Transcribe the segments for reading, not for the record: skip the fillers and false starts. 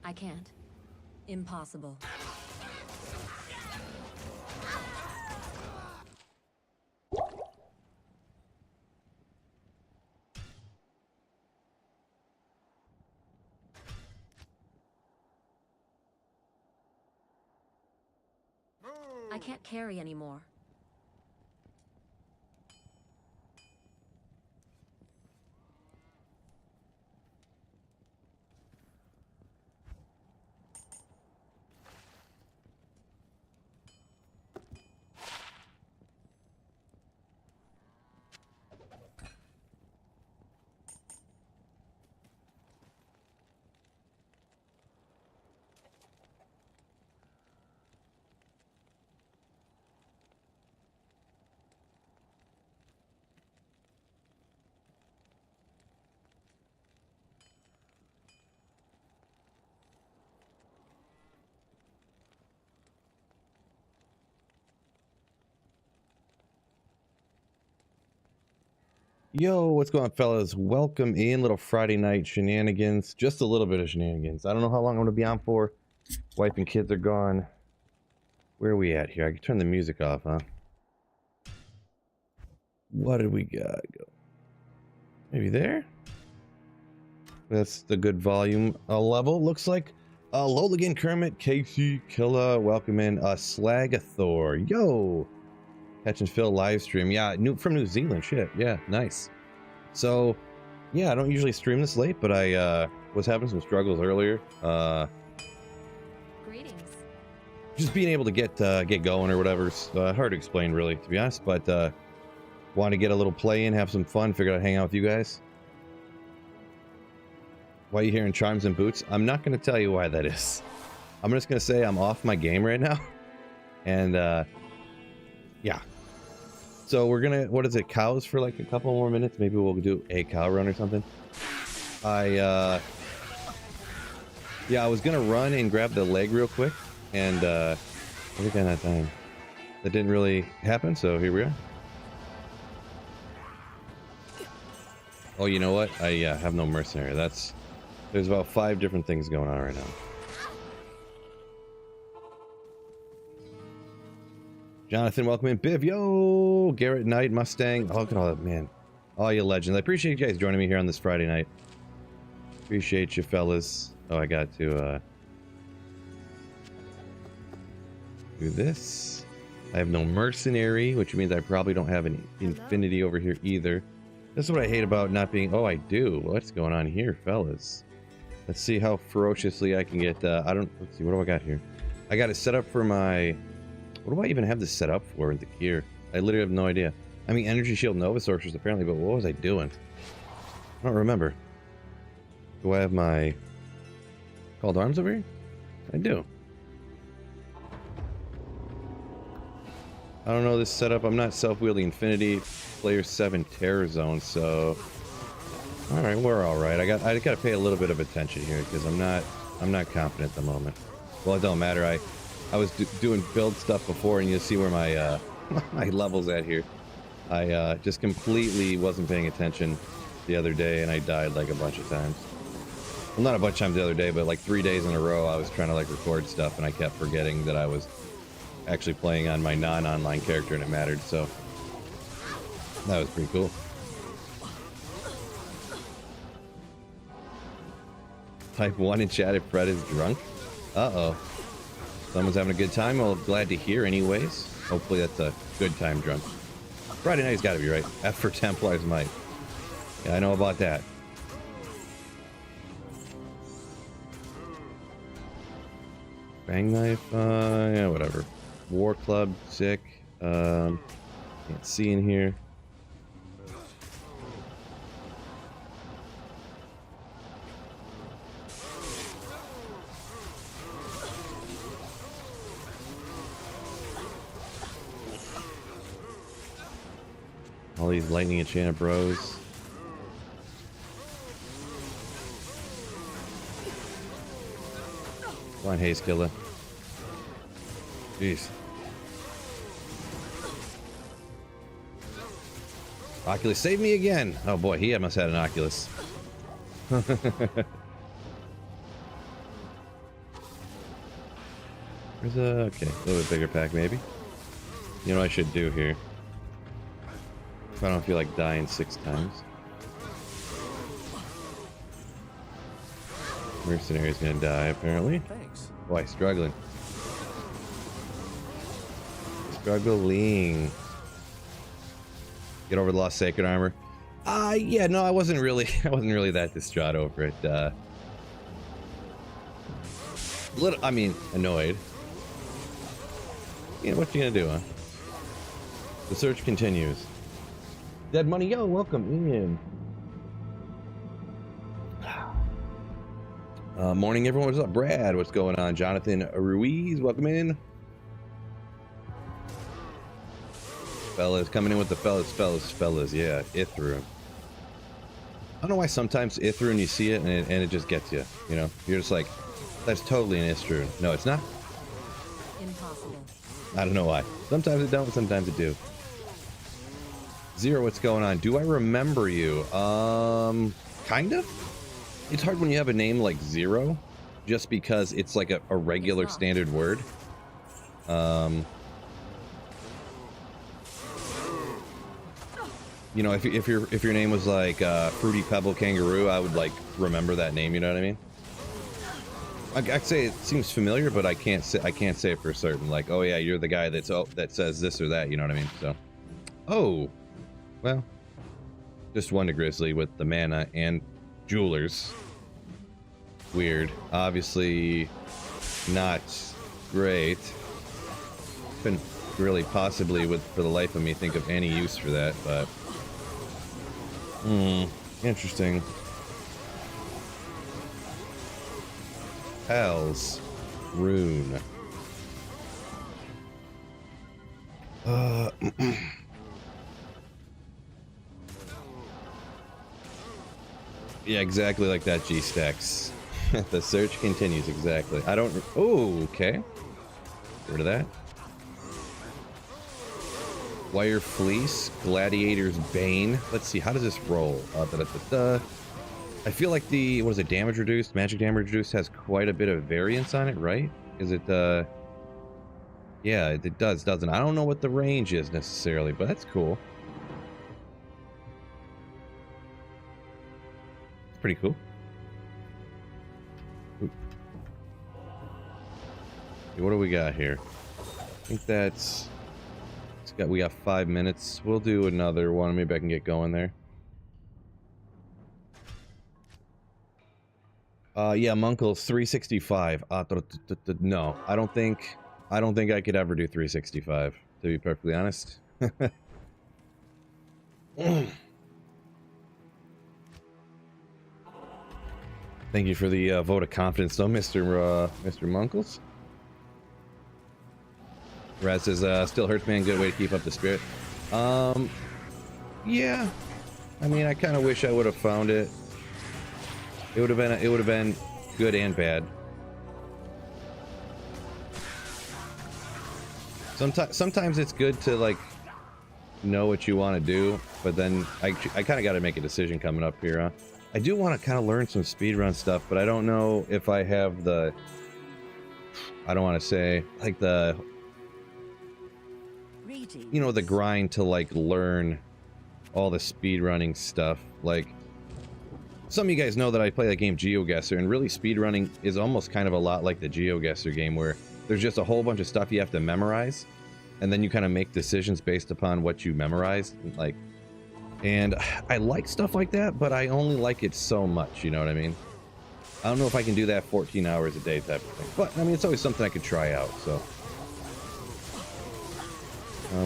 I can't. Impossible. I can't carry anymore. Yo, what's going on, fellas? Welcome in. Little Friday night shenanigans. Just a little bit of shenanigans. I don't know how long I'm going to be on for. Wife and kids are gone. Where are we at here? I can turn the music off, huh? What did we got? Maybe there? That's the good volume level. Looks like Loligan, Kermit, Casey, Killa, welcome in. Slagathor. Yo! Catch and Phil live stream. Yeah, from New Zealand. Shit. Yeah, nice. So, yeah, I don't usually stream this late, but I was having some struggles earlier. Greetings. Just being able to get going or whatever. Hard to explain, really, to be honest. But want to get a little play in, have some fun. Figured I'd hang out with you guys. Why are you hearing chimes and boots? I'm not going to tell you why that is. I'm just going to say I'm off my game right now, and yeah. So we're gonna, what is it, cows for like a couple more minutes? Maybe we'll do a cow run or something. Yeah, I was gonna run and grab the leg real quick, and I think I'm not dying. That didn't really happen, so here we are. Oh, you know what? I have no mercenary. There's about 5 different things going on right now. Jonathan, welcome in. Biv, yo! Garrett Knight, Mustang. Oh, look at all that, man. All you legends. I appreciate you guys joining me here on this Friday night. Appreciate you, fellas. Oh, I got to do this. I have no mercenary, which means I probably don't have an infinity over here either. This is what I hate about not being... Oh, I do. What's going on here, fellas? Let's see how ferociously I can get... Let's see, what do I got here? I got it set up for my... What do I even have this set up for with the gear? I literally have no idea. I mean, Energy Shield Nova Sorcerers apparently, but what was I doing? I don't remember. Do I have my Called Arms over here? I do. I don't know this setup. I'm not self-wielding Infinity, Player 7 Terror Zone, so... Alright, we're alright. I gotta pay a little bit of attention here, because I'm not confident at the moment. Well, it don't matter. I was doing build stuff before, and you'll see where my my level's at here. I just completely wasn't paying attention the other day, and I died like a bunch of times. Well, not a bunch of times the other day, but like 3 days in a row, I was trying to like record stuff, and I kept forgetting that I was actually playing on my non-online character, and it mattered. So that was pretty cool. Type 1 in chat if Fred is drunk. Uh-oh. Someone's having a good time. Well, glad to hear anyways. Hopefully that's a good time drunk. Friday night's gotta be right. F for Templar's might. Yeah, I know about that. Bang knife, yeah, whatever. War club, sick. Can't see in here. All these lightning enchanted bros. Come on, Haze Killer. Jeez. Oculus, save me again! Oh boy, he must have had an Oculus. There's a, okay, a little bit bigger pack maybe. You know what I should do here? If I don't feel like dying 6 times. Mercenary's gonna die apparently. Thanks. Boy, struggling. Struggling. Get over the lost sacred armor. Yeah, no, I wasn't really that distraught over it. I mean, annoyed. Yeah, what you gonna do, huh? The search continues. Dead Money, yo, welcome in. Morning, everyone. What's up, Brad? What's going on? Jonathan Ruiz, welcome in. Fellas, coming in with the fellas. Yeah, Ithru. I don't know why sometimes Ithru, you see it and it just gets you. You know, you're just like, that's totally an Ithru. No, it's not. Impossible. I don't know why. Sometimes it don't, sometimes it do. Zero, what's going on? Do I remember you? Kind of. It's hard when you have a name like Zero, just because it's like a regular standard word. You know, if your name was like Fruity Pebble Kangaroo, I would like remember that name. You know what I mean? I'd say it seems familiar, but I can't say it for certain. Like, oh yeah, you're the guy that says this or that. You know what I mean? So, oh, well, just one to Grizzly with the mana and Jewelers. Weird. Obviously, not great. Couldn't really possibly, for the life of me, think of any use for that, but. Interesting. Pals. Rune. Yeah, exactly like that, G-Stacks. The search continues, exactly. I don't... Oh, okay. Get rid of that. Wire Fleece, Gladiator's Bane. Let's see, how does this roll? I feel like the, what is it, damage reduced, magic damage reduced has quite a bit of variance on it, right? Is it, yeah, it does, doesn't it? I don't know what the range is necessarily, but that's cool. It's pretty cool. Ooh. Okay, what do we got here? I think that's... we got 5 minutes. We'll do another one. Maybe I can get going there. Yeah, Munkle's 365. No, I don't think I could ever do 365, to be perfectly honest. Thank you for the vote of confidence, though, Mr. Munkles. Raz says, still hurts, man. Good way to keep up the spirit. Yeah. I mean, I kind of wish I would have found it. It would have been good and bad. Sometimes it's good to like know what you want to do, but then I kind of got to make a decision coming up here. Huh? I do want to kind of learn some speedrun stuff, but I don't know if I have the. I don't want to say like the. You know, the grind to like learn all the speedrunning stuff. Like some of you guys know that I play that game GeoGuessr, and really speedrunning is almost kind of a lot like the GeoGuessr game, where there's just a whole bunch of stuff you have to memorize, and then you kind of make decisions based upon what you memorized. Like, and I like stuff like that, but I only like it so much. You know what I mean? I don't know if I can do that 14 hours a day type of thing, but I mean, it's always something I could try out. So.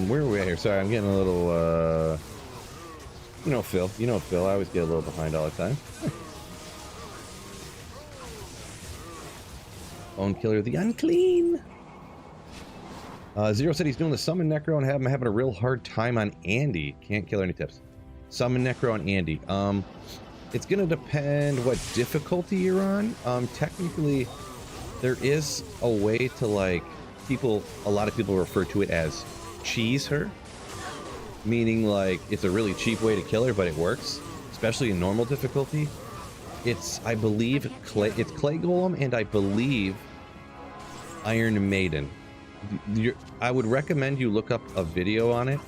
Where are we at here? Sorry, I'm getting a little, you know Phil. You know Phil. I always get a little behind all the time. Bone Killer the Unclean. Zero said he's doing the Summon Necro and having a real hard time on Andy. Can't kill any tips. Summon Necro on Andy. It's going to depend what difficulty you're on. Technically, there is a way to, like, a lot of people refer to it as cheese her, meaning like it's a really cheap way to kill her, but it works, especially in normal difficulty. It's, I believe, it's Clay Golem, and I believe Iron Maiden. I would recommend you look up a video on it.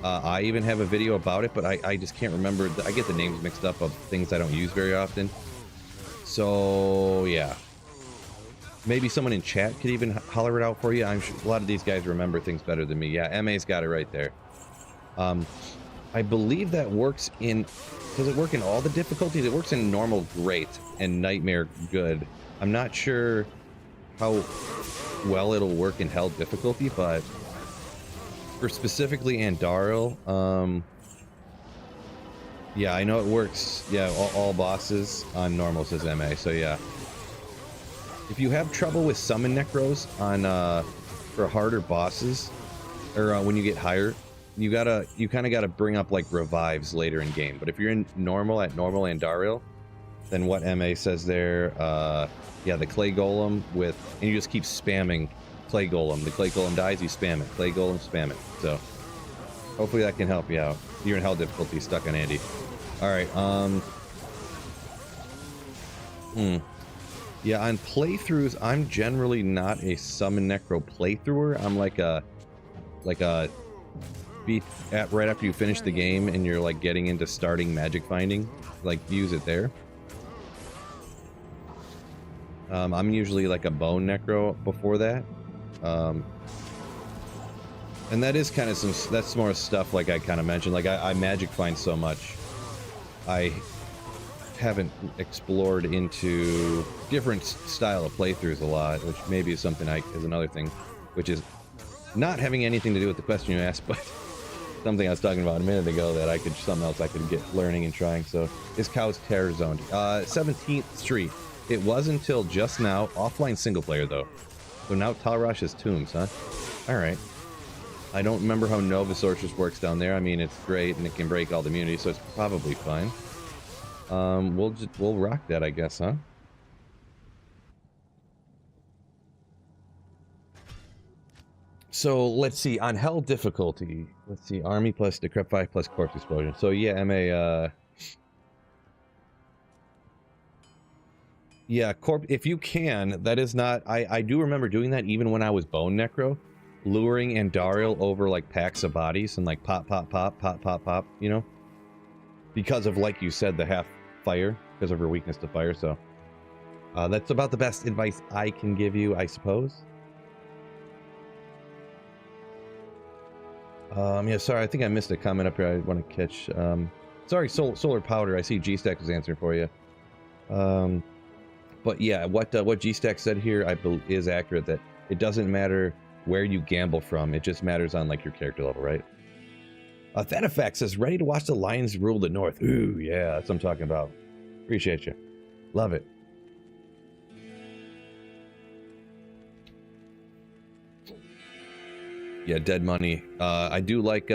I even have a video about it, but I just can't remember. I get the names mixed up of things I don't use very often. So, yeah. Maybe someone in chat could even holler it out for you. I'm sure a lot of these guys remember things better than me. Yeah, MA's got it right there. I believe that works in... Does it work in all the difficulties? It works in normal great and nightmare good. I'm not sure how well it'll work in hell difficulty, but for specifically Andariel, yeah, I know it works. Yeah, all bosses on normal, says MA. So yeah, if you have trouble with summon necros on for harder bosses, or when you get higher, you kind of gotta bring up like revives later in game. But if you're in normal Andariel, then what MA says there, yeah, the clay golem with, and you just keep spamming clay golem. The clay golem dies, you spam it. Clay golem, spam it. So hopefully that can help you out. You're in hell difficulty, stuck on Andy. All right. Yeah, on playthroughs, I'm generally not a summon necro playthrougher. I'm like a right after you finish the game and you're like getting into starting magic finding, like use it there. I'm usually like a bone necro before that. And that is kind of that's more stuff like I kind of mentioned. Like I magic find so much. I haven't explored into different style of playthroughs a lot, which maybe is something is another thing, which is not having anything to do with the question you asked, but something I was talking about a minute ago that something else I could get learning and trying. So is Cow's Terror Zone, 17th Street. It was until just now offline single player though. So now Talrosh is Tombs, huh? All right. I don't remember how Nova Sorceress works down there. I mean, it's great and it can break all the immunity, so it's probably fine. We'll rock that, I guess, huh? So let's see, on hell difficulty, let's see, army plus decrepify plus corpse explosion. So yeah, MA, yeah, if you can, that is not, I do remember doing that even when I was bone necro, luring Andariel over like packs of bodies and like pop, pop, pop, pop, pop, pop, you know? Because of, like you said, the half fire, because of her weakness to fire, so. That's about the best advice I can give you, I suppose. Yeah, sorry, I think I missed a comment up here I want to catch. Sorry, Solar Powder, I see G-Stack was answering for you. But yeah, what G-Stack said here, I believe, is accurate, that it doesn't matter where you gamble from, it just matters on, like, your character level, right? Thanafax says, ready to watch the Lions rule the North. Ooh, yeah, that's what I'm talking about. Appreciate you. Love it. Yeah, dead money. I do like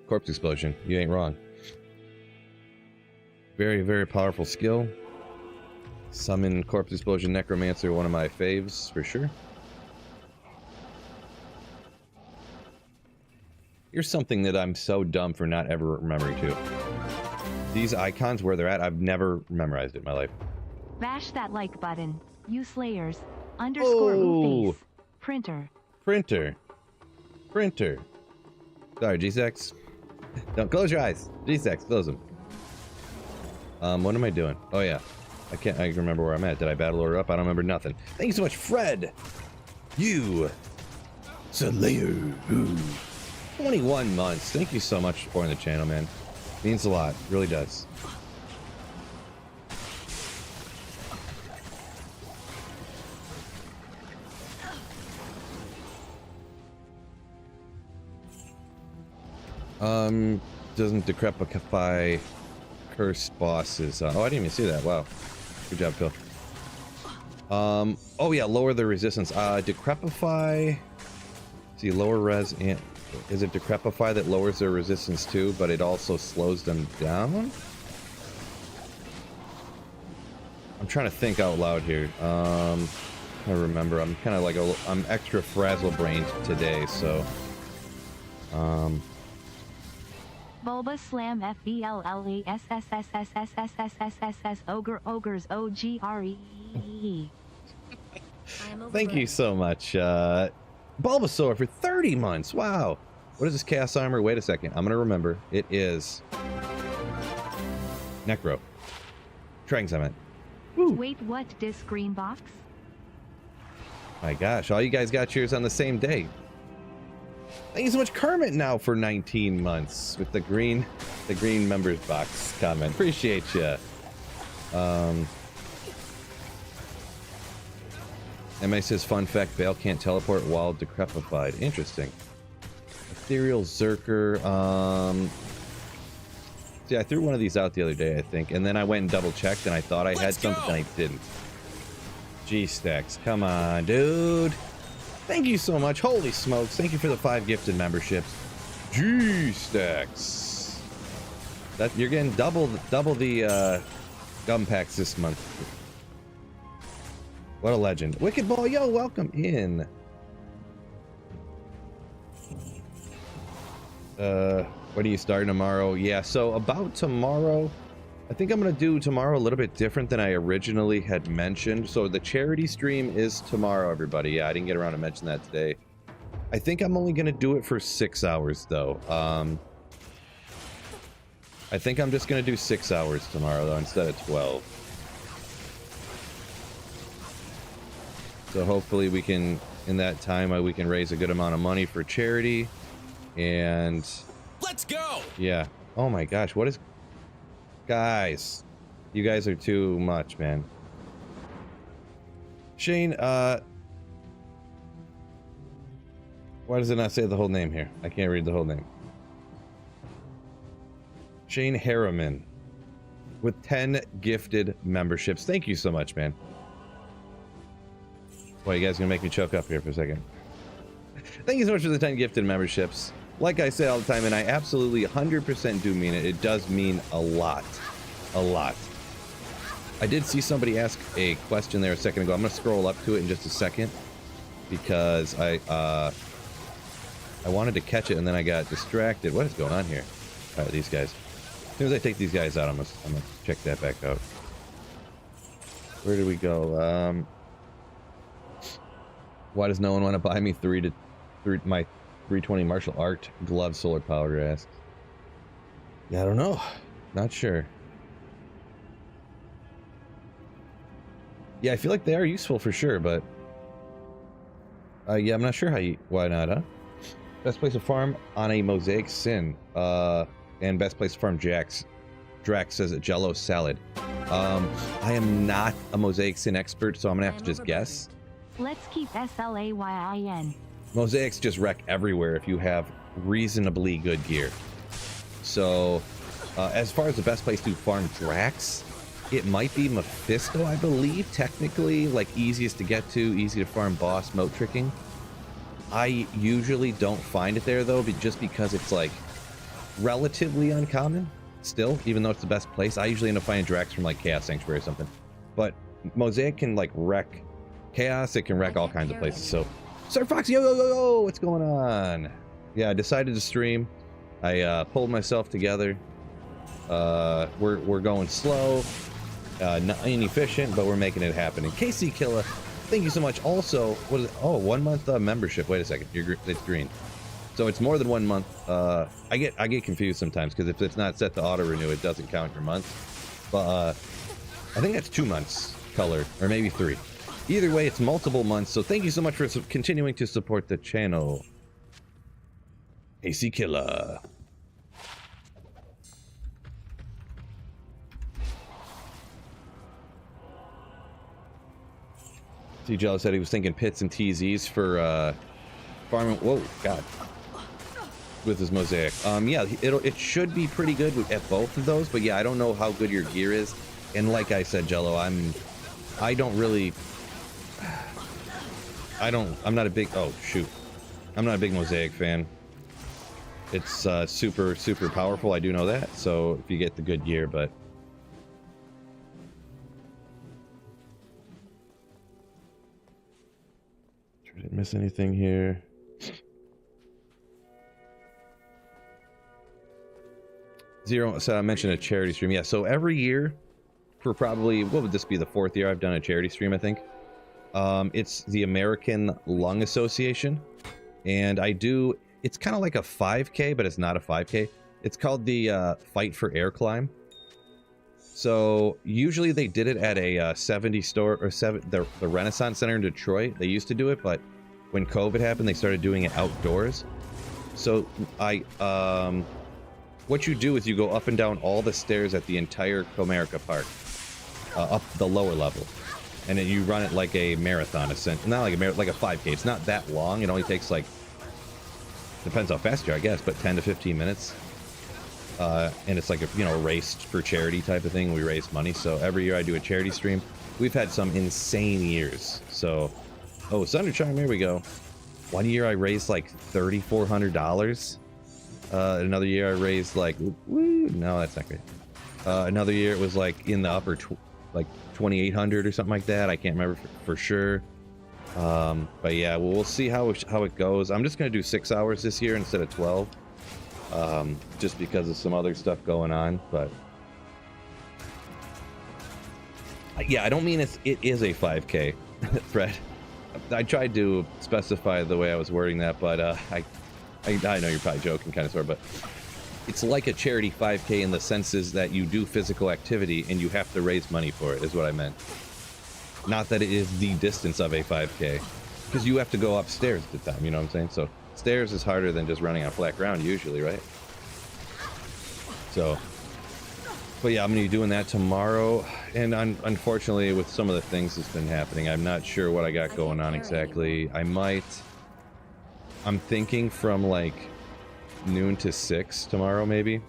Corpse Explosion. You ain't wrong. Very, very powerful skill. Summon Corpse Explosion Necromancer, one of my faves, for sure. Here's something that I'm so dumb for not ever remembering too. These icons, where they're at, I've never memorized it in my life. Bash that like button. You slayers. _ Oh. face. Printer. Printer. Sorry, G-Sex. Don't close your eyes. G-Sex, close them. What am I doing? Oh yeah. I remember where I'm at. Did I battle order up? I don't remember nothing. Thank you so much, Fred. You. Slayer. 21 months. Thank you so much for supporting the channel, man. Means a lot. Really does. Doesn't decrepify cursed bosses. Oh, I didn't even see that. Wow. Good job, Phil. Oh yeah, lower the resistance. Decrepify. See, lower res and is it decrepify that lowers their resistance too, but it also slows them down? I'm trying to think out loud here. I remember. I'm kind of like I'm extra frazzle brained today, so. Bulba Slam FBLLASSSSSSSSSSS Ogres OGRE. Thank you so much. Bulbasaur for 30 months. Wow. What is this chaos armor? Wait a second. I'm going to remember. It is Necro. Transcendent. Woo. Wait, what? This green box? My gosh, all you guys got yours on the same day. Thank you so much, Kermit, now for 19 months with the green members box comment. Appreciate you. MA says, fun fact, Bale can't teleport while decrepified. Interesting. Ethereal Zerker. See, I threw one of these out the other day, I think, and then I went and double checked, and I thought I had something, and I didn't. G-Stacks, come on, dude. Thank you so much. Holy smokes. Thank you for the 5 gifted memberships. G-Stacks. That you're getting double the gum packs this month. What a legend. Wicked Ball, yo, welcome in. What are you starting tomorrow? Yeah, so about tomorrow, I think I'm going to do tomorrow a little bit different than I originally had mentioned. So the charity stream is tomorrow, everybody. Yeah, I didn't get around to mention that today. I think I'm only going to do it for 6 hours, though. I think I'm just going to do 6 hours tomorrow, though, instead of 12. So hopefully we can, in that time, we can raise a good amount of money for charity. And let's go. Yeah. Oh my gosh, what is... Guys, you guys are too much, man. Shane, why does it not say the whole name here? I can't read the whole name. Shane Harriman with 10 gifted memberships. Thank you so much, man. Boy, you guys gonna make me choke up here for a second. Thank you so much for the 10 gifted memberships. Like I say all the time, and I absolutely 100% do mean it. It does mean a lot. A lot. I did see somebody ask a question there a second ago. I'm going to scroll up to it in just a second because I wanted to catch it and then I got distracted. What is going on here? All right, these guys. As soon as I take these guys out, I'm gonna check that back out. Where do we go? Why does no one want to buy me my 320 martial art glove solar power asks? Yeah, I don't know. Not sure. Yeah, I feel like they are useful for sure, but yeah, I'm not sure why not, huh? Best place to farm on a Mosaic Sin. And best place to farm Drax says Jello salad. I am not a Mosaic Sin expert, so I'm gonna have to just guess. Let's keep SLAYIN. Mosaics just wreck everywhere if you have reasonably good gear. So, as far as the best place to farm Drax, it might be Mephisto, I believe, technically, like easiest to get to, easy to farm boss, moat tricking. I usually don't find it there though, just because it's like relatively uncommon still, even though it's the best place. I usually end up finding Drax from like Chaos Sanctuary or something. But Mosaic can like wreck Chaos, it can wreck all kinds of places. So Sir Fox, yo, what's going on? Yeah, I decided to stream. I pulled myself together. We're going slow, not inefficient, but we're making it happen. And KC Killa, thank you so much. Also, what is it? Oh, 1 month membership. Wait a second, it's green, so it's more than 1 month. I get confused sometimes because if it's not set to auto renew, it doesn't count your month. But I think that's 2 months color, or maybe 3. Either way, it's multiple months, so thank you so much for continuing to support the channel. AC Killer. See, Jello said he was thinking pits and TZs for farming. Whoa, God. With his Mosaic. Yeah, it should be pretty good at both of those, but yeah, I don't know how good your gear is. And like I said, Jello, I'm not a big, oh shoot, I'm not a big Mosaic fan. It's super powerful, I do know that, so if you get the good gear, but didn't miss anything here. Zero, so I mentioned a charity stream. Yeah, so every year for probably, what would this be, the 4th year I've done a charity stream, I think. It's the American Lung Association, and it's kind of like a 5K, but it's not a 5K. It's called the Fight for Air Climb. So usually they did it at a 70 store or the Renaissance Center in Detroit. They used to do it, but when COVID happened, they started doing it outdoors. So what you do is you go up and down all the stairs at the entire Comerica Park, up the lower level, and then you run it like a marathon, not like like a 5K. It's not that long. It only takes like, depends how fast you are, I guess, but 10 to 15 minutes. And it's like a race for charity type of thing. We raise money, so every year I do a charity stream. We've had some insane years. So, oh, Thunder Charm, here we go. One year I raised like $3,400. Another year I raised like, no, that's not great. Another year it was like in the upper like 2,800 or something like that. I can't remember for sure. But yeah, we'll see how it goes. I'm just gonna do 6 hours this year instead of 12. Just because of some other stuff going on, but yeah, I don't mean it is a 5K, Fred. I tried to specify the way I was wording that, but I know you're probably joking, kind of sort of, but it's like a charity 5K in the senses that you do physical activity and you have to raise money for it, is what I meant. Not that it is the distance of a 5K, because you have to go upstairs at the time, you know what I'm saying? So stairs is harder than just running on flat ground usually, right? So, but yeah, I'm gonna be doing that tomorrow, and unfortunately with some of the things that's been happening, I'm not sure what I got going on exactly. I'm thinking from like noon to 6 tomorrow, maybe.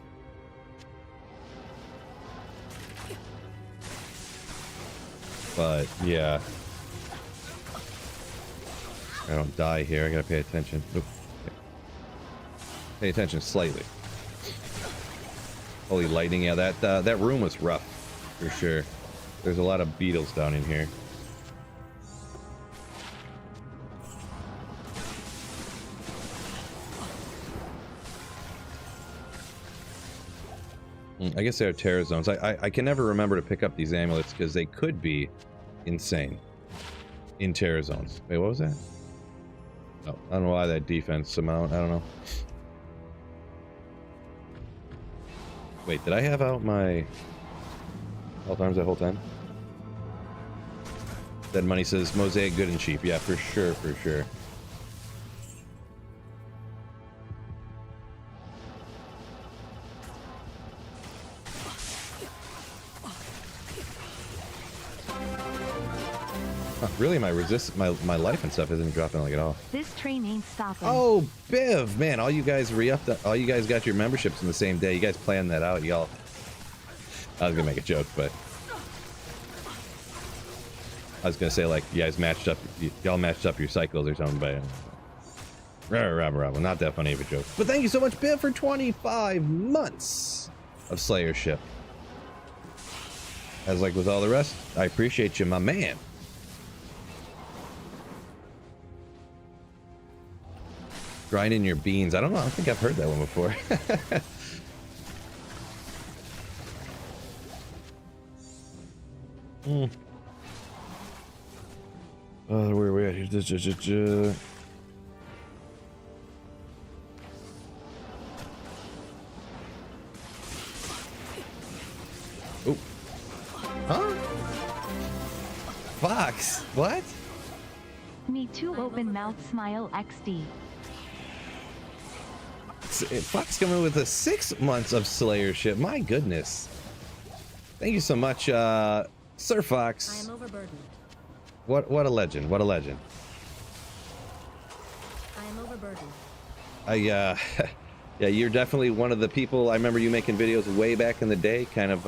But yeah, I don't die here. I gotta pay attention. Oop. Pay attention slightly. Holy lightning! Yeah, that room was rough for sure. There's a lot of beetles down in here. I guess they are terror zones. I can never remember to pick up these amulets because they could be insane in terror zones. Wait, what was that? Oh, I don't know why that defense amount. I don't know. Wait, did I have out my health arms that whole time? Dead Money says Mosaic good and cheap. Yeah, for sure, for sure. Huh, really, my life and stuff isn't dropping like at all. This train ain't stopping. Oh, Biv, man, all you guys re-upped. All you guys got your memberships in the same day. You guys planned that out, y'all. I was gonna make a joke, but I was gonna say like you guys matched up, y'all matched up your cycles or something, but not that funny of a joke. But thank you so much, Biv, for 25 months of Slayership. As like with all the rest, I appreciate you, my man. Grinding your beans. I don't know. I don't think I've heard that one before. Where are we at here? Oh. Huh? Fox. What? Me too, open mouth smile XD. Fox coming with 6 months of Slayership. My goodness. Thank you so much, Sir Fox. I am overburdened. What a legend. What a legend. I am overburdened. Yeah, you're definitely one of the people. I remember you making videos way back in the day, kind of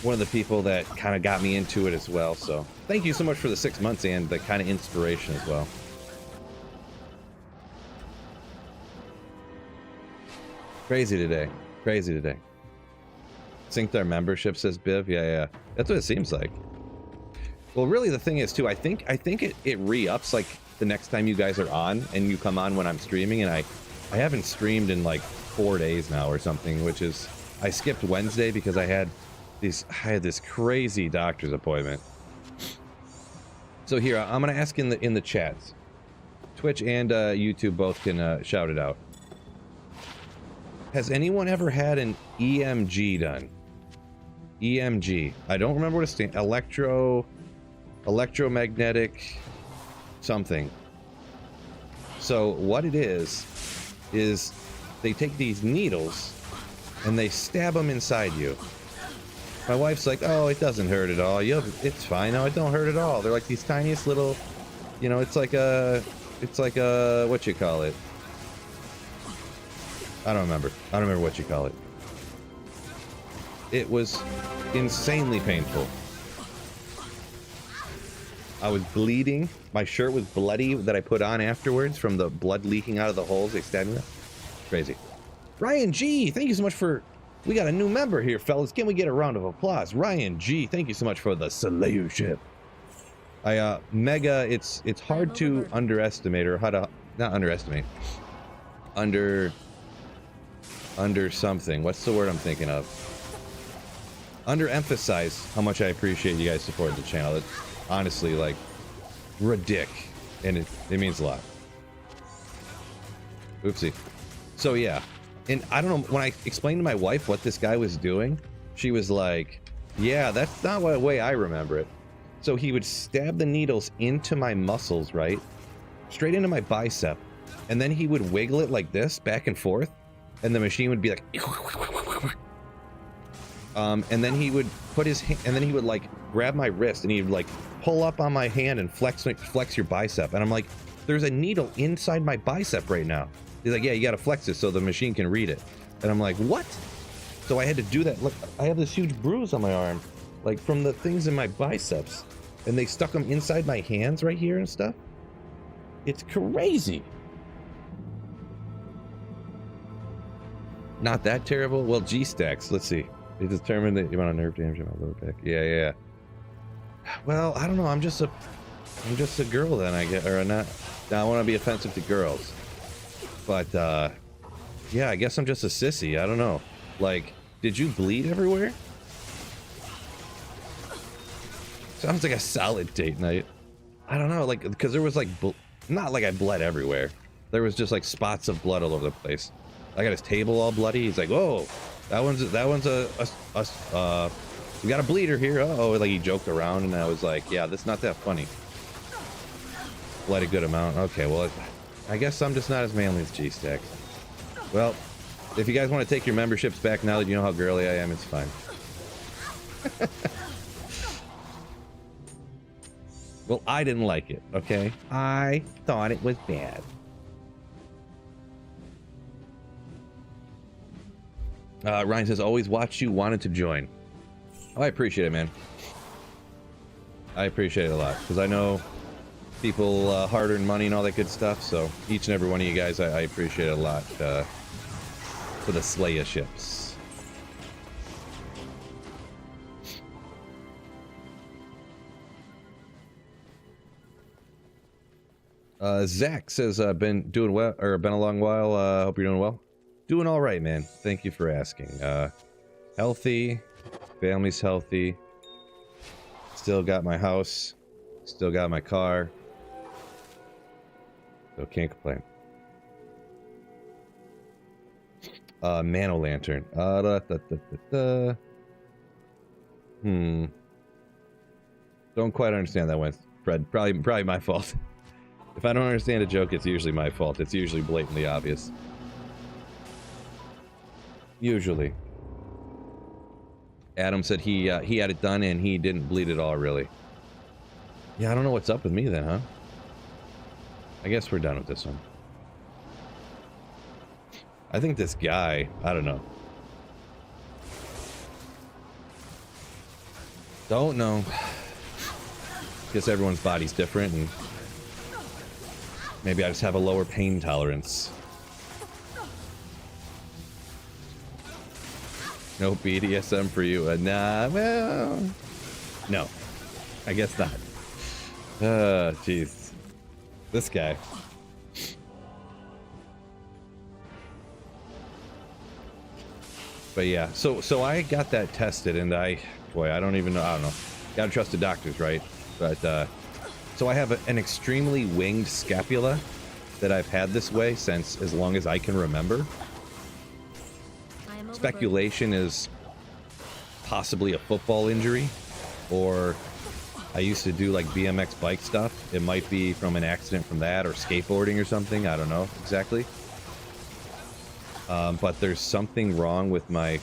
one of the people that kind of got me into it as well. So thank you so much for the 6 months and the kind of inspiration as well. Crazy today. Crazy today. Sync their membership, says Biv. Yeah. That's what it seems like. Well, really, the thing is, too, I think it re-ups, like, the next time you guys are on, and you come on when I'm streaming, and I haven't streamed in, like, 4 days now or something, which is, I skipped Wednesday because I had this crazy doctor's appointment. So here, I'm gonna ask in the chats. Twitch and YouTube both can shout it out. Has anyone ever had an EMG done? EMG. I don't remember what it stands. Electromagnetic something. So what it is they take these needles and they stab them inside you. My wife's like, oh, it doesn't hurt at all. It's fine. No, it don't hurt at all. They're like these tiniest little, you know, it's like a, what you call it? I don't remember what you call it. It was insanely painful. I was bleeding. My shirt was bloody that I put on afterwards from the blood leaking out of the holes they stabbed me with. Crazy. Ryan G, thank you so much for... We got a new member here, fellas. Can we get a round of applause? Ryan G, thank you so much for the Slayership. Mega, it's hard to underestimate, or how to... Not underestimate. Under something. What's the word I'm thinking of? Underemphasize how much I appreciate you guys supporting the channel. It's honestly, like, ridic. And it means a lot. Oopsie. So, yeah. And I don't know, when I explained to my wife what this guy was doing, she was like, yeah, that's not the way I remember it. So he would stab the needles into my muscles, right? Straight into my bicep. And then he would wiggle it like this, back and forth. And the machine would be like... and then he would put his hand, and then he would like grab my wrist and he'd like pull up on my hand and flex your bicep. And I'm like, there's a needle inside my bicep right now. He's like, yeah, you gotta flex it so the machine can read it. And I'm like, what? So I had to do that. Look, I have this huge bruise on my arm, like from the things in my biceps, and they stuck them inside my hands right here and stuff. It's crazy. Not that terrible. Well, G stacks. Let's see. They determined that you want to nerve damage in my lower back. Yeah. Well, I don't know. I'm just a girl then, I guess, or not. I want to be offensive to girls, but yeah, I guess I'm just a sissy. I don't know. Like, did you bleed everywhere? Sounds like a solid date night. I don't know, like, because there was like, not like I bled everywhere. There was just like spots of blood all over the place. I got his table all bloody. He's like, whoa, that one's we got a bleeder here. Uh-oh, like he joked around, and I was like, yeah, that's not that funny. Bled a good amount. Okay, well, I guess I'm just not as manly as G-Stack. Well, if you guys want to take your memberships back now that you know how girly I am, it's fine. Well, I didn't like it, okay? I thought it was bad. Ryan says, always watch you, wanted to join. Oh, I appreciate it, man. I appreciate it a lot, because I know people hard-earned money and all that good stuff, so each and every one of you guys, I appreciate it a lot for the Slayerships. Zach says, been doing well, or been a long while, hope you're doing well. Doing all right, man. Thank you for asking. Healthy, family's healthy, still got my house, still got my car, so can't complain. Mano Lantern. Don't quite understand that one, Fred. Probably my fault. If I don't understand a joke, it's usually my fault. It's usually blatantly obvious. Usually. Adam said he had it done and he didn't bleed at all, really. Yeah, I don't know what's up with me then, huh? I guess we're done with this one. I think this guy, I don't know. Don't know. Guess everyone's body's different, and maybe I just have a lower pain tolerance. No BDSM for you. Nah, well, no. I guess not. Jeez. This guy. But yeah, so I got that tested, and boy, I don't even know. I don't know. Gotta trust the doctors, right? But So I have an extremely winged scapula that I've had this way since as long as I can remember. Speculation is possibly a football injury, or I used to do like BMX bike stuff. It might be from an accident from that, or skateboarding or something. I don't know exactly. But there's something wrong with my...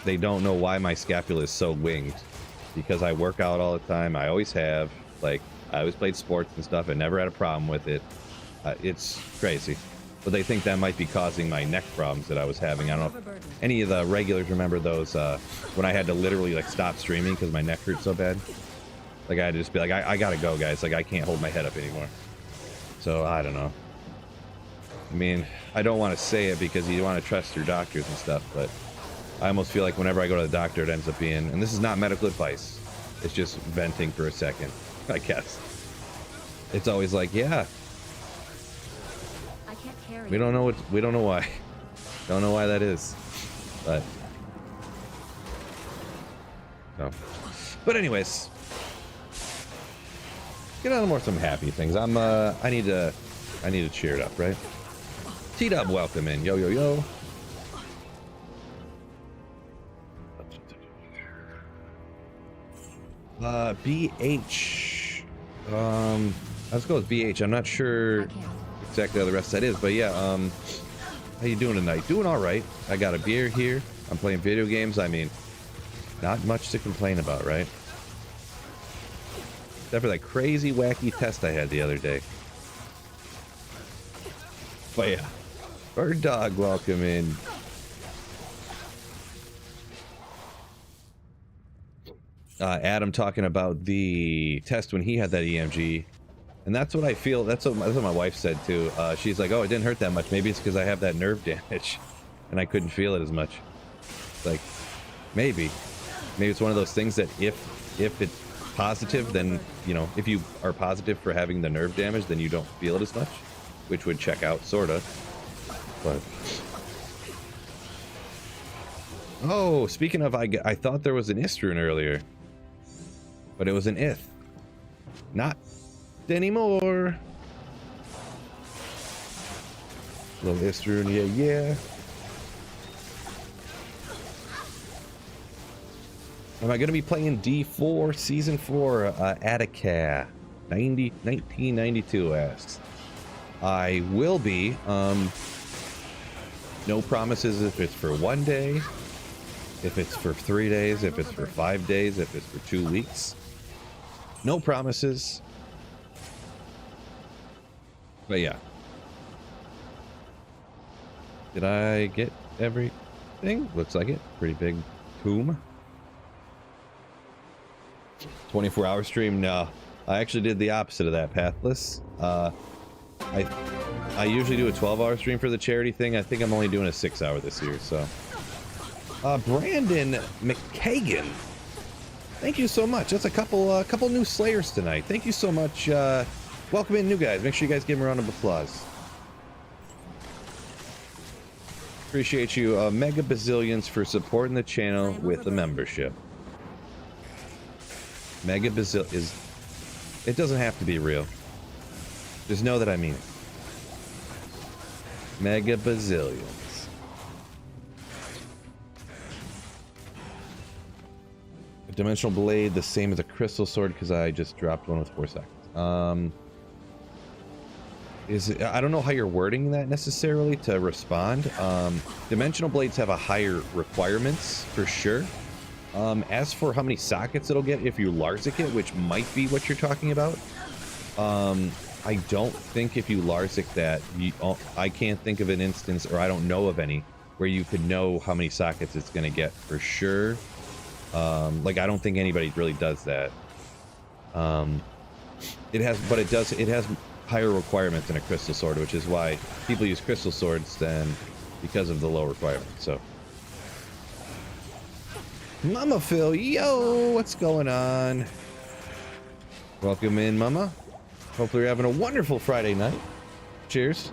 They don't know why my scapula is so winged. Because I work out all the time. I always have. Like, I always played sports and stuff and never had a problem with it. It's crazy. But they think that might be causing my neck problems that I was having. I don't know if any of the regulars remember those when I had to literally like stop streaming because my neck hurt so bad. Like I had to just be like, I gotta go, guys. Like I can't hold my head up anymore. So I don't know. I mean, I don't want to say it because you want to trust your doctors and stuff, but I almost feel like whenever I go to the doctor, it ends up being, and this is not medical advice, it's just venting for a second, I guess. It's always like, yeah, I can't carry we don't know why. Don't know why that is. But no. But anyways, get on more some happy things. I need to cheer it up, right? T-Dub, welcome in. Yo, yo, yo. BH. Let's go with BH. I'm not sure exactly how the rest of that is, but yeah, how you doing tonight? Doing all right. I got a beer here. I'm playing video games. I mean, not much to complain about, right? Except for that crazy, wacky test I had the other day. But yeah, Bird Dog, welcome in. Adam talking about the test when he had that EMG, and that's what I feel. That's what my wife said too. She's like, "Oh, it didn't hurt that much. Maybe it's because I have that nerve damage, and I couldn't feel it as much." Like, maybe it's one of those things that if it's positive, then you know, if you are positive for having the nerve damage, then you don't feel it as much, which would check out sorta. But oh, speaking of, I thought there was an Istrun earlier. But it was an ith. Not anymore. Little Istrun, yeah. Am I going to be playing D4 Season 4 Attica? 1992 asks. I will be. No promises if it's for 1 day, if it's for 3 days, if it's for 5 days, if it's for 2 weeks. No promises. But yeah. Did I get everything? Looks like it. Pretty big tomb. 24-hour stream? No. I actually did the opposite of that, Pathless. I usually do a 12-hour stream for the charity thing. I think I'm only doing a 6-hour this year, so. Brandon McKagan. Thank you so much. That's a couple new Slayers tonight. Thank you so much. Welcome in, new guys. Make sure you guys give them a round of applause. Appreciate you, mega bazillions, for supporting the channel with the membership. Mega bazillion is... It doesn't have to be real. Just know that I mean it. Mega bazillions. Dimensional blade, the same as a crystal sword, because I just dropped one with 4 seconds. I don't know how you're wording that necessarily to respond. Dimensional blades have a higher requirements for sure. As for how many sockets it'll get if you Larzik it, which might be what you're talking about, I don't think if you Larzik that, I can't think of an instance, or I don't know of any, where you could know how many sockets it's going to get for sure. Like, I don't think anybody really does that. It has higher requirements than a crystal sword, which is why people use crystal swords then, because of the low requirements. So, Mama Phil, yo, what's going on? Welcome in, Mama. Hopefully you're having a wonderful Friday night. Cheers.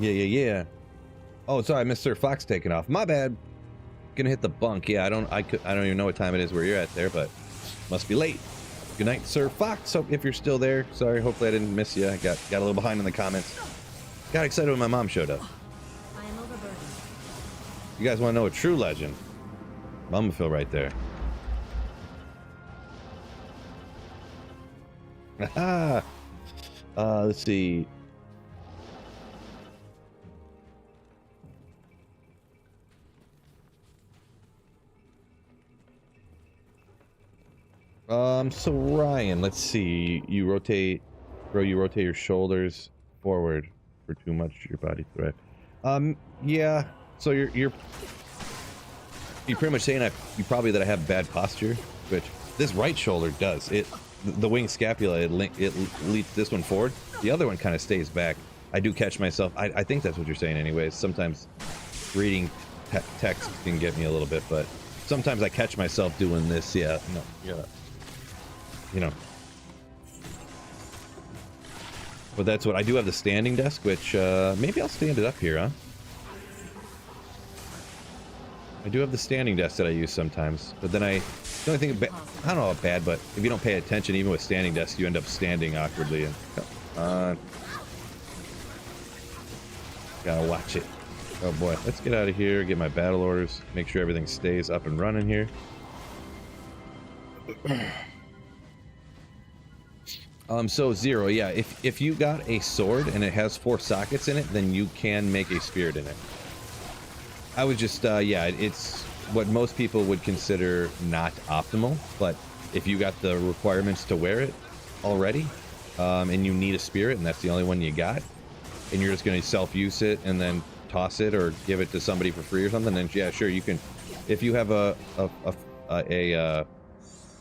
Yeah. Oh, sorry, Mr. Fox taking off. My bad. Gonna hit the bunk. Yeah, I don't even know what time it is where you're at there, but must be late. Good night, Sir Fox. So if you're still there, sorry. Hopefully I didn't miss you. I got a little behind in the comments. Got excited when my mom showed up. I am overburdened. You guys want to know a true legend? Mummifill right there. Aha! Let's see. So Ryan, let's see. You rotate, bro. You rotate your shoulders forward for too much. Your body threat. Yeah. So you're pretty much saying that I have bad posture, which this right shoulder does. The wing scapula, it leads this one forward. The other one kind of stays back. I do catch myself. I think that's what you're saying, anyways. Sometimes reading text can get me a little bit, but sometimes I catch myself doing this. Yeah. No. Yeah. You know. But that's what I do have the standing desk, which maybe I'll stand it up here, huh? I do have the standing desk that I use sometimes, but then the only thing, I don't know how bad, but if you don't pay attention, even with standing desks, you end up standing awkwardly. And gotta watch it. Oh boy, let's get out of here, get my battle orders, make sure everything stays up and running here. So Zero, yeah, if you got a sword and it has 4 sockets in it, then you can make a spirit in it. I would just, yeah, it's what most people would consider not optimal, but if you got the requirements to wear it already, and you need a spirit, and that's the only one you got, and you're just going to self-use it and then toss it or give it to somebody for free or something, then yeah, sure, you can. If you have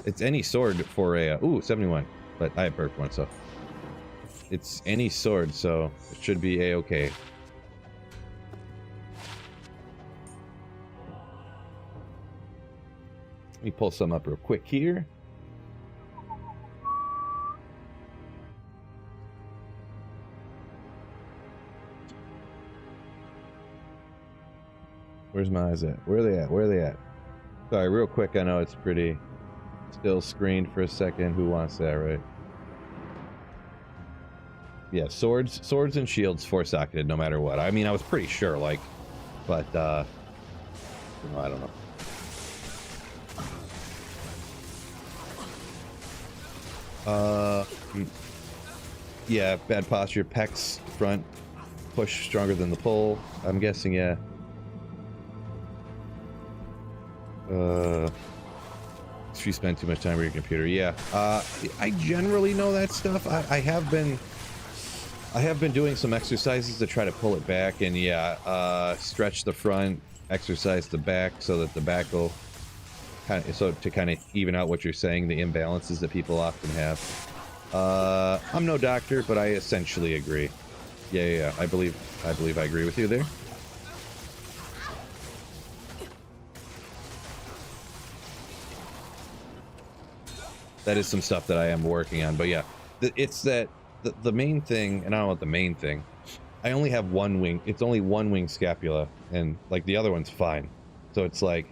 it's any sword for a, ooh, 71, but I have burped one, so it's any sword, so it should be a-okay. Let me pull some up real quick here. Where's my eyes at? Where are they at? Where are they at? Sorry, real quick. I know it's pretty still screened for a second. Who wants that, right? Yeah, swords and shields 4-socketed no matter what. I mean, I was pretty sure, like, but I don't know. Yeah, bad posture, pecs, front, push stronger than the pull. I'm guessing, yeah. If you spend too much time on your computer, yeah. I generally know that stuff. I have been doing some exercises to try to pull it back, and yeah, stretch the front, exercise the back so that the back will to kind of even out what you're saying, the imbalances that people often have. I'm no doctor, but I essentially agree. Yeah, I believe I agree with you there. That is some stuff that I am working on, but yeah, it's that the main thing, and I don't know what the main thing. I only have one wing. It's only one wing scapula, and like the other one's fine. So it's like,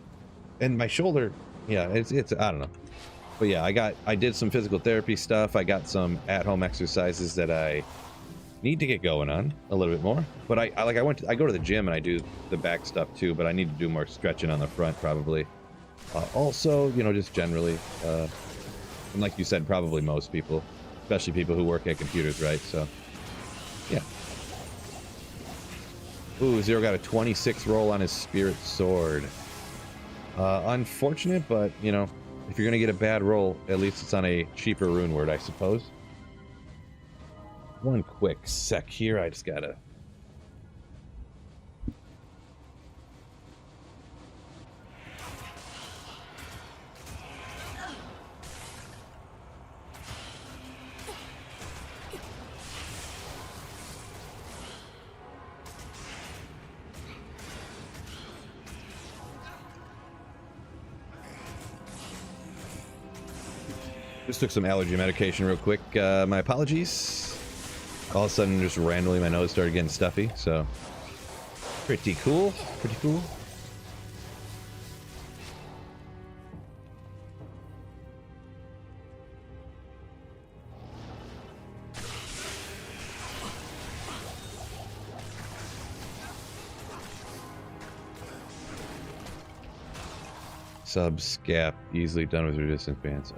and my shoulder, yeah, it's I don't know, but yeah, I did some physical therapy stuff. I got some at-home exercises that I need to get going on a little bit more. But I go to the gym and I do the back stuff too, but I need to do more stretching on the front probably. Also, you know, just generally, and like you said, probably most people, especially people who work at computers, right? So, yeah. Ooh, Zero got a 26 roll on his spirit sword. Unfortunate, but, you know, if you're going to get a bad roll, at least it's on a cheaper rune word, I suppose. One quick sec here, I just gotta... Just took some allergy medication real quick. My apologies. All of a sudden, just randomly, my nose started getting stuffy, so... Pretty cool. Pretty cool. Sub scap easily done with resistance bands.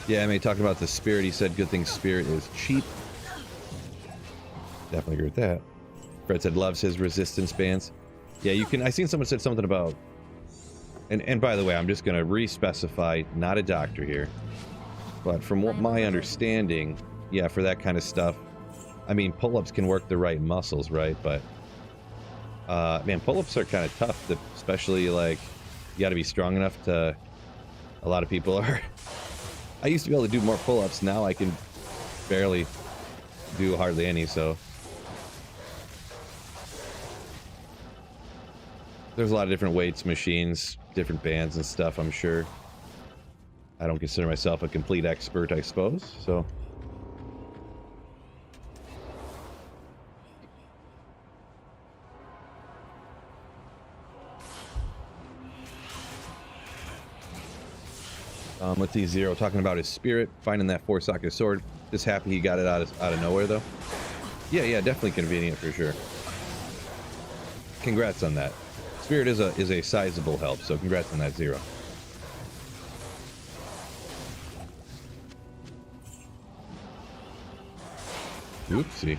Yeah, I mean, talking about the spirit, he said good thing spirit is cheap. Definitely agree with that. Fred said loves his resistance bands. Yeah, you can. I seen someone said something about. And by the way, I'm just gonna re-specify, not a doctor here, but from what my understanding, yeah, for that kind of stuff, I mean, pull-ups can work the right muscles, right? But man, pull-ups are kind of tough, especially like you got to be strong enough to. A lot of people are. I used to be able to do more pull-ups. Now I can barely do hardly any. So there's a lot of different weights, machines, different bands and stuff. I'm sure. I don't consider myself a complete expert, I suppose. So. Let's see, Zero talking about his spirit, finding that 4-socket sword. Just happy he got it out of nowhere, though. Yeah, definitely convenient for sure. Congrats on that. Spirit is a sizable help, so congrats on that, Zero. Oopsie.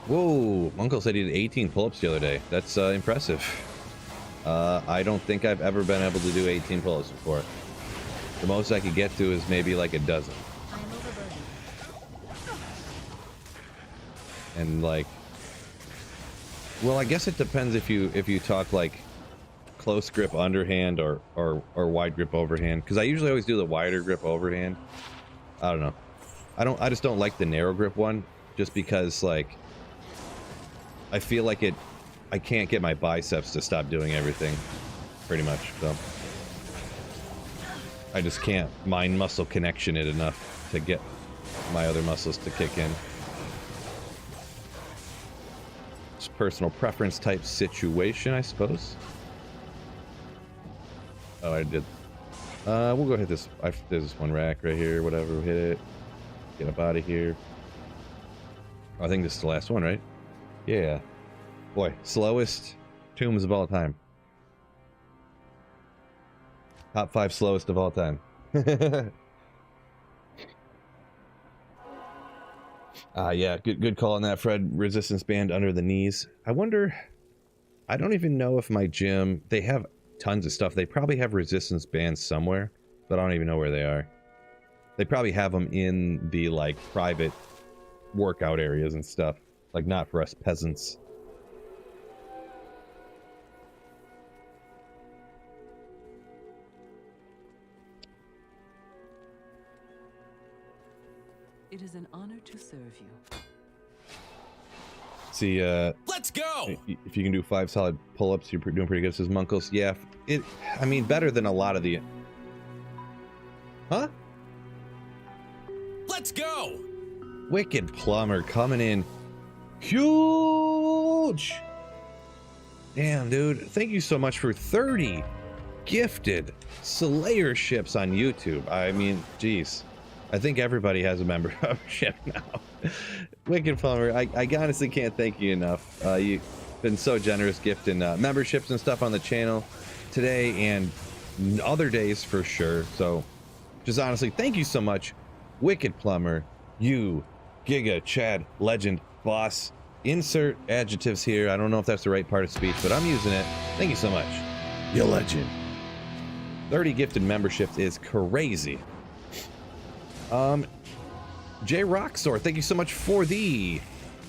Whoa, Uncle said he did 18 pull-ups the other day. That's impressive. I don't think I've ever been able to do 18 pull-ups before. The most I could get to is maybe like a dozen. And like, well, I guess it depends if you talk like close grip underhand or wide grip overhand. Because I usually always do the wider grip overhand. I don't know. I just don't like the narrow grip one, just because like. I feel like I can't get my biceps to stop doing everything, pretty much, so. I just can't mind muscle connection it enough to get my other muscles to kick in. It's personal preference type situation, I suppose. Oh, I did. We'll go hit this. There's this one rack right here, whatever, we'll hit it. Get up out of here. I think this is the last one, right? Yeah. Boy, slowest tombs of all time. Top 5 slowest of all time. Yeah, good call on that, Fred. Resistance band under the knees. I wonder, I don't even know if my gym, they have tons of stuff. They probably have resistance bands somewhere, but I don't even know where they are. They probably have them in the like private workout areas and stuff. Like, not for us peasants. It is an honor to serve you. See, let's go! If you can do 5 solid pull-ups, you're doing pretty good, says Munkles. Yeah, I mean, better than a lot of the... Huh? Let's go! Wicked Plumber coming in huge. Damn, dude. Thank you so much for 30 gifted Slayerships on YouTube. I mean, geez. I think everybody has a membership now. Wicked Plumber, I honestly can't thank you enough. You've been so generous gifting memberships and stuff on the channel today and other days for sure. So just honestly, thank you so much. Wicked Plumber, you, Giga, Chad, Legend, Boss. Insert adjectives here. I don't know if that's the right part of speech, but I'm using it. Thank you so much. You legend. 30 gifted memberships is crazy. J Rocksor, thank you so much for the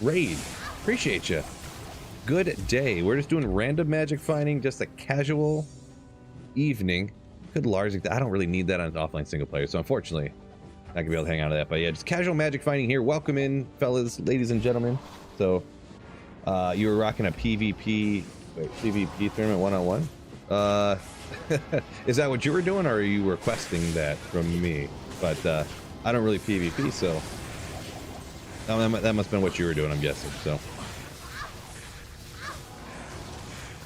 raid. Appreciate you. Good day. We're just doing random magic finding, just a casual evening. Good Lars, I don't really need that on offline single player, so unfortunately, not gonna be able to hang out of that. But yeah, just casual magic finding here. Welcome in, fellas, ladies and gentlemen. So, you were rocking a PvP tournament one-on-one? Is that what you were doing, or are you requesting that from me? But I don't really PvP, so that must have been what you were doing, I'm guessing. So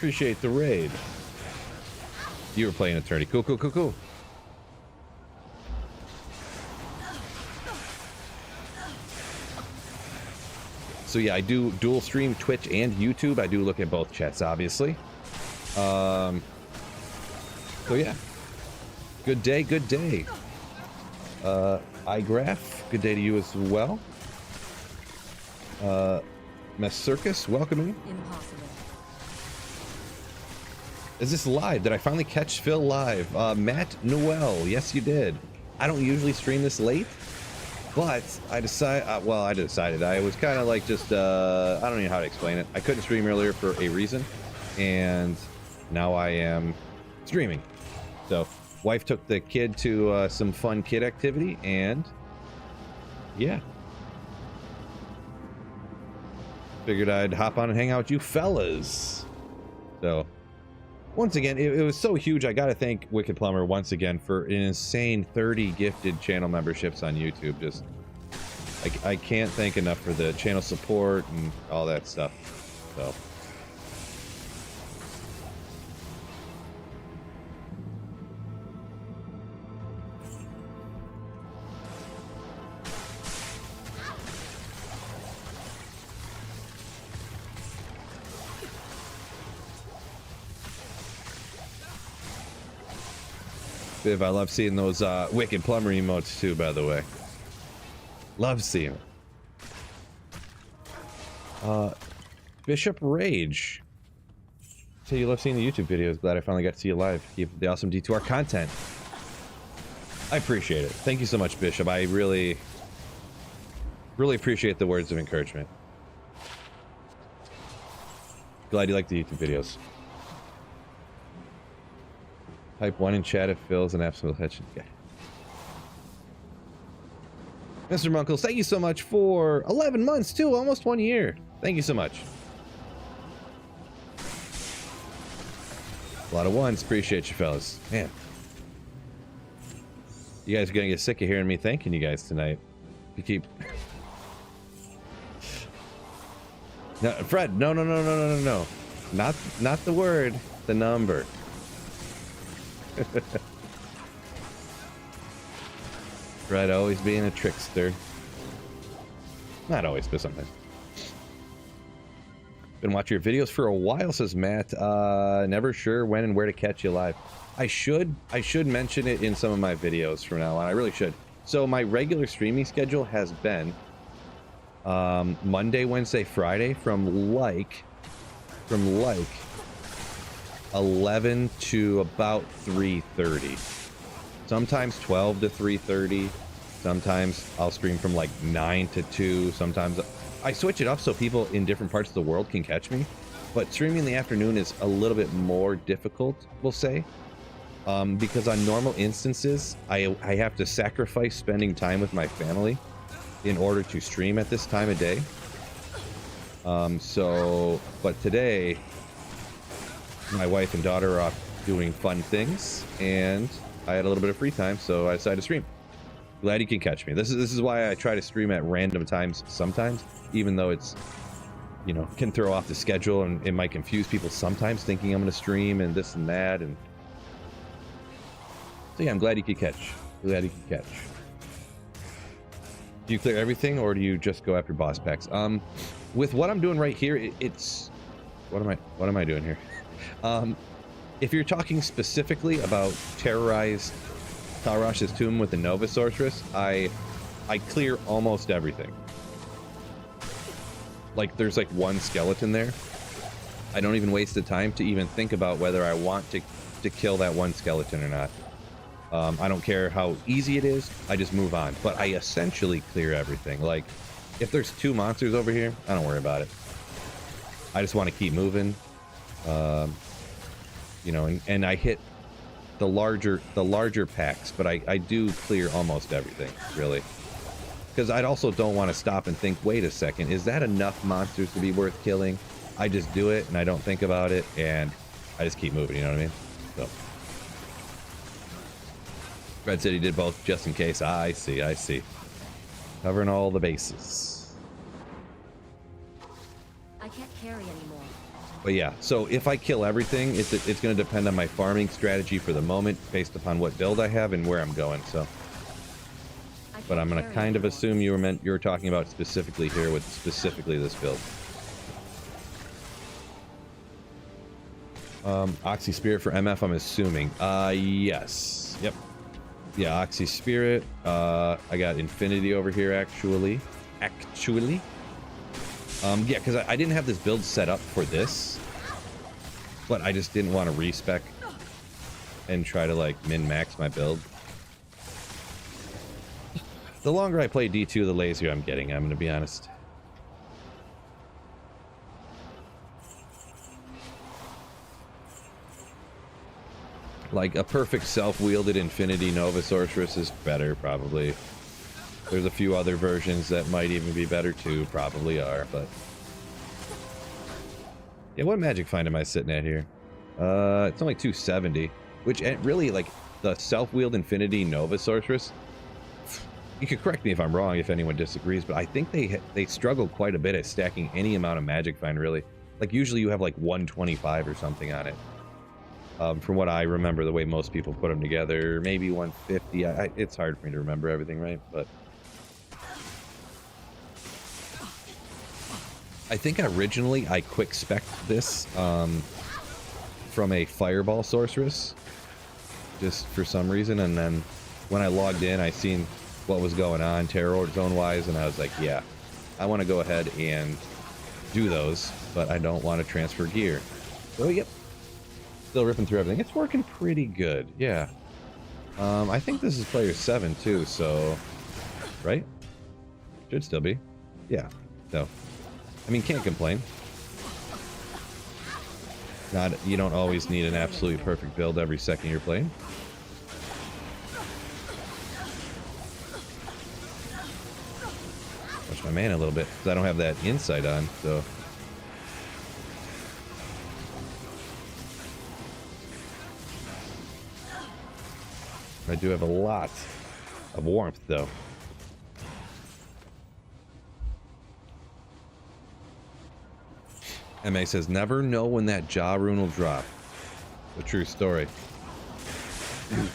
Appreciate the raid. You were playing attorney. Cool, cool, cool, cool. So yeah, I do dual stream Twitch and YouTube. I do look at both chats, obviously. So yeah. Good day, good day. iGraph, good day to you as well. Mess Circus, welcoming. Impossible. Is this live? Did I finally catch Phil live? Matt Noel, yes you did. I don't usually stream this late, but I decided, I was kind of like just, I don't know how to explain it. I couldn't stream earlier for a reason, and now I am streaming. So, wife took the kid to some fun kid activity, and yeah. Figured I'd hop on and hang out with you fellas. So, once again, it was so huge. I gotta thank Wicked Plumber once again for an insane 30 gifted channel memberships on YouTube. Just, I can't thank enough for the channel support and all that stuff. So. Viv, I love seeing those Wicked Plumber emotes too, by the way. Love seeing them. Bishop Rage. So you love seeing the YouTube videos. Glad I finally got to see you live. Keep the awesome D2R content. I appreciate it. Thank you so much, Bishop. I really appreciate the words of encouragement. Glad you like the YouTube videos. Type 1 in chat if Phil's an absolute headshot guy. Mr. Munkles, thank you so much for 11 months too, almost 1 year. Thank you so much. A lot of ones. Appreciate you fellas. Man. You guys are gonna get sick of hearing me thanking you guys tonight. You keep No, Fred, no. Not the word, the number. Fred always being a trickster. Not always, but sometimes. Been watching your videos for a while, says Matt. Never sure when and where to catch you live. I should mention it in some of my videos from now on. I really should. So my regular streaming schedule has been Monday, Wednesday, Friday from like 11 to about 3:30. Sometimes 12 to 3:30. Sometimes I'll stream from like 9 to 2. Sometimes I switch it up so people in different parts of the world can catch me. But streaming in the afternoon is a little bit more difficult, we'll say. Because on normal instances, I have to sacrifice spending time with my family in order to stream at this time of day. But today, my wife and daughter are off doing fun things, and I had a little bit of free time, so I decided to stream. Glad you can catch me. This is why I try to stream at random times sometimes, even though it's, you know, can throw off the schedule and it might confuse people sometimes thinking I'm going to stream and this and that. And so yeah, I'm glad you could catch. Glad you could catch. Do you clear everything or do you just go after boss packs? With what I'm doing right here, it's what am I doing here? If you're talking specifically about terrorized Talrash's tomb with the Nova Sorceress, I clear almost everything. Like there's like one skeleton there. I don't even waste the time to even think about whether I want to kill that one skeleton or not. I don't care how easy it is, I just move on. But I essentially clear everything. Like if there's 2 monsters over here, I don't worry about it. I just want to keep moving. You know, and I hit the larger packs, but I do clear almost everything, really. Because I also don't want to stop and think, wait a second, is that enough monsters to be worth killing? I just do it and I don't think about it and I just keep moving, you know what I mean? So Red City did both just in case. I see. Covering all the bases. I can't carry anymore. But yeah, so if I kill everything, it's going to depend on my farming strategy for the moment, based upon what build I have and where I'm going. So, but I'm going to kind of assume you were talking about specifically here with specifically this build. Oxy Spirit for MF, I'm assuming. Yes. Yep. Yeah, Oxy Spirit. I got Infinity over here, actually. Yeah, because I didn't have this build set up for this, but I just didn't want to respec and try to, like, min-max my build. The longer I play D2, the lazier I'm getting, I'm going to be honest. Like, a perfect self-wielded Infinity Nova Sorceress is better, probably. There's a few other versions that might even be better too, probably are, but... Yeah, what magic find am I sitting at here? It's only 270, which really, like, the self-wield Infinity Nova Sorceress, you could correct me if I'm wrong, if anyone disagrees, but I think they struggle quite a bit at stacking any amount of magic find, really. Like, usually you have, like, 125 or something on it. From what I remember, the way most people put them together, maybe 150. It's hard for me to remember everything, right? But... I think originally I quick spec'd this from a Fireball Sorceress, just for some reason, and then when I logged in, I seen what was going on Terror Zone-wise, and I was like, yeah, I want to go ahead and do those, but I don't want to transfer gear. So, yep, still ripping through everything. It's working pretty good, yeah. I think this is player 7, too, so... Right? Should still be. Yeah, so... I mean, can't complain. You don't always need an absolutely perfect build every second you're playing. Push my mana a little bit, because I don't have that insight on, so... I do have a lot of warmth, though. MA says, never know when that jaw rune will drop. A true story.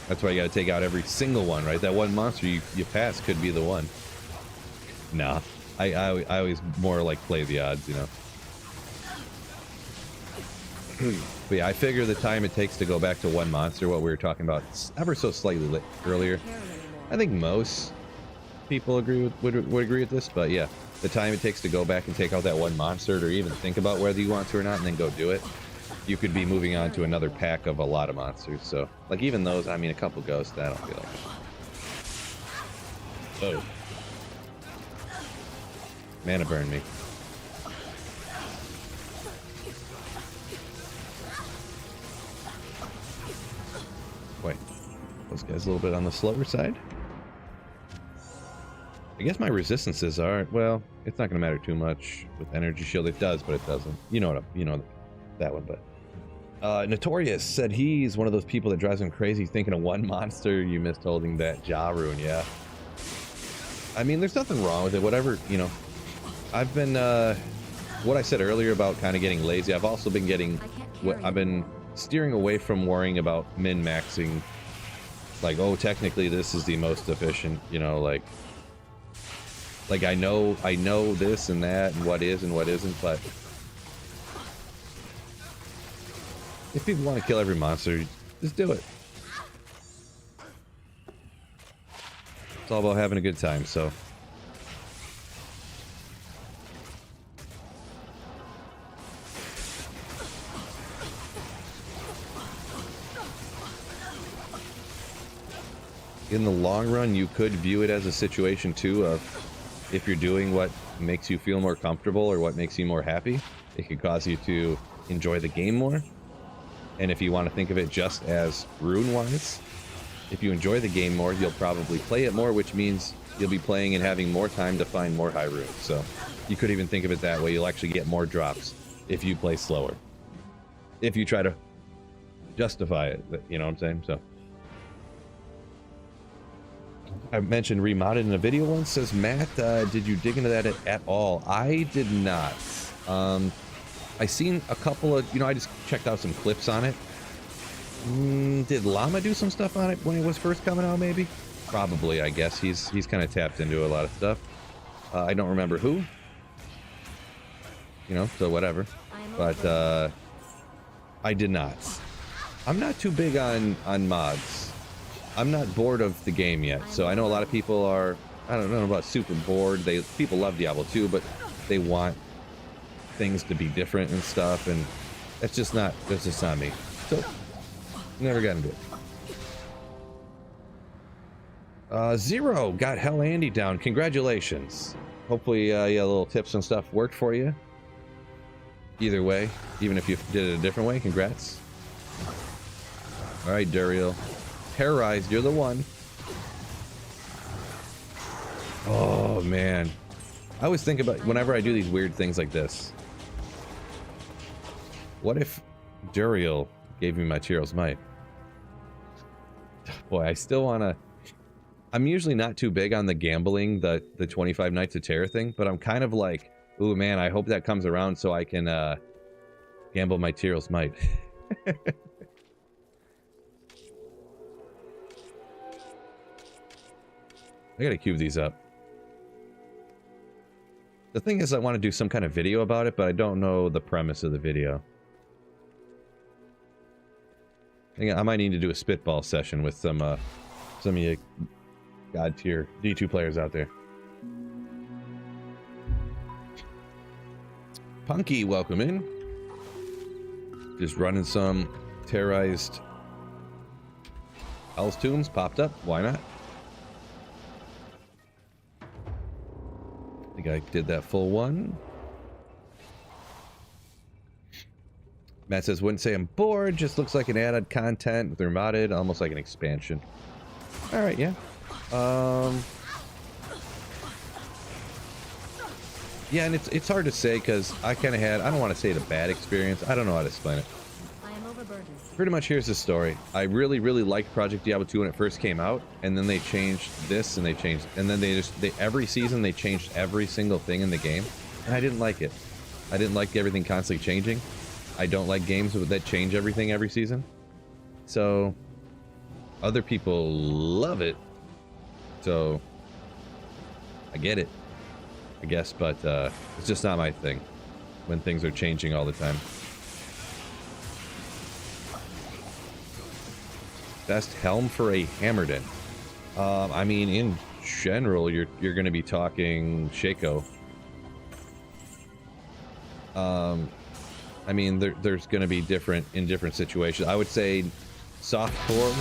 That's why you gotta take out every single one, right? That one monster you pass could be the one. Nah. I always more like play the odds, you know. But yeah, I figure the time it takes to go back to one monster, what we were talking about ever so slightly earlier. I think most people would agree with this, but yeah. The time it takes to go back and take out that one monster, or even think about whether you want to or not, and then go do it, you could be moving on to another pack of a lot of monsters. So, like, even those, I mean, a couple ghosts, I don't feel like it. Oh. Mana burn me. Wait. Those guys a little bit on the slower side. I guess my resistances are, well, it's not going to matter too much with energy shield. It does, but it doesn't. You know that one, but Notorious said he's one of those people that drives him crazy thinking of one monster you missed holding that jaw rune. Yeah. I mean, there's nothing wrong with it. Whatever, you know. I've been what I said earlier about kind of getting lazy. I've also been getting I've been steering away from worrying about min-maxing, like, oh, technically this is the most efficient, you know, like I know this and that and what is and what isn't, but if people want to kill every monster, just do it. It's all about having a good time, so. In the long run, you could view it as a situation too of, if you're doing what makes you feel more comfortable or what makes you more happy, it could cause you to enjoy the game more. And if you want to think of it just as rune-wise, if you enjoy the game more, you'll probably play it more, which means you'll be playing and having more time to find more high runes. So you could even think of it that way. You'll actually get more drops if you play slower. If you try to justify it, you know what I'm saying? So. I mentioned remodded in a video once, says Matt, did you dig into that at all? I did not. I seen a couple of, I just checked out some clips on it. Did Llama do some stuff on it when it was first coming out, maybe? Probably, I guess. He's kind of tapped into a lot of stuff. I don't remember who. So whatever. But I did not. I'm not too big on mods. I'm not bored of the game yet. So I know a lot of people are, I don't know about super bored. People love Diablo 2, but they want things to be different and stuff, and that's just not me. So never got into it. Zero got Hell Andy down. Congratulations. Hopefully little tips and stuff worked for you. Either way, even if you did it a different way, congrats. All right, Duriel. Terrorized, you're the one. Oh man, I always think about whenever I do these weird things like this. What if Duriel gave me my Tyro's Might? Boy, I still wanna. I'm usually not too big on the gambling, the 25 Nights of Terror thing, but I'm kind of like, ooh man, I hope that comes around so I can gamble my Tyro's Might. I gotta cube these up. The thing is, I want to do some kind of video about it, but I don't know the premise of the video. I might need to do a spitball session with some of you god tier D2 players out there. Punky, welcome in. Just running some terrorized Hell's Tombs, popped up. Why not? I think I did that full one. Matt says, wouldn't say I'm bored, just looks like an added content. They're modded, almost like an expansion. Alright, yeah. Yeah, and it's hard to say because I kind of had, I don't want to say it a bad experience. I don't know how to explain it. I am overburdened. Pretty much here's the story. I really, really liked Project Diablo 2 when it first came out, and then they changed this, and they changed, and then every season they changed every single thing in the game, and I didn't like it. I didn't like everything constantly changing. I don't like games that change everything every season. So, other people love it. So, I get it, I guess, but it's just not my thing when things are changing all the time. Best helm for a Hammerden. I mean, in general, you're going to be talking Shaco. I mean, there's going to be different in different situations. I would say soft core,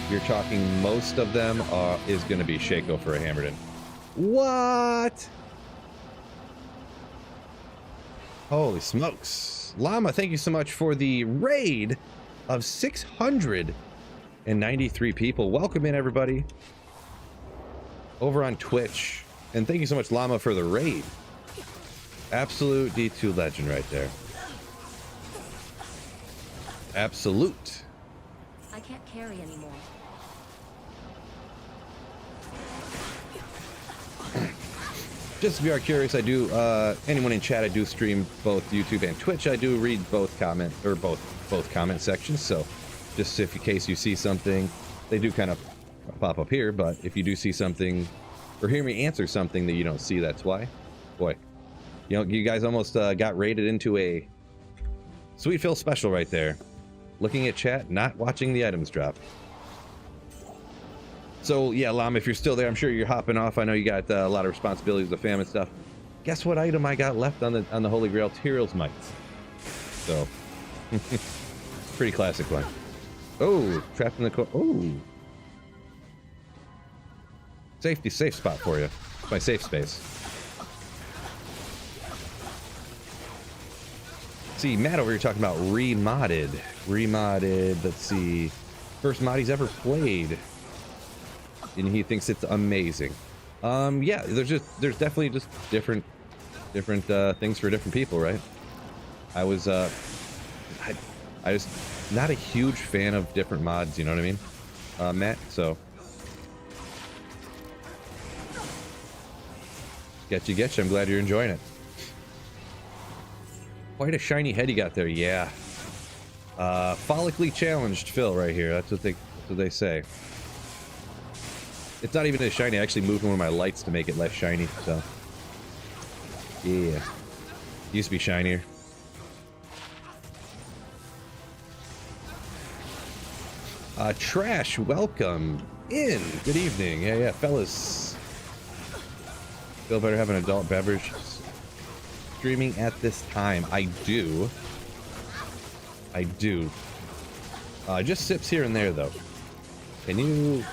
you're talking most of them is going to be Shaco for a Hammerden. What? Holy smokes. Llama, thank you so much for the raid of 693 people. Welcome in, everybody. Over on Twitch. And thank you so much, Llama, for the raid. Absolute D2 legend right there. Absolute. I can't carry anymore. Just if you are curious, I do, anyone in chat, I do stream both YouTube and Twitch. I do read both comment, or both comment sections, so just if in case you see something, they do kind of pop up here, but if you do see something, or hear me answer something that you don't see, that's why. Boy, you guys almost got raided into a Sweet Phil special right there. Looking at chat, not watching the items drop. So yeah, Lam, if you're still there, I'm sure you're hopping off. I know you got a lot of responsibilities with the fam and stuff. Guess what item I got left on the Holy Grail? Tyro's Might. So, pretty classic one. Oh, trapped in the oh, safe spot for you. My safe space. See, Matt over here talking about remodded. Let's see, first mod he's ever played. And he thinks it's amazing. Yeah, there's definitely just different things for different people, right? I was I was not a huge fan of different mods, you know what I mean, Matt? So get you. I'm glad you're enjoying it. Quite a shiny head you got there, yeah. Follically challenged Phil right here. That's what they say. It's not even as shiny. I actually moved one of my lights to make it less shiny, so. Yeah. Used to be shinier. Trash, welcome in. Good evening. Yeah, fellas. Feel better have an adult beverage. Streaming at this time. I do. Just sips here and there, though. Can you...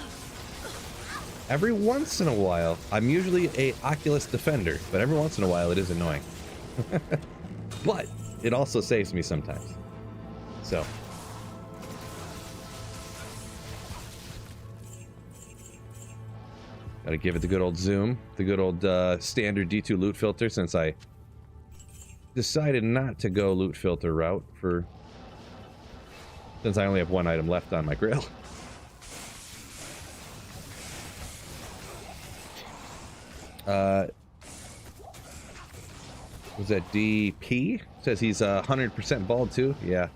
Every once in a while, I'm usually a Oculus defender, but every once in a while it is annoying. But it also saves me sometimes. So... Gotta give it the good old zoom, the good old standard D2 loot filter, since I decided not to go loot filter route since I only have one item left on my grill. Was that DP? Says he's 100% bald too? Yeah.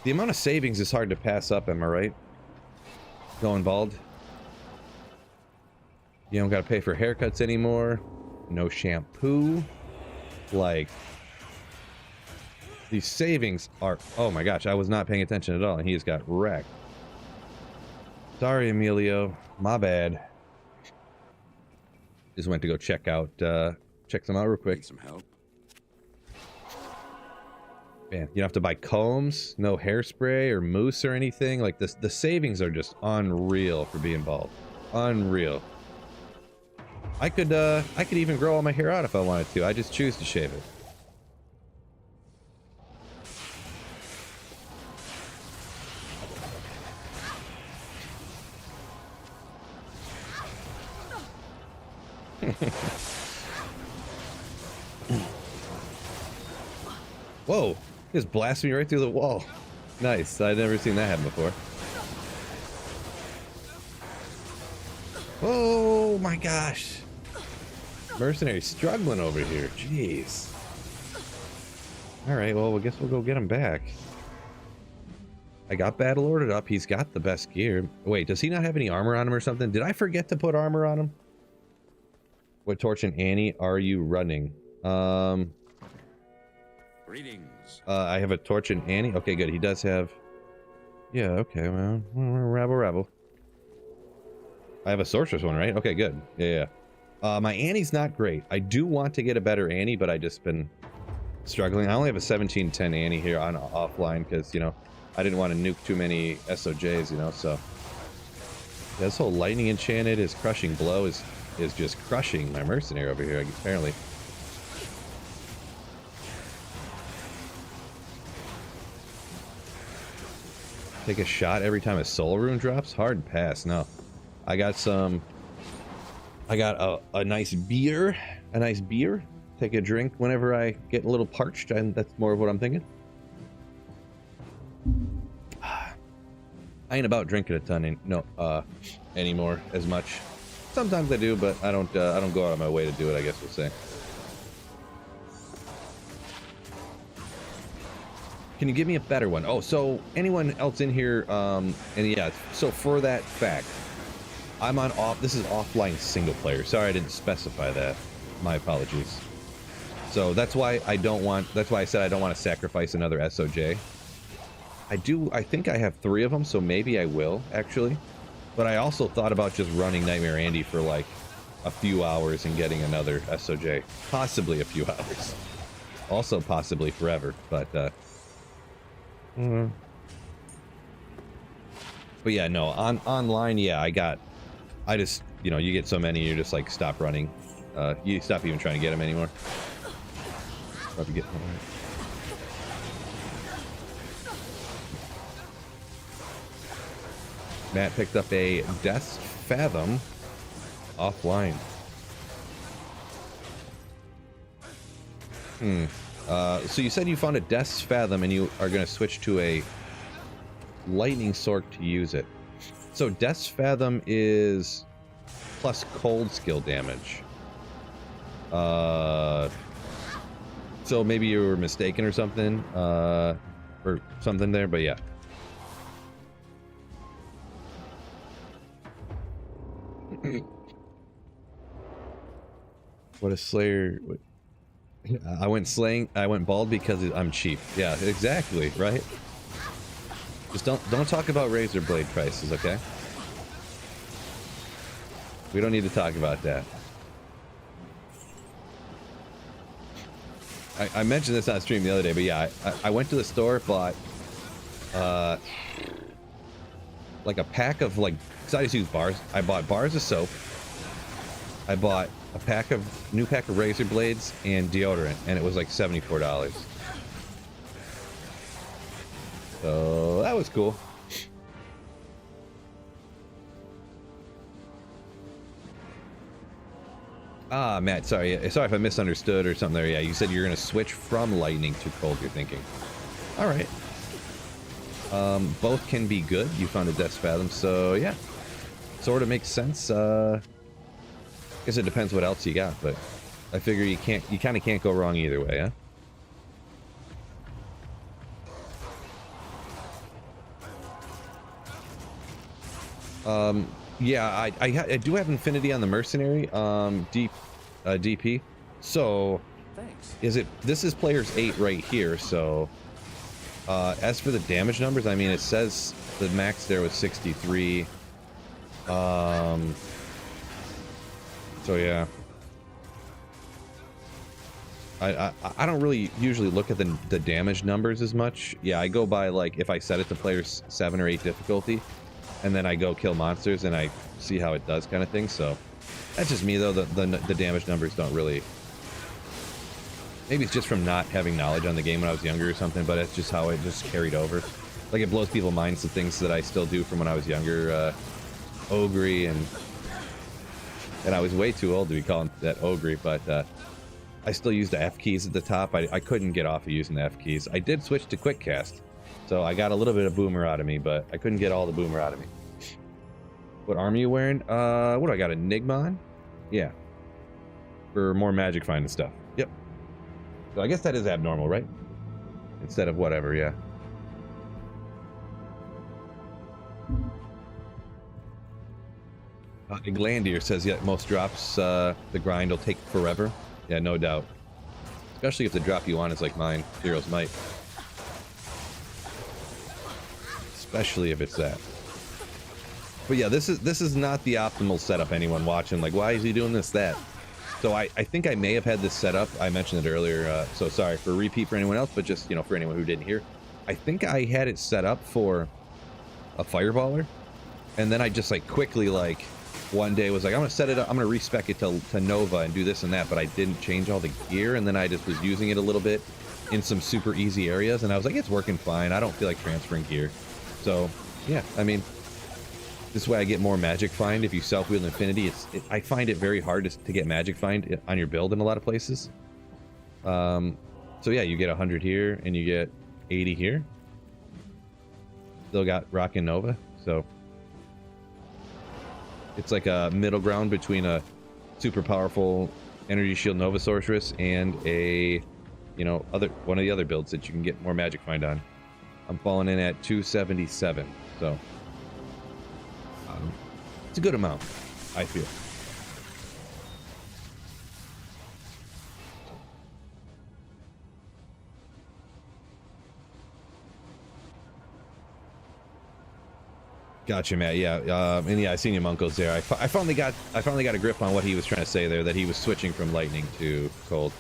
The amount of savings is hard to pass up, am I right? Going bald. You don't gotta pay for haircuts anymore. No shampoo. Like, these savings are... Oh my gosh, I was not paying attention at all, and he just got wrecked. Sorry, Emilio. My bad. Just went to go check them out real quick. Need some help? Man, you don't have to buy combs, no hairspray or mousse or anything. Like, this, the savings are just unreal for being bald. Unreal. I could even grow all my hair out if I wanted to. I just choose to shave it. Whoa! He just blasted me right through the wall. Nice. I'd never seen that happen before. Oh my gosh. Mercenary struggling over here. Jeez. Alright, well, I guess we'll go get him back. I got battle ordered up. He's got the best gear. Wait, does he not have any armor on him or something? Did I forget to put armor on him? What Torch and Annie are you running? Greetings. I have a Torch and Annie. Okay, good. He does have... Yeah, okay, well, rabble. I have a Sorceress one, right? Okay, good. Yeah. My Annie's not great. I do want to get a better Annie, but I just been struggling. I only have a 1710 Annie here on offline because, you know, I didn't want to nuke too many SOJs, you know, so. Yeah, this whole lightning enchanted, his crushing blow is just crushing my mercenary over here, apparently. Take a shot every time a soul rune drops? Hard pass, no. I got a nice beer. Take a drink whenever I get a little parched, and that's more of what I'm thinking. I ain't about drinking a ton anymore as much. Sometimes I do, but I don't go out of my way to do it, I guess we'll say. Can you give me a better one? Oh, so anyone else in here, and yeah, so for that fact, I'm on this is offline single player. Sorry I didn't specify that. My apologies. So that's why I said I don't want to sacrifice another SOJ. I think I have 3 of them, so maybe I will, actually. But I also thought about just running Nightmare Andy for like a few hours and getting another SOJ. Possibly a few hours. Also possibly forever, but but yeah, no, online, yeah, I just, you know, you get so many, you're just like, stop running. You stop even trying to get them anymore. About to get them. Matt picked up a Death's Fathom offline. So you said you found a Death's Fathom and you are going to switch to a Lightning Sork to use it. So Death's Fathom is plus cold skill damage. So maybe you were mistaken or something, there, but yeah. What a Slayer. I went bald because I'm cheap. Yeah, exactly, right? Just don't talk about razor blade prices, okay? We don't need to talk about that. I mentioned this on stream the other day, but yeah, I went to the store, bought like a pack of like, cause I just use bars. I bought bars of soap. I bought a new pack of razor blades and deodorant, and it was like $74. So that was cool. Ah, Matt, sorry if I misunderstood or something there. Yeah, you said you're gonna switch from lightning to cold, you're thinking. All right. Both can be good. You found a Death's Fathom, so yeah. Sort of makes sense. I guess it depends what else you got, but I figure you kind of can't go wrong either way, huh? Yeah, I do have Infinity on the Mercenary, DP. So, thanks. This is player's 8 right here, so, as for the damage numbers, I mean, it says the max there was 63. So yeah. I don't really usually look at the damage numbers as much. Yeah, I go by, like, if I set it to player's 7 or 8 difficulty, and then I go kill monsters and I see how it does, kind of thing. So that's just me, though. The damage numbers don't really. Maybe it's just from not having knowledge on the game when I was younger or something, but it's just how it just carried over. Like, it blows people's minds to things that I still do from when I was younger. Ogre, and I was way too old to be calling that Ogre, but I still use the F keys at the top. I couldn't get off of using the F keys. I did switch to quick cast, so I got a little bit of boomer out of me, but I couldn't get all the boomer out of me. What armor you wearing? What do I got? Enigma on? Yeah. For more magic finding stuff. Yep. So I guess that is abnormal, right? Instead of whatever, yeah. Glandier says, yeah, most drops, the grind will take forever. Yeah, no doubt. Especially if the drop you want is like mine, Hero's Might. Especially if it's that. But yeah, this is not the optimal setup. Anyone watching, like, why is he doing this, that? So I think I may have had this set up. I mentioned it earlier, so sorry for a repeat for anyone else, but just, you know, for anyone who didn't hear. I think I had it set up for a fireballer, and then I just, like, quickly, like, one day was like, I'm gonna set it up, I'm gonna respec it to Nova and do this and that, but I didn't change all the gear, and then I just was using it a little bit in some super easy areas, and I was like, it's working fine, I don't feel like transferring gear. So yeah, I mean, this way I get more magic find. If you self-wield Infinity, I find it very hard to get magic find on your build in a lot of places. So yeah, you get 100 here and you get 80 here. Still got Rockin' Nova, so it's like a middle ground between a super powerful Energy Shield Nova Sorceress and a, you know, one of the other builds that you can get more magic find on. I'm falling in at 277, so it's a good amount, I feel. Gotcha, Matt. Yeah, and yeah, I seen your uncles there. I finally got a grip on what he was trying to say there. That he was switching from lightning to cold.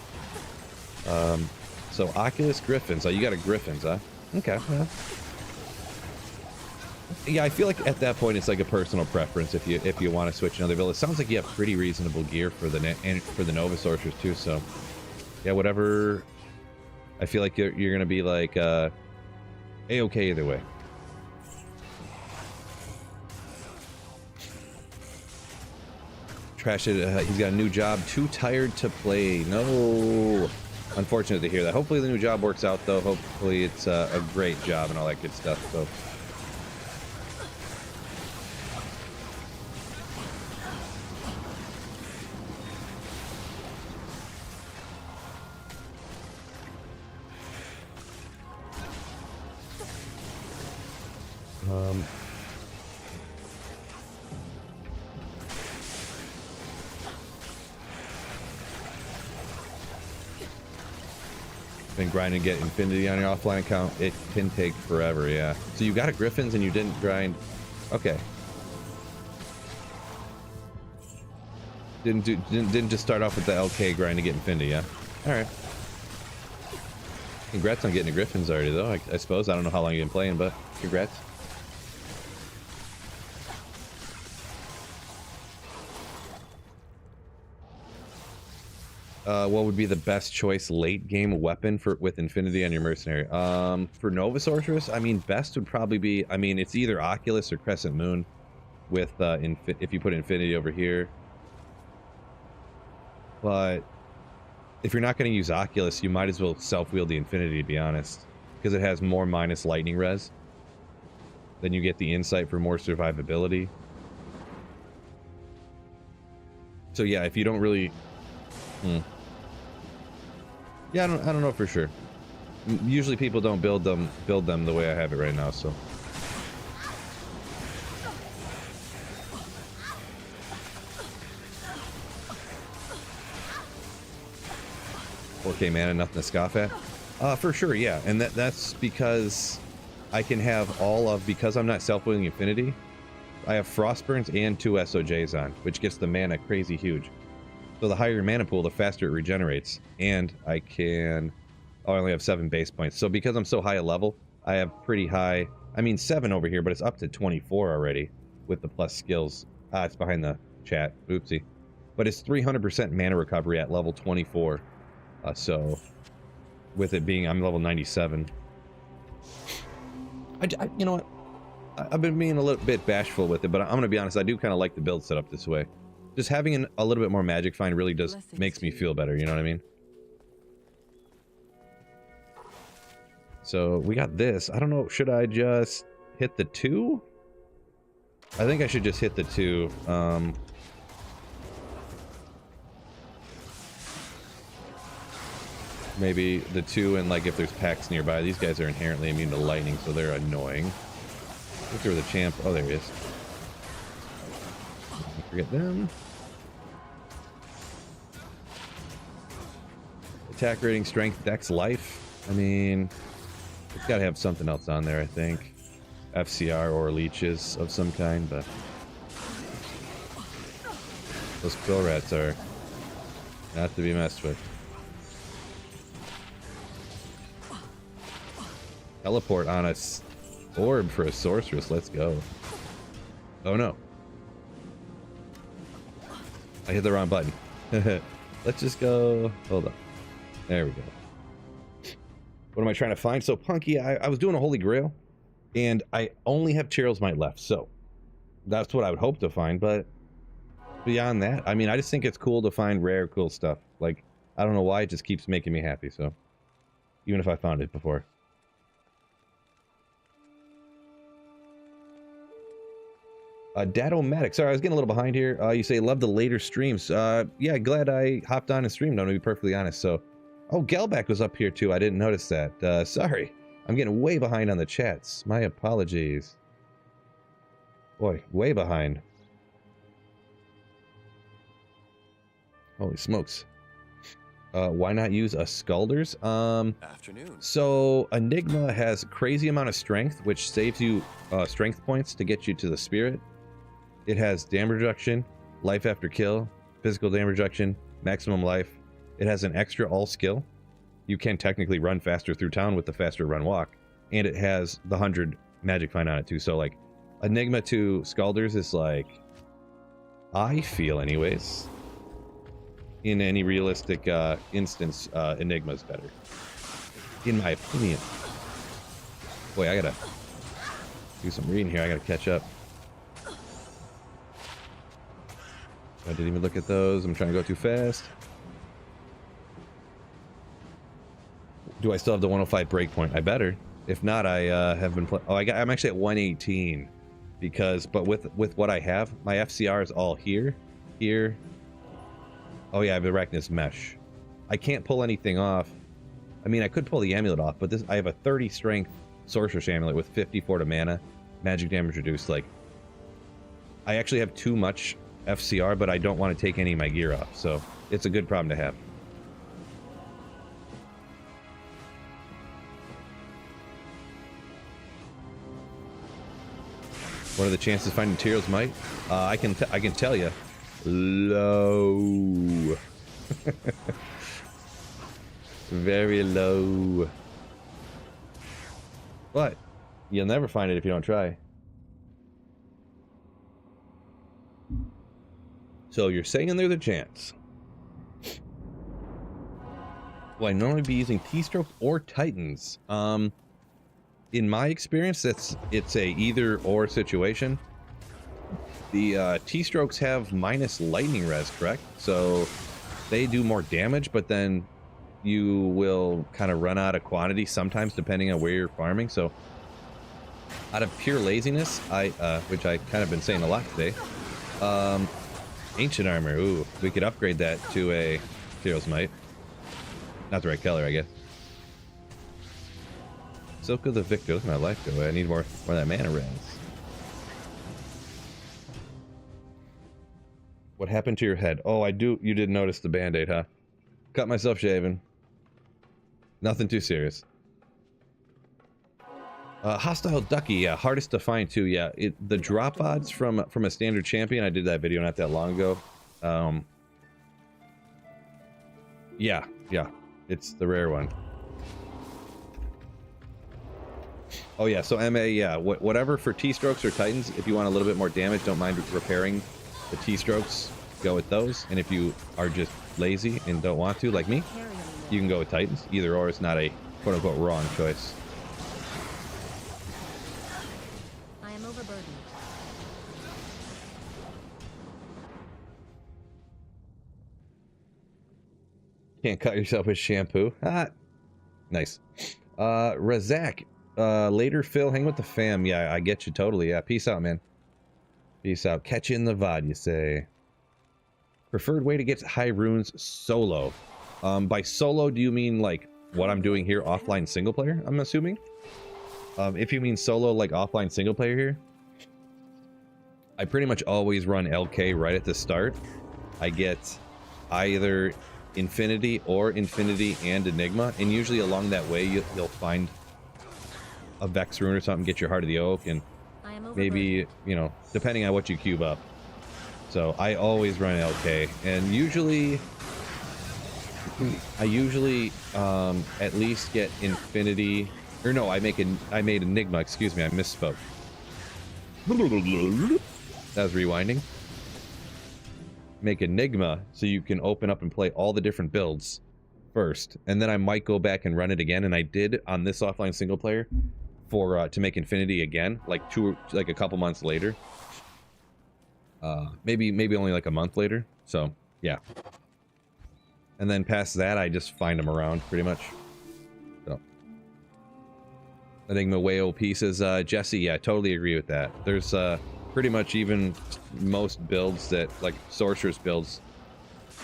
So Oculus Griffins. Oh, you got a Griffins, huh? Okay. Yeah, I feel like at that point it's like a personal preference if you want to switch another build. It sounds like you have pretty reasonable gear for the Nova Sorcerers too. So yeah, whatever. I feel like you're gonna be like A-okay either way. Trash it. He's got a new job. Too tired to play. No. Unfortunate to hear that. Hopefully the new job works out, though. Hopefully it's a great job and all that good stuff. So. Um, been grinding to get infinity on your offline account. It can take forever, yeah. So you got a Griffins and you didn't grind. Okay. Didn't just start off with the LK grind to get infinity, yeah. All right. Congrats on getting the Griffins already, though. I suppose I don't know how long you've been playing, but congrats. What would be the best choice late game weapon with infinity on your mercenary? For Nova Sorceress, I mean, best would probably be, I mean, it's either Oculus or Crescent Moon with, if you put infinity over here. But if you're not going to use Oculus, you might as well self-wield the infinity, to be honest. Because it has more minus lightning res. Then you get the insight for more survivability. So yeah, if you don't really... Yeah, I don't know for sure. Usually people don't build them the way I have it right now, so. Okay, man, nothing to scoff at. For sure, yeah, and that's because I can have all of, because I'm not self-wielding infinity, I have Frostburns and 2 SOJs on, which gets the mana crazy huge. So the higher your mana pool, the faster it regenerates. And I can... Oh, I only have 7 base points. So because I'm so high a level, I have pretty high... I mean 7 over here, but it's up to 24 already with the plus skills. Ah, it's behind the chat. Oopsie. But it's 300% mana recovery at level 24. So with it being... I'm level 97. You know what? I've been being a little bit bashful with it, but I'm going to be honest, I do kind of like the build setup this way. Just having a little bit more magic find really does makes me feel better, you know what I mean? So we got this. I don't know, should I just hit the 2? I think I should just hit the 2. Maybe the 2 and like if there's packs nearby. These guys are inherently immune to lightning, so they're annoying. Look for the champ. Oh, there he is. Forget them. Attack rating, strength, dex, life. I mean, it's got to have something else on there, I think. FCR or leeches of some kind, but those quill rats are not to be messed with. Teleport on a orb for a sorceress. Let's go. Oh no. I hit the wrong button. Let's just go. Hold on. There we go. What am I trying to find? So, Punky, I was doing a Holy Grail, and I only have Cheryl's Might left, so that's what I would hope to find, but beyond that, I mean, I just think it's cool to find rare, cool stuff. Like, I don't know why, it just keeps making me happy, so. Even if I found it before. Datomatic. Sorry, I was getting a little behind here. You say, love the later streams. Yeah, glad I hopped on and streamed, I'm gonna be perfectly honest, so. Oh, Gelback was up here too. I didn't notice that. Sorry. I'm getting way behind on the chats. My apologies. Boy, way behind. Holy smokes. Why not use a Skulders? Afternoon. So, Enigma has a crazy amount of strength, which saves you strength points to get you to the spirit. It has damage reduction, life after kill, physical damage reduction, maximum life. It has an extra all skill. You can technically run faster through town with the faster run walk. And it has the 100 magic find on it too. So like Enigma to Skulders is like, I feel anyways, in any realistic instance, Enigma's better. In my opinion. Boy, I gotta do some reading here. I gotta catch up. I didn't even look at those. I'm trying to go too fast. Do I still have the 105 breakpoint? I better. If not, I have been playing. Oh, I'm actually at 118 because, but with what I have, my FCR is all here. Oh yeah, I have Arachnus Mesh. I can't pull anything off. I mean, I could pull the amulet off, but this I have a 30 strength sorceress amulet with 54 to mana, magic damage reduced. Like, I actually have too much FCR, but I don't want to take any of my gear off, so it's a good problem to have. What are the chances of finding Tyrell's Might? I can tell you, low. Very low. But you'll never find it if you don't try. So you're saying there's a chance. Will I normally be using T-strokes or Titans? In my experience, it's a either or situation. The T-strokes have minus lightning res, correct? So they do more damage, but then you will kind of run out of quantity sometimes depending on where you're farming. So out of pure laziness, which I kind of been saying a lot today, ancient armor. Ooh, we could upgrade that to a Hero's Might. Not the right color, I guess. Silk of the Victor. Look at my life go away. I need more of that mana res. What happened to your head? Oh, I do. You did notice the band-aid, huh? Cut myself shaving. Nothing too serious. Hostile Ducky, yeah, hardest to find too. Yeah, the drop odds from a standard champion. I did that video not that long ago. Yeah, it's the rare one. Oh yeah, so MA, yeah, whatever for T-strokes or Titans. If you want a little bit more damage, don't mind repairing the T-strokes. Go with those. And if you are just lazy and don't want to, like me, you can go with Titans. Either or, it's not a quote-unquote wrong choice. I am overburdened. Can't cut yourself with shampoo. Ah, nice. Razak, later Phil, hang with the fam. Yeah, I get you totally. Yeah, peace out, man. Peace out. Catch you in the VOD, you say. Preferred way to get high runes solo. By solo, do you mean like what I'm doing here, offline single player, I'm assuming? If you mean solo, like offline single player here, I pretty much always run LK right at the start. I get either Infinity or Infinity and Enigma, and usually along that way you'll find a Vex rune or something, get your Heart of the Oak, and maybe, you know, depending on what you cube up. So I always run LK, and usually I at least get Infinity, or no, I made Enigma, excuse me, I misspoke. That was rewinding. Make Enigma so you can open up and play all the different builds first, and then I might go back and run it again, and I did on this offline single player for to make Infinity again, like a couple months later. Maybe only like a month later. So yeah. And then past that, I just find them around pretty much. So Enigma way OP says Jesse. Yeah, I totally agree with that. There's pretty much even most builds that, like sorceress builds.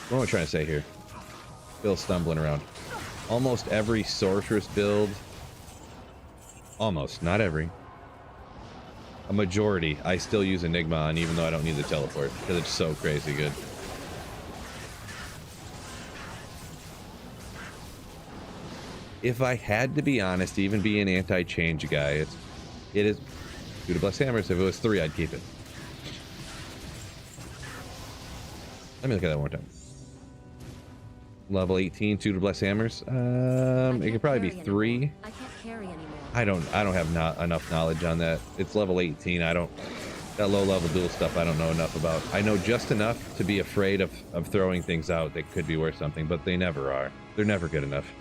What am I trying to say here? Still stumbling around. Almost every sorceress build. Almost, not every. A majority, I still use Enigma on, even though I don't need the teleport, because it's so crazy good. If I had to be honest, even be an anti-change guy, it is 2 to bless hammers. If it was 3, I'd keep it. Let me look at that one more time. Level 18, 2 to bless hammers. It could probably be 3. I can't carry anymore. I don't have enough knowledge on that. It's level 18. That low level dual stuff I don't know enough about. I know just enough to be afraid of throwing things out that could be worth something, but they never are. They're never good enough.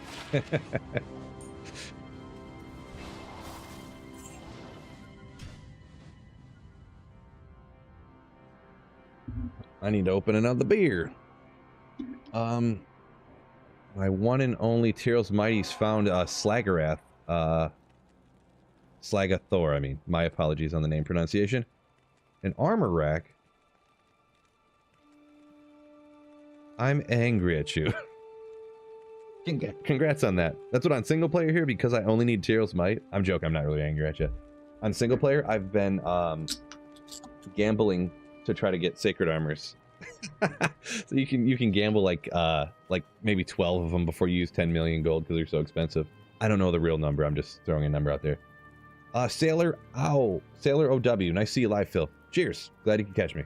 I need to open another beer. My one and only Tyrell's Mighty's found Slagarath. Slagathor, I mean. My apologies on the name pronunciation. An armor rack. I'm angry at you. Congrats on that. That's what on single player here, because I only need Tyrell's Might. I'm joking, I'm not really angry at you. on single player, I've been gambling to try to get sacred armors. So you can gamble like maybe 12 of them before you use 10 million gold because they're so expensive. I don't know the real number. I'm just throwing a number out there. Sailor OW, nice to see you live, Phil. Cheers. Glad you can catch me.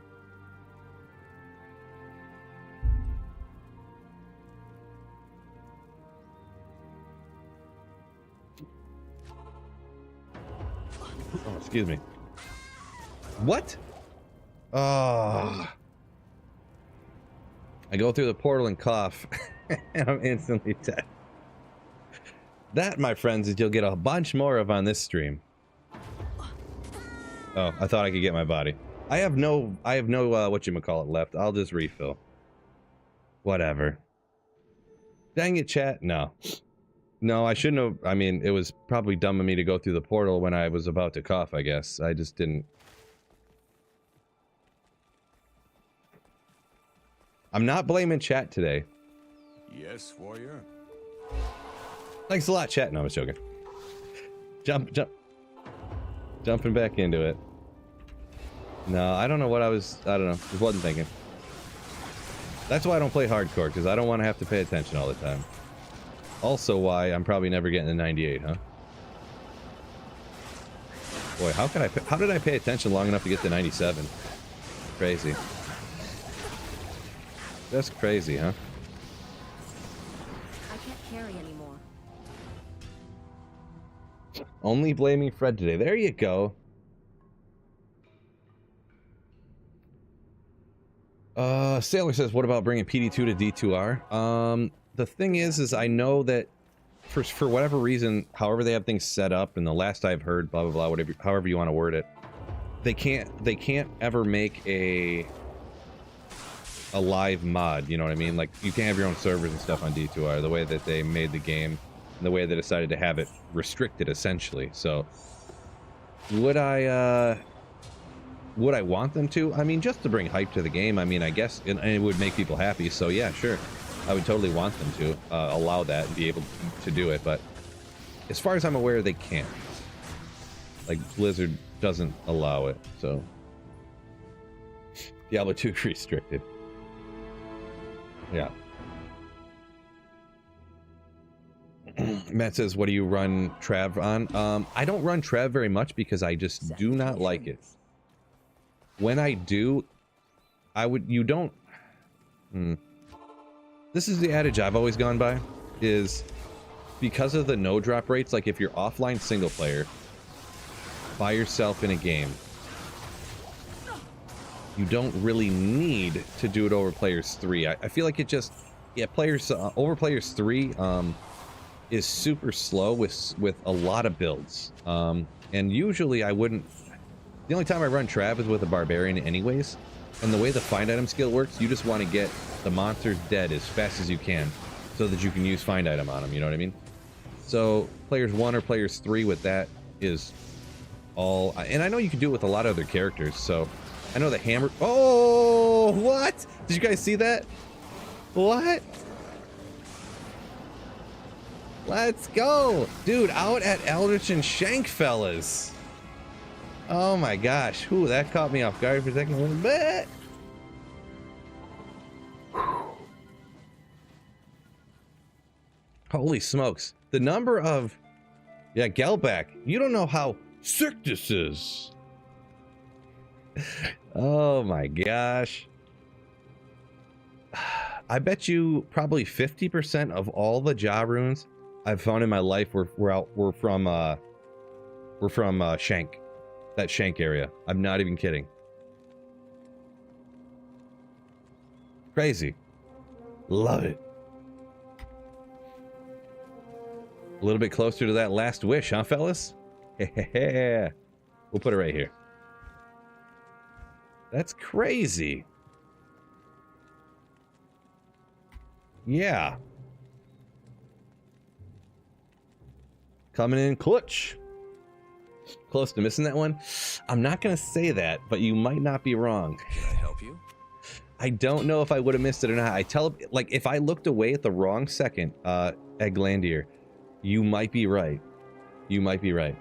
Oh, excuse me. What? Oh. I go through the portal and cough, and I'm instantly dead. That, my friends, is you'll get a bunch more of on this stream. Oh, I thought I could get my body. I have no whatchamacallit left. I'll just refill. Whatever. Dang it, chat. No. No, I shouldn't have. I mean, it was probably dumb of me to go through the portal when I was about to cough, I guess. I just didn't. I'm not blaming chat today. Yes, warrior. Thanks a lot, chat. No, I was joking. Jumping back into it. No, I don't know what I don't know. Just wasn't thinking. That's why I don't play hardcore, because I don't want to have to pay attention all the time. Also why I'm probably never getting the 98, huh? Boy, how did I pay attention long enough to get the 97? Crazy. That's crazy, huh? I can't carry anymore. Only blaming Fred today. There you go. Sailor says, what about bringing PD2 to D2R? The thing is I know that for whatever reason, however they have things set up, and the last I've heard, blah, blah, blah, whatever, however you want to word it, they can't ever make a live mod, you know what I mean? Like, you can't have your own servers and stuff on D2R, the way that they made the game, and the way they decided to have it restricted, essentially. So, would I want them to? I mean, just to bring hype to the game, I mean, I guess, and it would make people happy, so yeah, sure. I would totally want them to allow that and be able to do it, but as far as I'm aware, they can't. Like, Blizzard doesn't allow it, so. Diablo 2 restricted. Yeah. Matt says, what do you run Trav on? I don't run Trav very much because I just do not like it. When I do, This is the adage I've always gone by, is because of the no drop rates, like if you're offline single player by yourself in a game, you don't really need to do it over players 3. I feel like it just, yeah, over players 3 is super slow with a lot of builds. And usually I wouldn't, the only time I run Trav is with a barbarian anyways. And the way the find item skill works, you just want to get the monsters dead as fast as you can so that you can use find item on them, you know what I mean? So players 1 or players 3 with that is all, and I know you can do it with a lot of other characters, so I know the hammer, oh, what? Did you guys see that? What? Let's go. Dude, out at Eldritch and Shank, fellas. Oh my gosh. Ooh, that caught me off guard for a second a little bit. Holy smokes. The number of... Yeah, Gelback. You don't know how sick this is. Oh my gosh. I bet you probably 50% of all the jaw runes I've found in my life were from Shank. That Shank area. I'm not even kidding. Crazy. Love it. A little bit closer to that last wish, huh, fellas? We'll put it right here. That's crazy. Yeah. Coming in clutch. Close to missing that one. I'm not going to say that, but you might not be wrong. Can I help you? I don't know if I would have missed it or not. Like, if I looked away at the wrong second, Egglandier, you might be right. You might be right.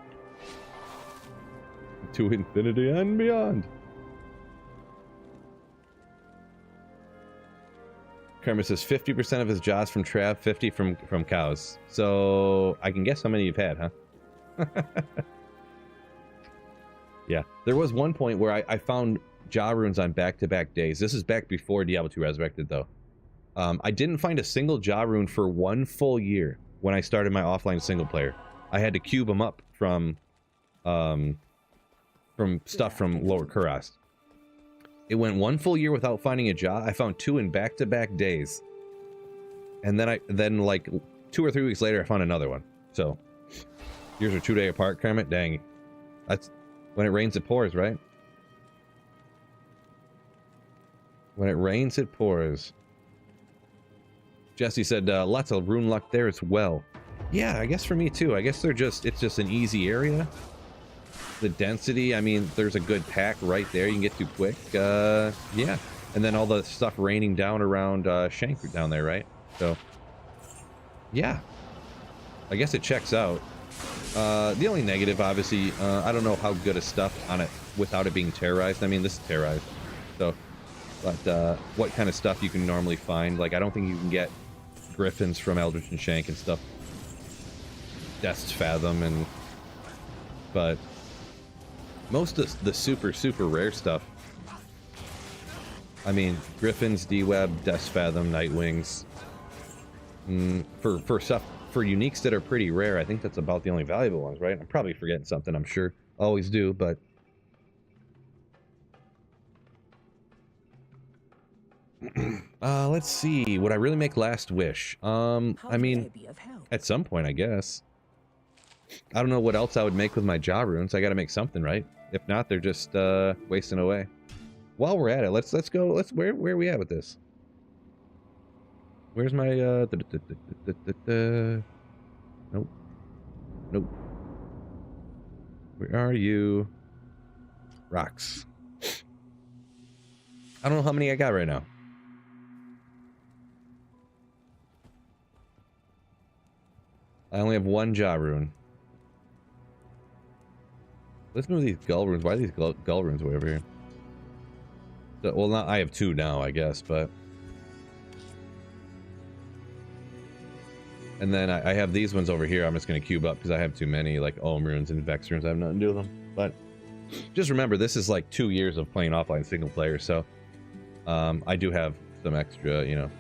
to infinity and beyond. Kermit says 50% of his jaws from Trav, 50 from cows. So I can guess how many you've had, huh? Yeah, there was one point where I found jaw runes on back-to-back days. This is back before Diablo 2 Resurrected, though. I didn't find a single jaw rune for 1 full year when I started my offline single player. I had to cube them up from stuff from Lower Kurast. It went 1 full year without finding a jaw. I found 2 in back-to-back days, and then like 2 or 3 weeks later, I found another one. So yours are 2 days apart, Kermit. Dang, that's when it rains, it pours, right? When it rains, it pours. Jesse said, lots of rune luck there as well. Yeah, I guess for me too. I guess it's just an easy area. The density, I mean, there's a good pack right there you can get to quick. Yeah. And then all the stuff raining down around Shank down there, right? So, yeah. I guess it checks out. The only negative, obviously, I don't know how good a stuff on it without it being terrorized. I mean, this is terrorized. So, but what kind of stuff you can normally find. Like, I don't think you can get griffins from Eldritch and Shank and stuff. Death's Fathom but most of the super rare stuff, I mean, griffins, D-Web, Death's Fathom, Nightwings, for stuff, for uniques that are pretty rare, I think that's about the only valuable ones, right? I'm probably forgetting something, I'm sure. Always do, but let's see. Would I really make Last Wish? I mean, at some point, I guess. I don't know what else I would make with my jaw runes. I gotta make something, right? If not, they're just wasting away. While we're at it, let's go. Where are we at with this? Where's my nope. Nope. Where are you? Rocks. I don't know how many I got right now. I only have 1 jaw rune. Let's move these gull runes. Why are these gull runes way over here? So, well, not I have 2 now, I guess, but. And then I have these ones over here. I'm just going to cube up because I have too many, like Ohm runes and Vex runes. I have nothing to do with them. But just remember, this is like 2 years of playing offline single player, so I do have some extra, you know.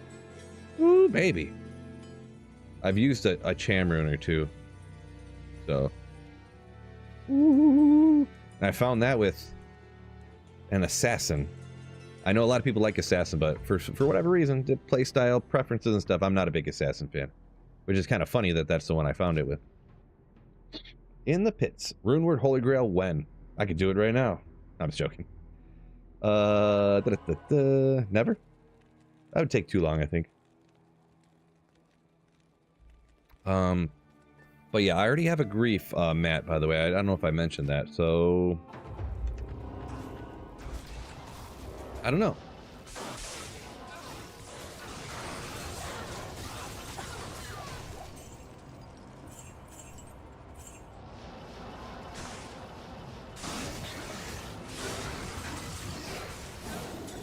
Ooh, baby. I've used a Cham rune or 2. So. Ooh. I found that with an Assassin. I know a lot of people like Assassin, but for whatever reason, the playstyle, preferences and stuff, I'm not a big Assassin fan. Which is kind of funny that that's the one I found it with. In the pits. Runeward Holy Grail when? I could do it right now. I'm just joking. Never? That would take too long, I think. But yeah, I already have a grief, Matt, by the way. I don't know if I mentioned that, so... I don't know.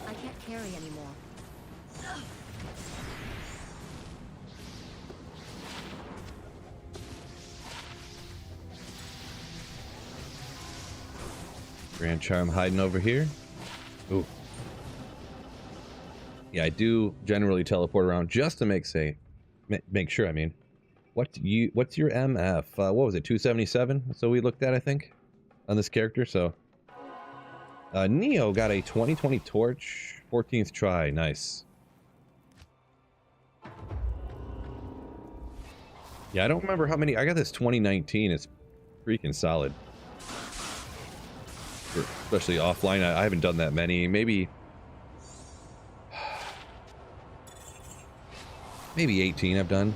I can't carry anymore. Grand Charm hiding over here. Ooh. Yeah, I do generally teleport around just to make sure. I mean, what's your MF? What was it? 277? That's what we looked at, I think, on this character. So, Neo got a 2020 torch, 14th try. Nice. Yeah, I don't remember how many. I got this 2019. It's freaking solid. Especially offline, I haven't done that many. Maybe 18 I've done.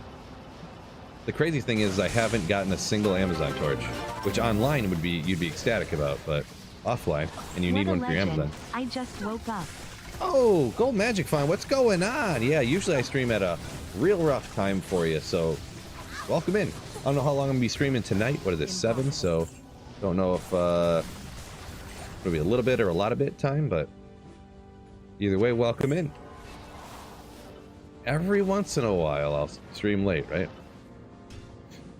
The crazy thing is I haven't gotten a single Amazon torch, which online would be you'd be ecstatic about, but offline, and you need one for your Amazon. I just woke up. Oh, Gold Magic Fine, what's going on? Yeah, usually I stream at a real rough time for you, so welcome in. I don't know how long I'm gonna be streaming tonight. What is it, 7? So don't know if Maybe a little bit or a lot of bit time, but either way, welcome in. Every once in a while, I'll stream late, right?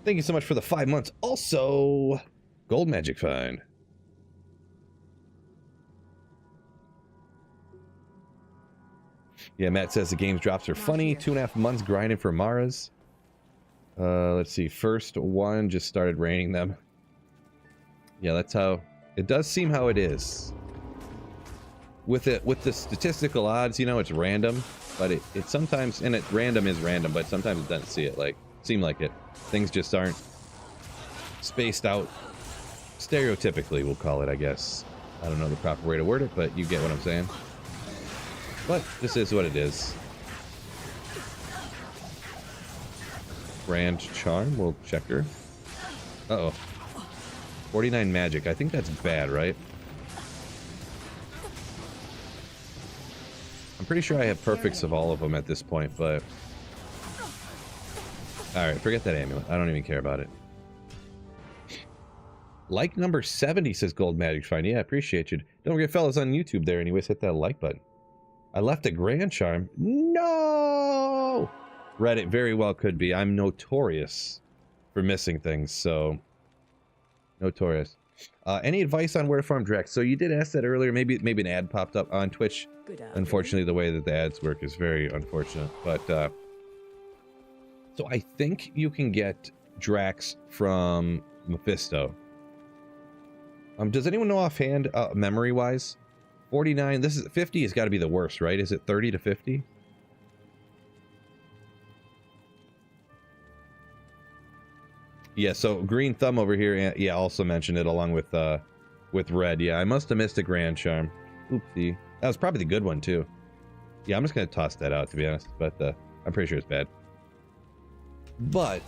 Thank you so much for the 5 months. Also, gold magic find. Yeah, Matt says the game's drops are funny. 2.5 months grinding for Maras. Let's see. First one just started raining them. Yeah, that's how it does seem how it is. With the statistical odds, you know, it's random, but it sometimes, and random is random, but sometimes it doesn't seem like it. Things just aren't spaced out stereotypically, we'll call it, I guess. I don't know the proper way to word it, but you get what I'm saying. But this is what it is. Grand Charm, we'll check her. Uh-oh. 49 magic. I think that's bad, right? I'm pretty sure I have perfects of all of them at this point, but... Alright, forget that amulet. I don't even care about it. Like number 70 says Gold Magic Find. Yeah, I appreciate you. Don't forget, fellas, on YouTube there. Anyways, hit that like button. I left a Grand Charm. No! Reddit very well could be. I'm notorious for missing things, so... Notorious. Any advice on where to farm Drex? So you did ask that earlier. Maybe an ad popped up on Twitch. Unfortunately, the way that the ads work is very unfortunate. But so I think you can get Drax from Mephisto. Does anyone know offhand, memory-wise? 49. This is 50. Has got to be the worst, right? Is it 30 to 50? Yeah, so Green Thumb over here, yeah, also mentioned it along with Red. Yeah, I must have missed a Grand Charm. Oopsie. That was probably the good one, too. Yeah, I'm just going to toss that out, to be honest. But I'm pretty sure it's bad. But...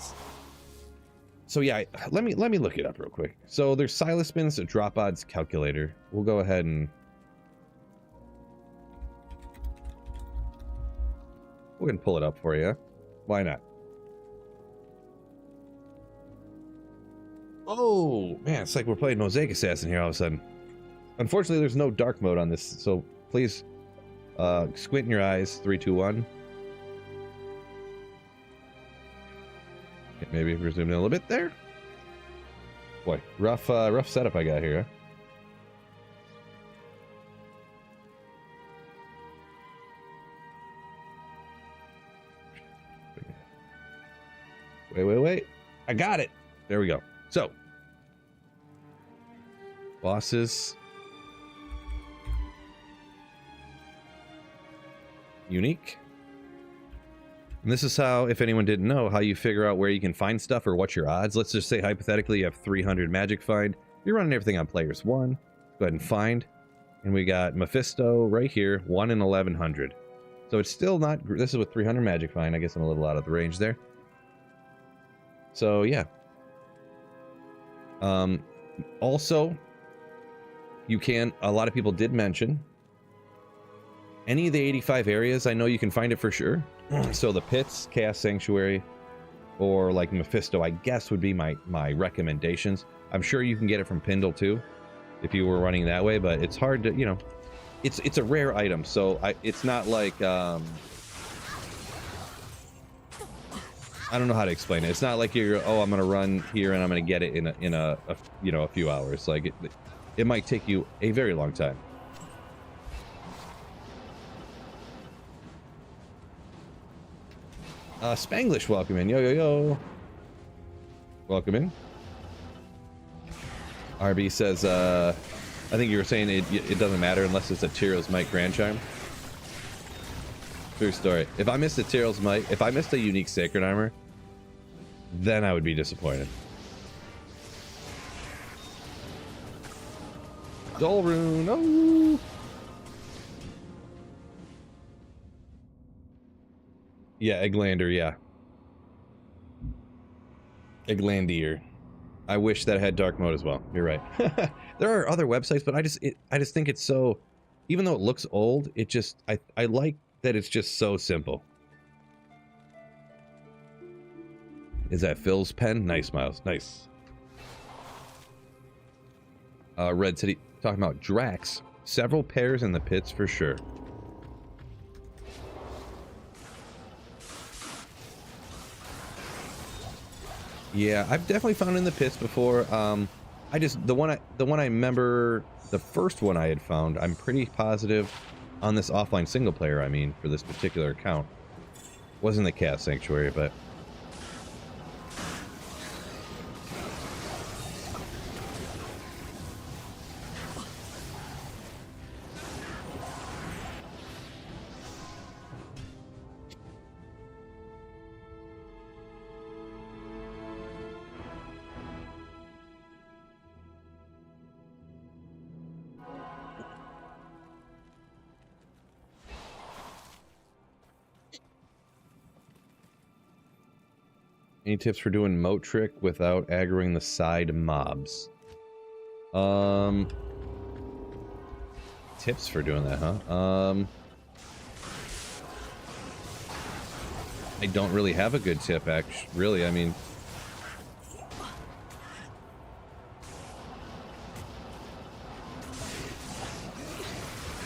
So, yeah, let me look it up real quick. So, there's Silas Spin's drop odds calculator. We'll go ahead and... We're going to pull it up for you. Why not? Oh, man, it's like we're playing Mosaic Assassin here all of a sudden. Unfortunately, there's no dark mode on this, so please squint in your eyes. 3, 2, 1. Okay, maybe we're zooming in a little bit there. Boy, rough setup I got here. Huh? Wait. I got it. There we go. So, bosses. Unique. And this is how, if anyone didn't know, how you figure out where you can find stuff or what's your odds. Let's just say, hypothetically, you have 300 magic find. You're running everything on players 1. Go ahead and find. And we got Mephisto right here, 1 in 1100. So it's still not... This is with 300 magic find. I guess I'm a little out of the range there. So, yeah. Also, you can... A lot of people did mention... Any of the 85 areas, I know you can find it for sure. So the pits, Chaos Sanctuary, or like Mephisto, I guess would be my recommendations. I'm sure you can get it from Pindle too, if you were running that way, but it's hard to, you know, it's a rare item, so it's not like, I don't know how to explain it. It's not like you're, oh, I'm gonna run here and I'm gonna get it in a you know, a few hours. Like it might take you a very long time. Spanglish, welcome in. Yo. Welcome in. RB says, I think you were saying it doesn't matter unless it's a Tyrell's Might Grand Charm. True story. If I missed a Tyrell's Might, if I missed a unique Sacred Armor, then I would be disappointed. Dolrune, no! Yeah, Egglander, yeah. Egglandier. I wish that had dark mode as well. You're right. There are other websites, but I just think it's so... Even though it looks old, it just... I like that it's just so simple. Is that Phil's pen? Nice, Miles. Nice. Red City... Talking about Drax. Several pairs in the pits for sure. Yeah, I've definitely found in the pits before. I just the one I remember, the first one I had found, I'm pretty positive on this offline single player, I mean, for this particular account. Wasn't the Cat Sanctuary, but any tips for doing moat trick without aggroing the side mobs? Tips for doing that, huh? I don't really have a good tip, actually. Really, I mean,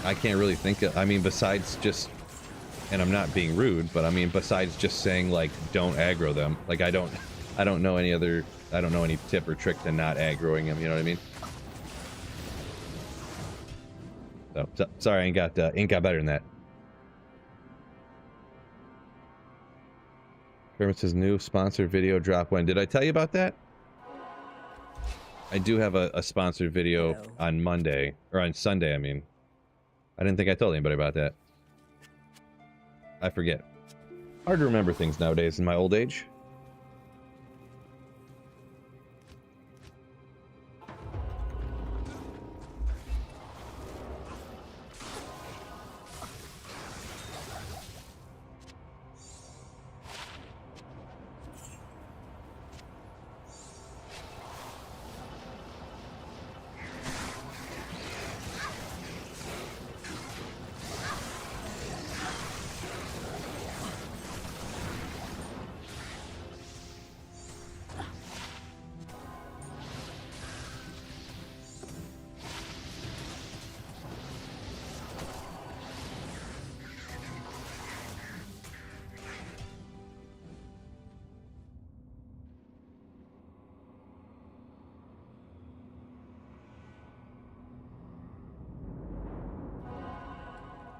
I can't really think of, I mean, besides just, and I'm not being rude, but I mean, besides just saying, like, don't aggro them. Like, I don't know any other, I don't know any tip or trick to not aggroing them, you know what I mean? So sorry, I ain't got better than that. Kermit's new sponsored video drop when? Did I tell you about that? I do have a sponsored video on Monday, or on Sunday, I mean. I didn't think I told anybody about that. I forget. Hard to remember things nowadays in my old age.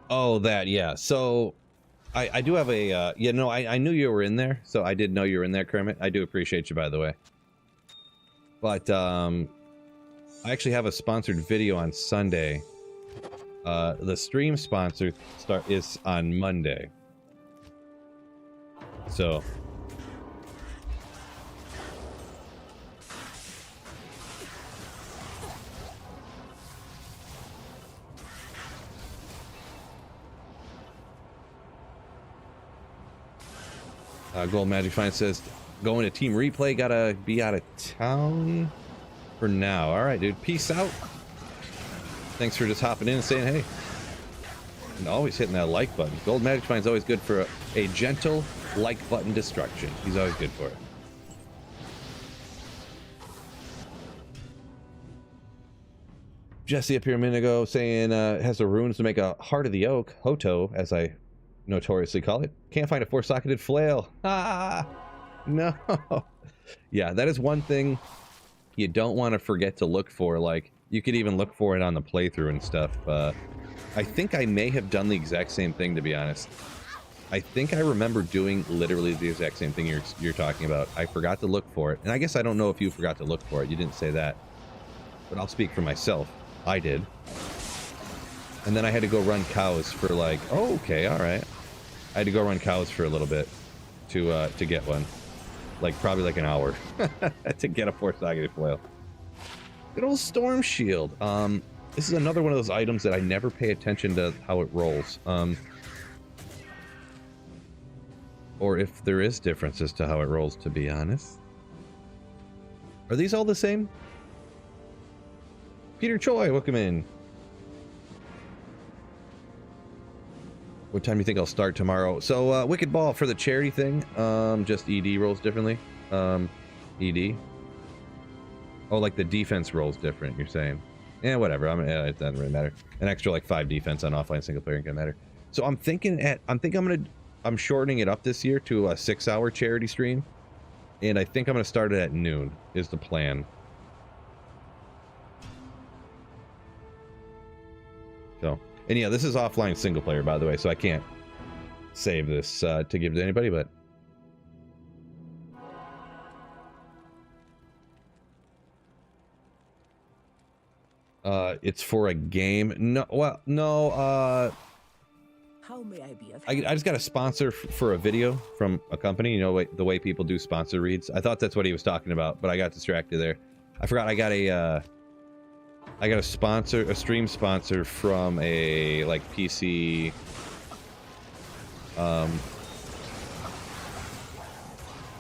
Oh, that, yeah. So, I do have a, you know, I knew you were in there, so I did know you were in there, Kermit. I do appreciate you, by the way. But, I actually have a sponsored video on Sunday. The stream sponsor is on Monday. So... Gold Magic Fine says, going to Team Replay, gotta be out of town for now. Alright, dude. Peace out. Thanks for just hopping in and saying hey. And always hitting that like button. Gold Magic Fine's always good for a gentle like button destruction. He's always good for it. Jesse up here a minute ago saying, has the runes to make a Heart of the Oak, Hoto, as I notoriously call it. Can't find a 4-socketed flail. Ah, no. Yeah, that is one thing you don't want to forget to look for. Like, you could even look for it on the playthrough and stuff. I think I may have done the exact same thing, to be honest. I think I remember doing literally the exact same thing you're talking about. I forgot to look for it. And I guess I don't know if you forgot to look for it. You didn't say that. But I'll speak for myself. I did. And then I had to go run cows for like, oh, okay, all right. I had to go run cows for a little bit to get one. Like, probably like an hour to get a 4-socketed flail. Good old Storm Shield. This is another one of those items that I never pay attention to how it rolls. Or if there is differences to how it rolls, to be honest. Are these all the same? Peter Choi, welcome in. What time do you think I'll start tomorrow? So, Wicked Ball for the charity thing. Just ED rolls differently. ED. Oh, like the defense rolls different, you're saying. Yeah, whatever. It doesn't really matter. An extra like 5 defense on offline single player ain't gonna matter. So I'm thinking I'm shortening it up this year to a 6-hour charity stream, and I think I'm gonna start it at noon. Is the plan. So, and yeah, this is offline single player, by the way, so I can't save this to give to anybody, but. It's for a game. No, well, no, How may I be of I just got a sponsor for a video from a company, you know, the way people do sponsor reads. I thought that's what he was talking about, but I got distracted there. I forgot I got a sponsor, a stream sponsor from a, like, PC,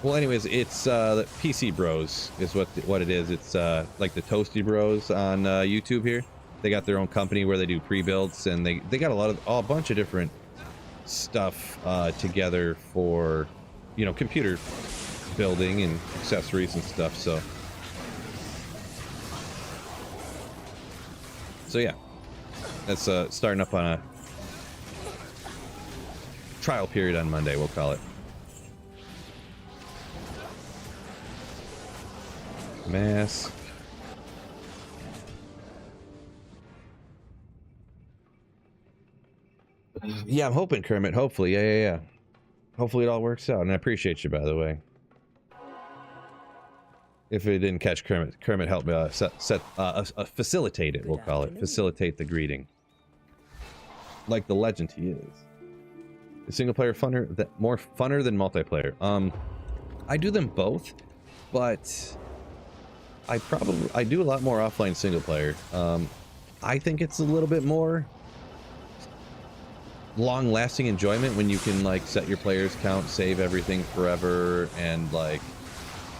well, anyways, it's the PC Bros is what it is. It's like the Toasty Bros on YouTube here. They got their own company where they do pre-builds, and they got a bunch of different stuff together for, you know, computer building and accessories and stuff. So yeah, that's starting up on a trial period on Monday, we'll call it. Mask. Yeah, I'm hoping, Kermit. Hopefully, yeah. Hopefully it all works out, and I appreciate you, by the way. If it didn't catch Kermit helped me facilitate it. We'll call it facilitate the greeting. Like the legend he is. Is single player more funner than multiplayer? I do them both, but I do a lot more offline single player. I think it's a little bit more long-lasting enjoyment when you can, like, set your players count, save everything forever, and, like,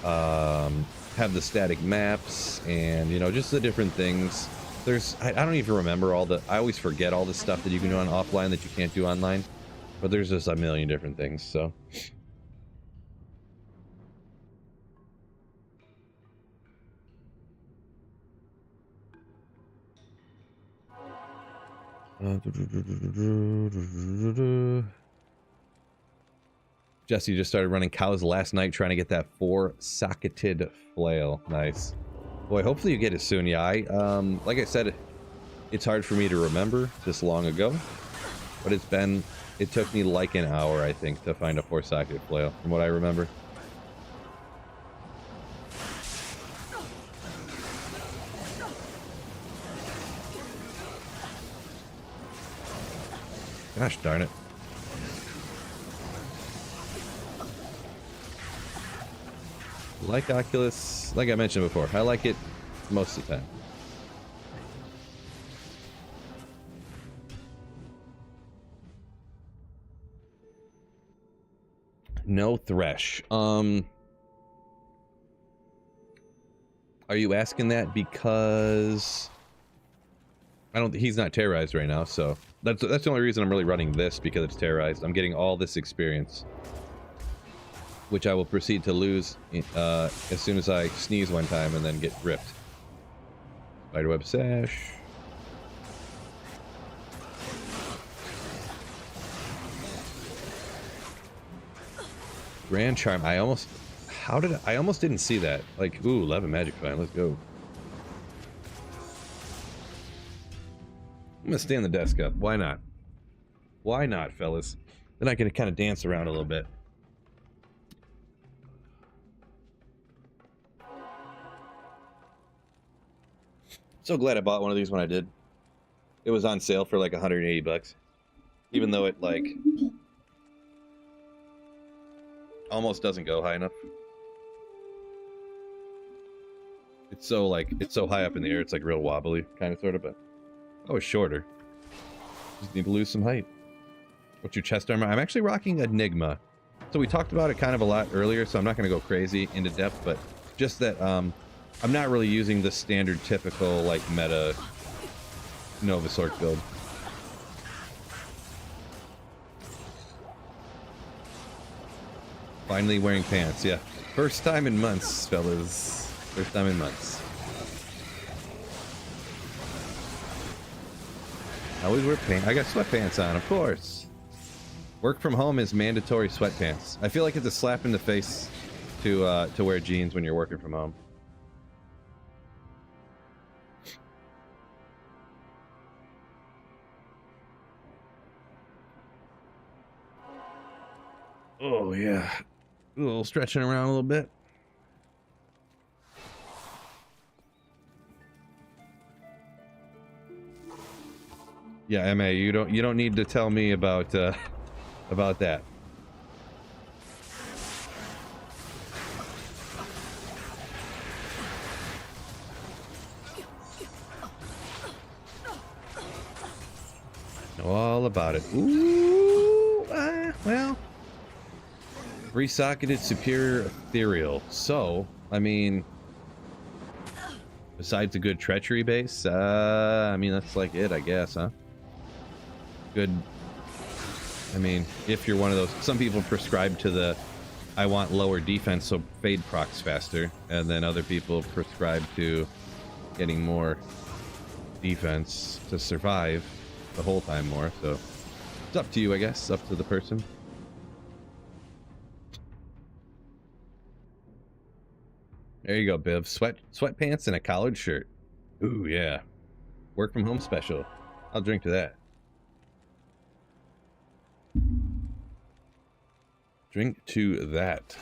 have the static maps, and, you know, just the different things. I don't even remember I always forget all the stuff that you can do on offline that you can't do online, but there's just a million different things, so. Jesse just started running cows last night trying to get that 4-socketed flail. Nice. Boy, hopefully you get it soon. Yeah, like I said, it's hard for me to remember this long ago, but it took me like an hour, I think, to find a 4-socketed flail, from what I remember. Gosh darn it. Like Oculus, like I mentioned before, I like it most of the time. No Thresh. Are you asking that because he's not terrorized right now, so that's the only reason I'm really running this, because it's terrorized. I'm getting all this experience, which I will proceed to lose as soon as I sneeze one time and then get ripped. Spiderweb sash. Grand Charm. I almost didn't see that. Like, ooh, 11 Magic Vine. Let's go. I'm gonna stand the desk up. Why not? Why not, fellas? Then I can kind of dance around a little bit. So glad I bought one of these when I did. It was on sale for like 180 bucks. Even though it, like, almost doesn't go high enough. It's so high up in the air, it's like real wobbly, kind of, sort of, but it's shorter. Just need to lose some height. What's your chest armor? I'm actually rocking Enigma. So we talked about it kind of a lot earlier, so I'm not going to go crazy into depth, but just that I'm not really using the standard typical, like, meta Novasork build. Finally wearing pants, yeah. First time in months, fellas. First time in months. Always wear pants. I got sweatpants on, of course. Work from home is mandatory sweatpants. I feel like it's a slap in the face to wear jeans when you're working from home. Oh yeah, a little stretching around a little bit. Yeah, MA, you don't need to tell me about that. Know all about it. Ooh, well, resocketed superior ethereal. So, I mean, besides a good treachery base, I mean that's like it, I guess, huh? Good. I mean, if you're one of those, some people prescribe to the I want lower defense so fade procs faster, and then other people prescribe to getting more defense to survive the whole time more. So it's up to you, I guess, up to the person. There you go, Biv. Sweatpants and a collared shirt. Ooh, yeah. Work from home special. I'll drink to that. Drink to that.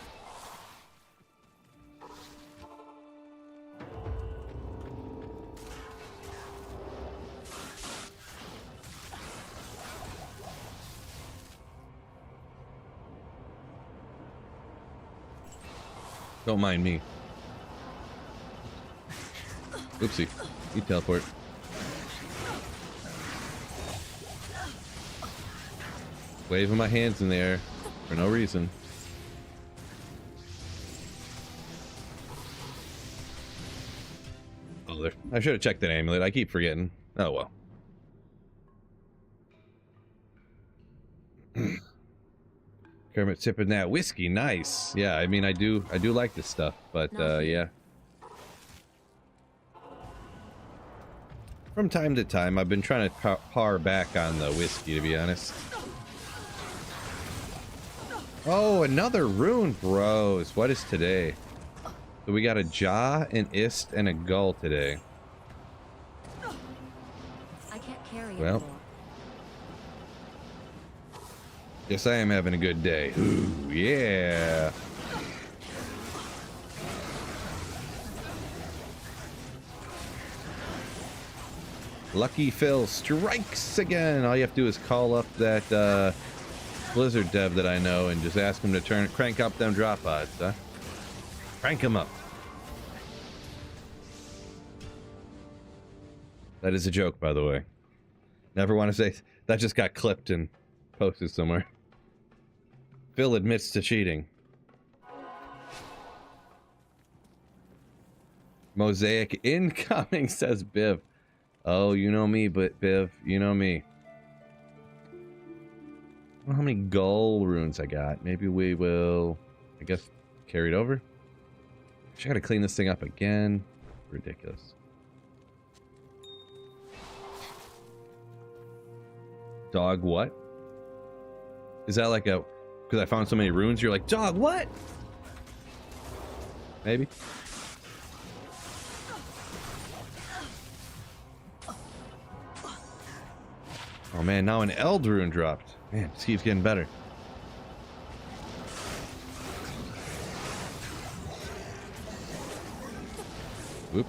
Don't mind me. Oopsie. You teleport. Waving my hands in the air for no reason. Oh, there. I should have checked that amulet. I keep forgetting. Oh well. Kermit sipping that whiskey. Nice. Yeah, I mean, I do like this stuff, but yeah. From time to time, I've been trying to par back on the whiskey, to be honest. Oh, another rune, bros. What is today? So we got a jaw, an ist, and a gull today. I can't carry Well, anymore. guess I am having a good day. Ooh, yeah. Lucky Phil strikes again. All you have to do is call up that Blizzard dev that I know and just ask him to crank up them drop odds, huh? Crank them up. That is a joke, by the way. Never want to say that just got clipped and posted somewhere. Phil admits to cheating. Mosaic incoming, says Biv. Oh, you know me, but Biv, you know me. I don't know how many gull runes I got. Maybe we will, I guess, carry it over. I gotta clean this thing up again. Ridiculous. Dog what? Is that like a, because I found so many runes, you're like, dog what? Maybe. Oh man, now an Eld rune dropped. Man, this keeps getting better. Whoop.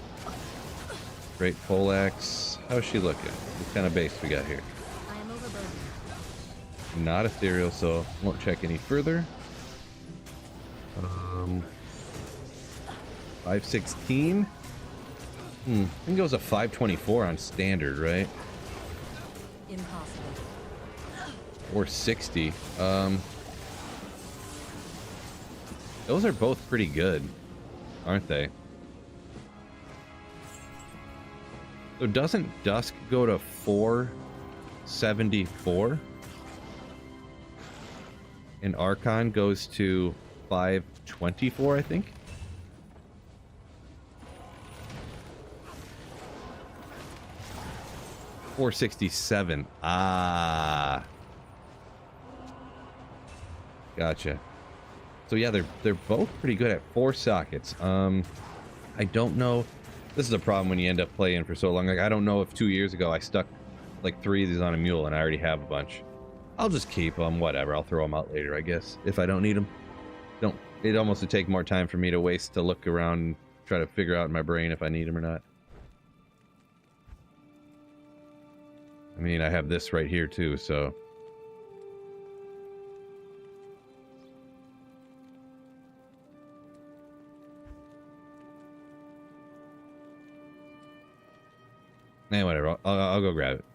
Great poleaxe. How's she looking? What kind of base we got here? I am overburdened. Not ethereal, so won't check any further. 516. I think it goes a 524 on standard, right? Impossible. Or 60. Those are both pretty good, aren't they? So doesn't Dusk go to 474? And Archon goes to 524, I think. 467. Ah. Gotcha. So yeah, they're both pretty good at 4 sockets. I don't know. This is a problem when you end up playing for so long. Like, I don't know if 2 years ago I stuck like 3 of these on a mule and I already have a bunch. I'll just keep them, whatever. I'll throw them out later, I guess, if I don't need them. It almost would take more time for me to waste to look around and try to figure out in my brain if I need them or not. I mean, I have this right here too, so. Whatever, I'll go grab it.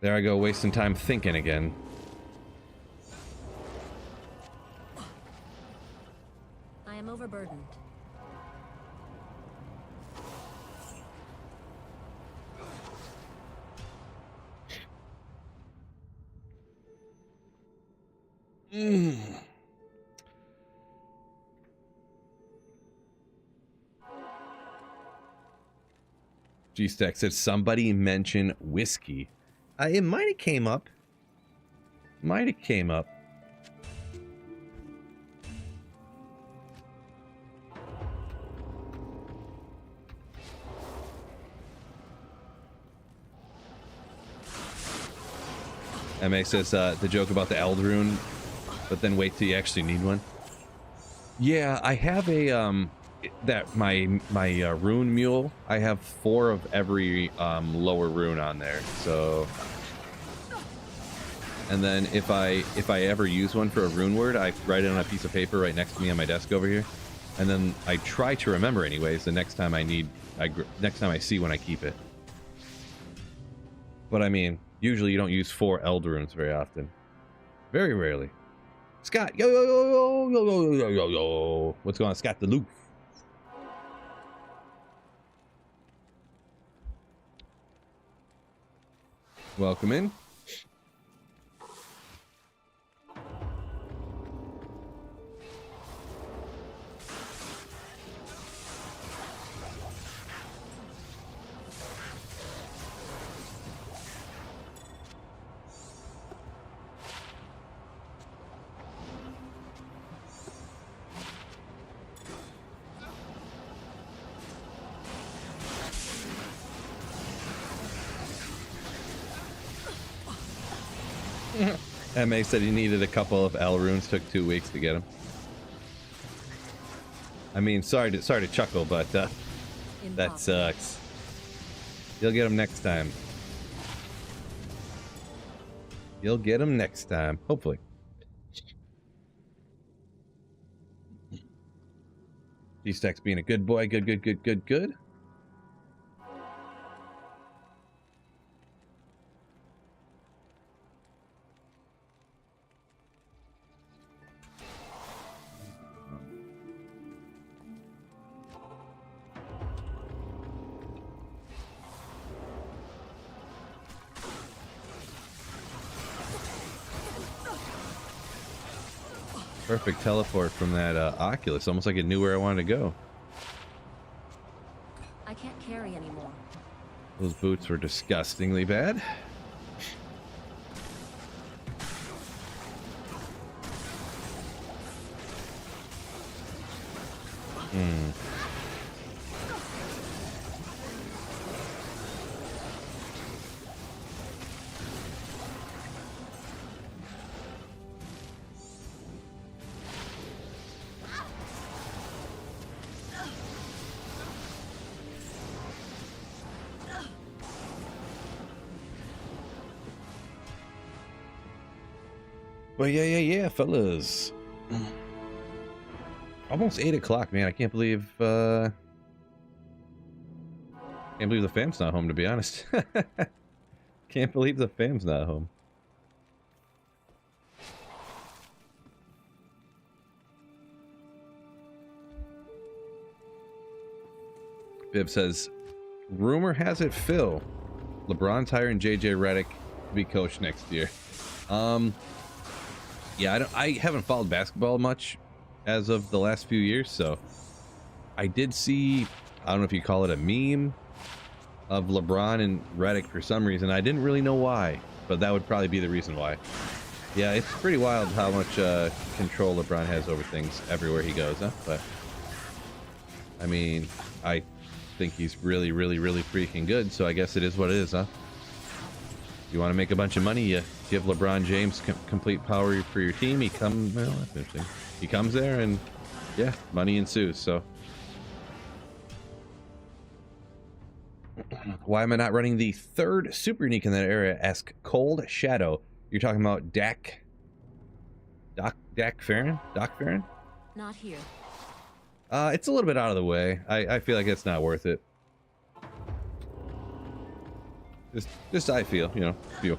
There I go, wasting time thinking again. I am overburdened. G-Stack said somebody mention whiskey. It might have came up. Might have came up. MA says the joke about the Eld rune, but then wait till you actually need one. Yeah, I have a my rune mule. I have 4 of every lower rune on there. So, and then if I ever use one for a rune word, I write it on a piece of paper right next to me on my desk over here, and then I try to remember anyways. The next time next time I see when I keep it. But I mean, usually you don't use 4 Eld runes very often. Very rarely. Scott, yo yo yo yo yo yo yo yo yo. What's going on, Scott the Loof? Welcome in. MA said he needed a couple of L runes, took 2 weeks to get them. I mean, sorry to chuckle, but that sucks. You'll get them next time. You'll get them next time, hopefully. G-Stack's being a good boy, good. Perfect teleport from that Oculus, almost like it knew where I wanted to go. I can't carry anymore. Those boots were disgustingly bad. But yeah, fellas. Almost 8 o'clock, man. I can't believe the fam's not home, to be honest. Can't believe the fam's not home. Biv says, rumor has it, Phil, LeBron's hiring JJ Redick to be coach next year. Yeah, I haven't followed basketball much as of the last few years, so I did see, I don't know if you call it a meme of LeBron and Redick for some reason. I didn't really know why, but that would probably be the reason why. Yeah, it's pretty wild how much control LeBron has over things everywhere he goes, huh? But I mean, I think he's really, really, really freaking good, so I guess it is what it is, huh? You want to make a bunch of money, you give LeBron James complete power for your team. He comes, well, that's interesting. He comes there and, yeah, money ensues, so. Why am I not running the third super unique in that area? Ask Cold Shadow. You're talking about Dak Farron? Doc Farron? Not here. It's a little bit out of the way. I feel like it's not worth it. Just I feel, you know, feel.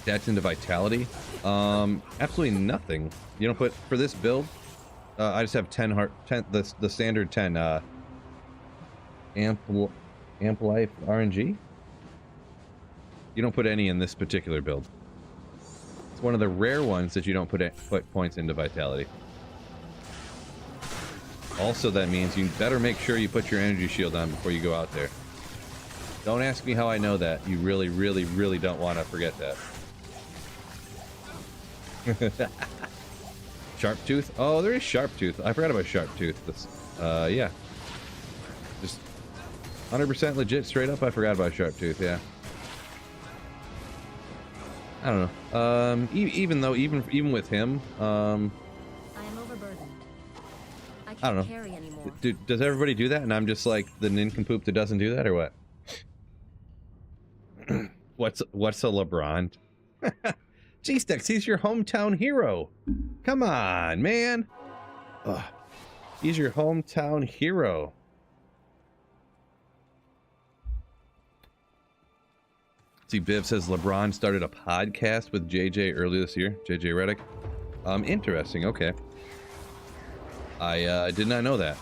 That's into vitality. Absolutely nothing. You don't put for this build. I just have 10 heart, 10 the standard 10 amp life RNG. You don't put any in this particular build. It's one of the rare ones that you don't put points into vitality. Also, that means you better make sure you put your energy shield on before you go out there. Don't ask me how I know that. You really, really, really don't want to forget that. Sharptooth? Oh, there is Sharptooth. I forgot about Sharptooth. Yeah. Just 100% legit, straight up, I forgot about Sharptooth, yeah. I don't know. Even with him, I am overburdened. I I don't know. can't carry anymore. Does everybody do that? And I'm just like the nincompoop that doesn't do that, or what? What's a LeBron? G-Stex, he's your hometown hero. Come on, man. Ugh. He's your hometown hero. See, Biv says LeBron started a podcast with JJ earlier this year. JJ Redick. Interesting. Okay. I did not know that.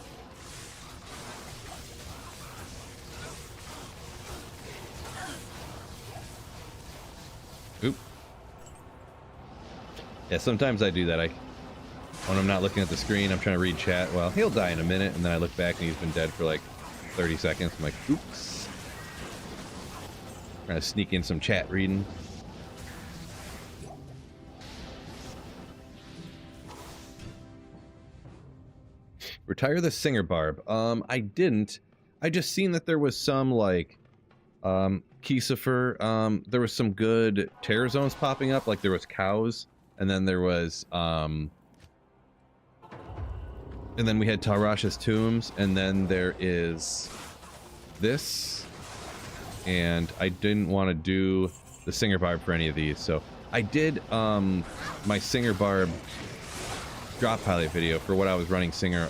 Oop. Yeah, sometimes I do that. When I'm not looking at the screen, I'm trying to read chat. Well, he'll die in a minute, and then I look back and he's been dead for like 30 seconds. I'm like, oops. Trying to sneak in some chat reading. Retire the Singer Barb. I didn't. I just seen that there was some like Keysifer. There was some good terror zones popping up. Like there was cows, and then there was and then we had Tarash's tombs, and then there is this. And I didn't want to do the Singer Barb for any of these, so I did my Singer Barb drop pilot video for what I was running Singer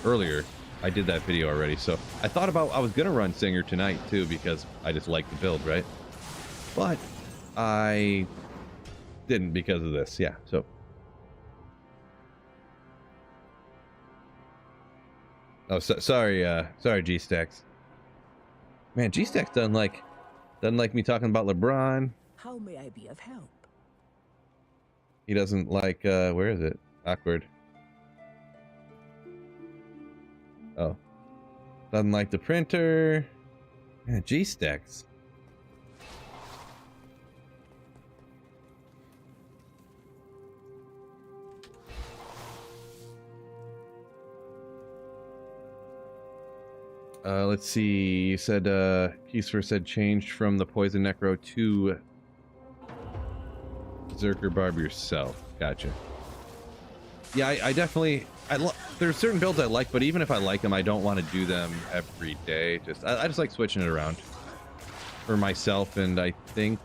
earlier. I did that video already, so I thought about I was gonna run Singer tonight too because I just like the build, right? But I didn't because of this, yeah. So sorry, G-Stacks. Man, G-Stacks doesn't like me talking about LeBron. How may I be of help? He doesn't like, where is it? Awkward. Oh. Doesn't like the printer. Man, G-Stacks. Let's see. You said, Kiefer said changed from the Poison Necro to Zerker Barb yourself. Gotcha. Yeah, I definitely... there's certain builds I like, but even if I like them, I don't want to do them every day. I just like switching it around for myself, and I think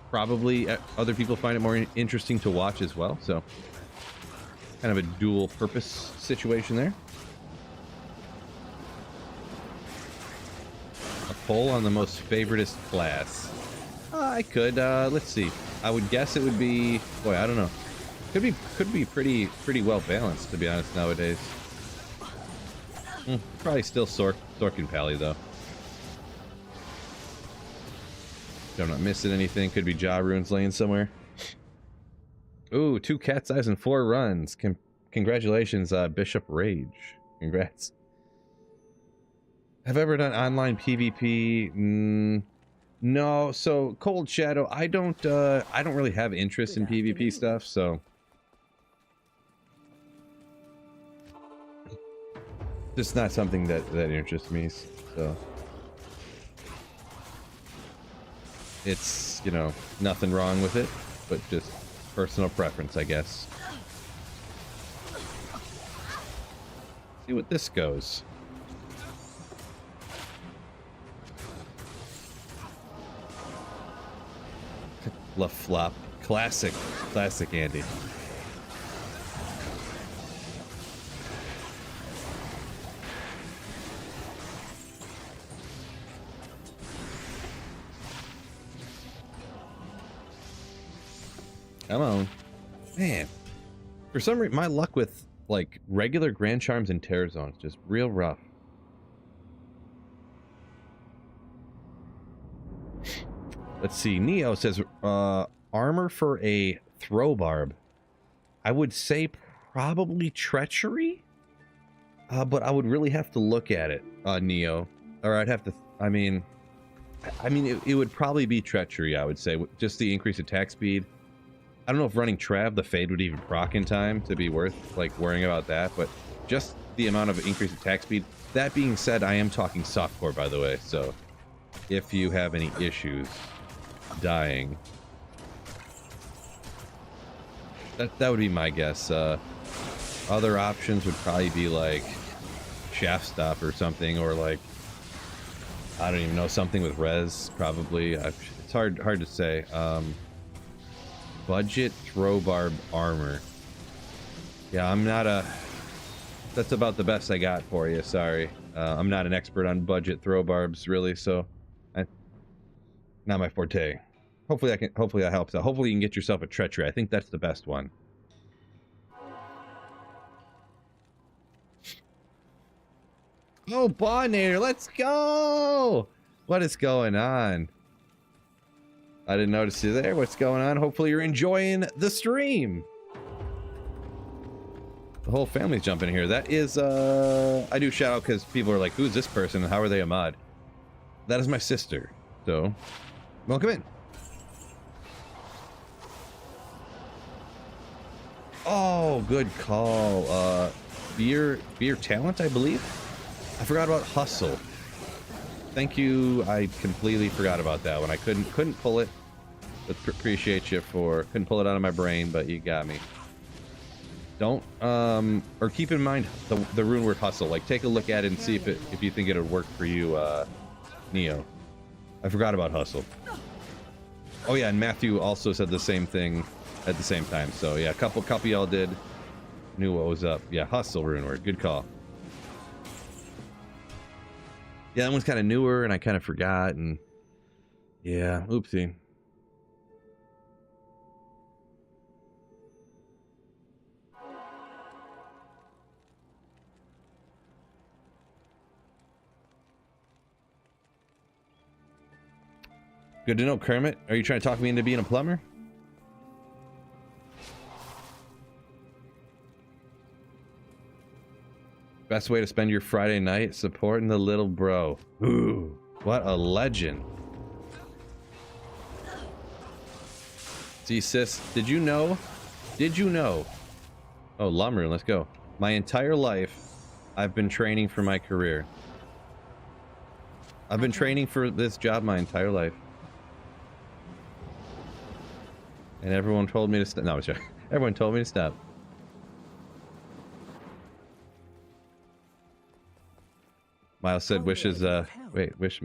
probably other people find it more interesting to watch as well. So, kind of a dual purpose situation there. A poll on the most favoritist class. I could. Let's see. I would guess it would be. Boy, I don't know. Could be pretty well balanced, to be honest, nowadays. Probably still Sorkin Pally though. If I'm not missing anything, could be Jaw Runes laying somewhere. Ooh, 2 Cat's Eyes and 4 runs. Congratulations, Bishop Rage. Congrats. Have I ever done online PvP? No. So Cold Shadow, I don't really have interest in PvP stuff, so just not something that interests me. So it's, you know, nothing wrong with it, but just personal preference, I guess. See what this goes. La flop. Classic Andy. Come on. Man. For some reason, my luck with, like, regular Grand Charms and Terror Zones just real rough. Let's see. Neo says, armor for a throw barb. I would say probably treachery? But I would really have to look at it, Neo. Or I'd have to, I mean, it would probably be treachery, I would say. Just the increased attack speed. I don't know if running Trav, the Fade would even proc in time to be worth, like, worrying about that. But just the amount of increased attack speed. That being said, I am talking softcore, by the way. So if you have any issues dying, that would be my guess. Other options would probably be like shaft stop or something, or like, I don't even know, something with res probably. It's hard to say. Budget throw barb armor. Yeah, I'm not a, that's about the best I got for you, sorry. I'm not an expert on budget throw barbs really, so not my forte. Hopefully that helps out. Hopefully you can get yourself a treachery. I think that's the best one. Oh, Bonnator, let's go! What is going on? I didn't notice you there. What's going on? Hopefully you're enjoying the stream. The whole family's jumping here. That is, I do shout out because people are like, who's this person and how are they a mod? That is my sister. So, welcome in. Oh, good call. Beer talent, I believe. I forgot about hustle. Thank you. I completely forgot about that one. I couldn't pull it. But appreciate you for, couldn't pull it out of my brain, but you got me. Don't or keep in mind the rune word hustle. Like, take a look at it and see if you think it would work for you, Neo. I forgot about hustle. Oh yeah, and Matthew also said the same thing at the same time. So yeah, a couple y'all did. Knew what was up. Yeah, hustle rune word. Good call. Yeah, that one's kind of newer, and I kind of forgot, and yeah, oopsie. Good to know, Kermit. Are you trying to talk me into being a plumber? Best way to spend your Friday night? Supporting the little bro. Ooh, what a legend. See, sis, did you know? Did you know? Oh, Lumber, let's go. My entire life, I've been training for my career. I've been training for this job my entire life. And everyone told me to stop. No, sorry. Everyone told me to stop. Miles said, wishes, wish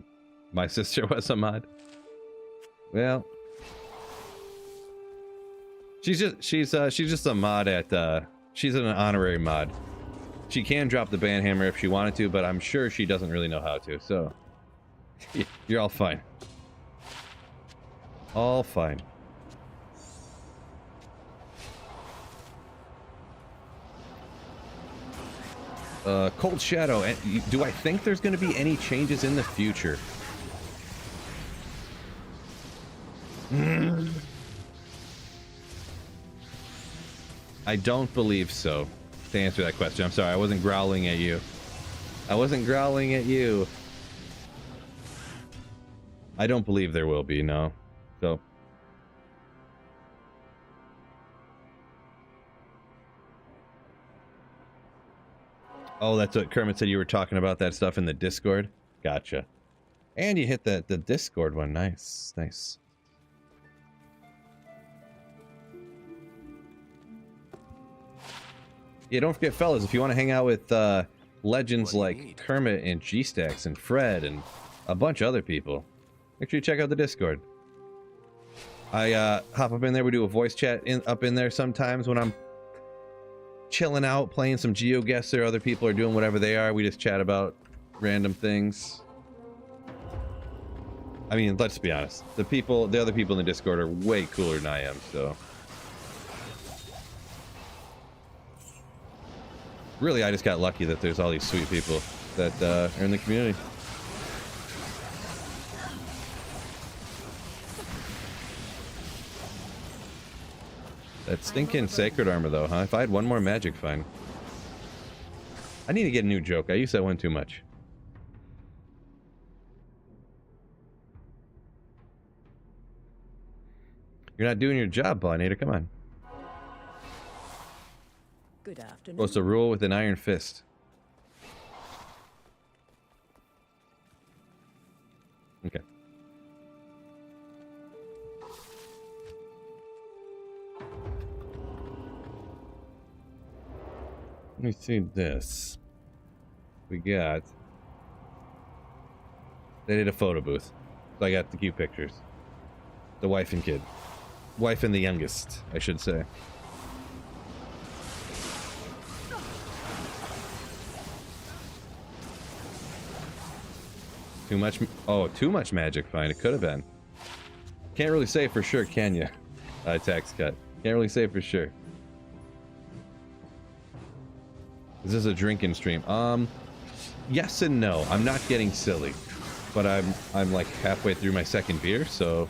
my sister was a mod. Well, she's just a mod at, she's an honorary mod. She can drop the banhammer if she wanted to, but I'm sure she doesn't really know how to, so you're all fine. All fine. Cold Shadow, do I think there's going to be any changes in the future? I don't believe so, to answer that question. I'm sorry, I wasn't growling at you. I wasn't growling at you. I don't believe there will be, no. So. Oh, that's what Kermit said, you were talking about that stuff in the Discord? Gotcha. And you hit the Discord one. Nice. Nice. Yeah, don't forget, fellas, if you want to hang out with legends like Kermit and G-Stacks and Fred and a bunch of other people, make sure you check out the Discord. I hop up in there. We do a voice chat up in there sometimes when I'm chilling out, playing some GeoGuessr. Other people are doing whatever they are. We just chat about random things. I mean, let's be honest. The other people in the Discord are way cooler than I am, so. Really, I just got lucky that there's all these sweet people that are in the community. That stinking sacred armor, though, huh? If I had one more magic, fine. I need to get a new joke. I use that one too much. You're not doing your job, Pollinator. Come on. Good afternoon. Supposed to rule with an iron fist. Okay. Let me see this. We got... They did a photo booth. So I got the cute pictures. The wife and kid. Wife and the youngest, I should say. Too much... Oh, too much magic, fine. It could have been. Can't really say for sure, can you? Tax cut. Can't really say for sure. Is this a drinking stream? Yes and no. I'm not getting silly, but I'm like halfway through my second beer, so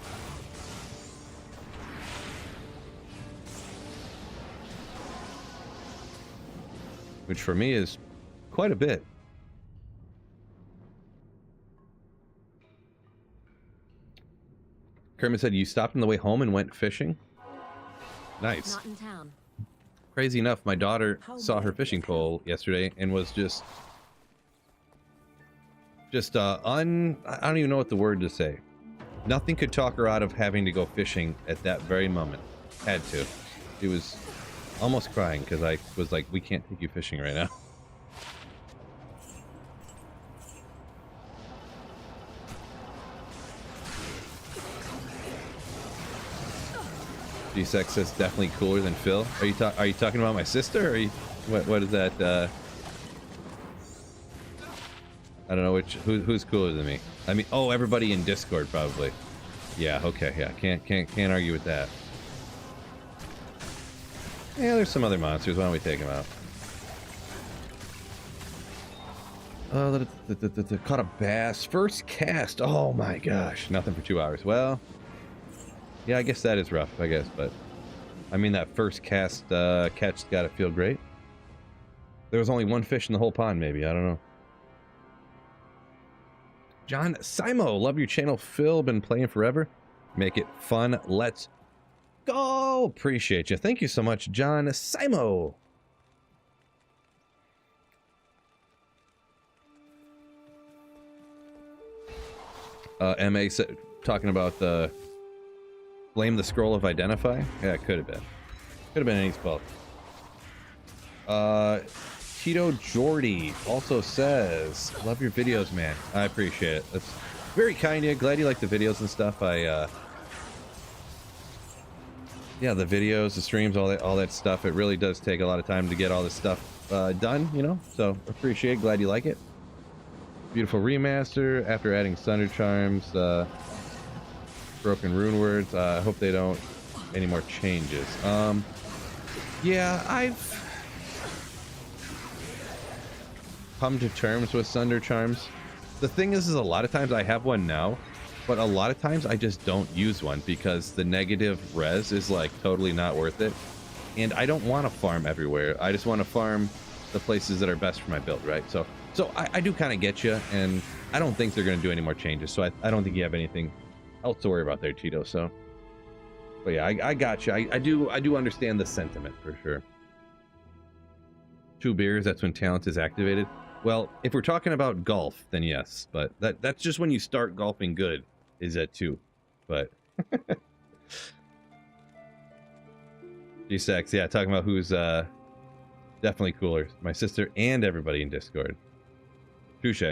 which for me is quite a bit. Kermit said you stopped on the way home and went fishing. Nice. Not in town. Crazy enough, my daughter saw her fishing pole yesterday and was just I don't even know what the word to say. Nothing could talk her out of having to go fishing at that very moment. Had to. She was almost crying because I was like, we can't take you fishing right now. G-Sex says definitely cooler than Phil. Are you talking about my sister, or are you, what is that? I don't know who's cooler than me. I mean, oh, everybody in Discord probably. Yeah, okay, yeah, can't argue with that. Yeah, there's some other monsters. Why don't we take them out? Caught a bass. First cast. Oh my gosh, nothing for 2 hours. Well. Yeah, I guess that is rough, I guess, but I mean that first cast catch's gotta feel great. There was only one fish in the whole pond, maybe, I don't know. John Simo, love your channel, Phil, been playing forever. Make it fun, let's go! Appreciate you. Thank you so much, John Simo. MA said, talking about the blame the scroll of identify? Yeah, it could have been. Could have been any spell. Tito Jordy also says, love your videos, man. I appreciate it. That's very kind of you. Glad you like the videos and stuff. Yeah, the videos, the streams, all that stuff. It really does take a lot of time to get all this stuff done, you know? So, appreciate it. Glad you like it. Beautiful remaster after adding Thunder Charms. Broken rune words. I hope they don't any more changes. Yeah, I've come to terms with Thunder Charms. The thing is a lot of times I have one now, but a lot of times I just don't use one because the negative res is like totally not worth it, and I don't want to farm everywhere. I just want to farm the places that are best for my build, right? So So I do kind of get you, and I don't think they're going to do any more changes. So I don't think you have anything else to worry about there, Tito. So, but yeah, I got you. I do understand the sentiment for sure. 2 beers, that's when talent is activated. Well, if we're talking about golf, then yes, but that's just when you start golfing good, is at 2. But G-Sex, yeah, talking about who's definitely cooler. My sister and everybody in Discord. Touche.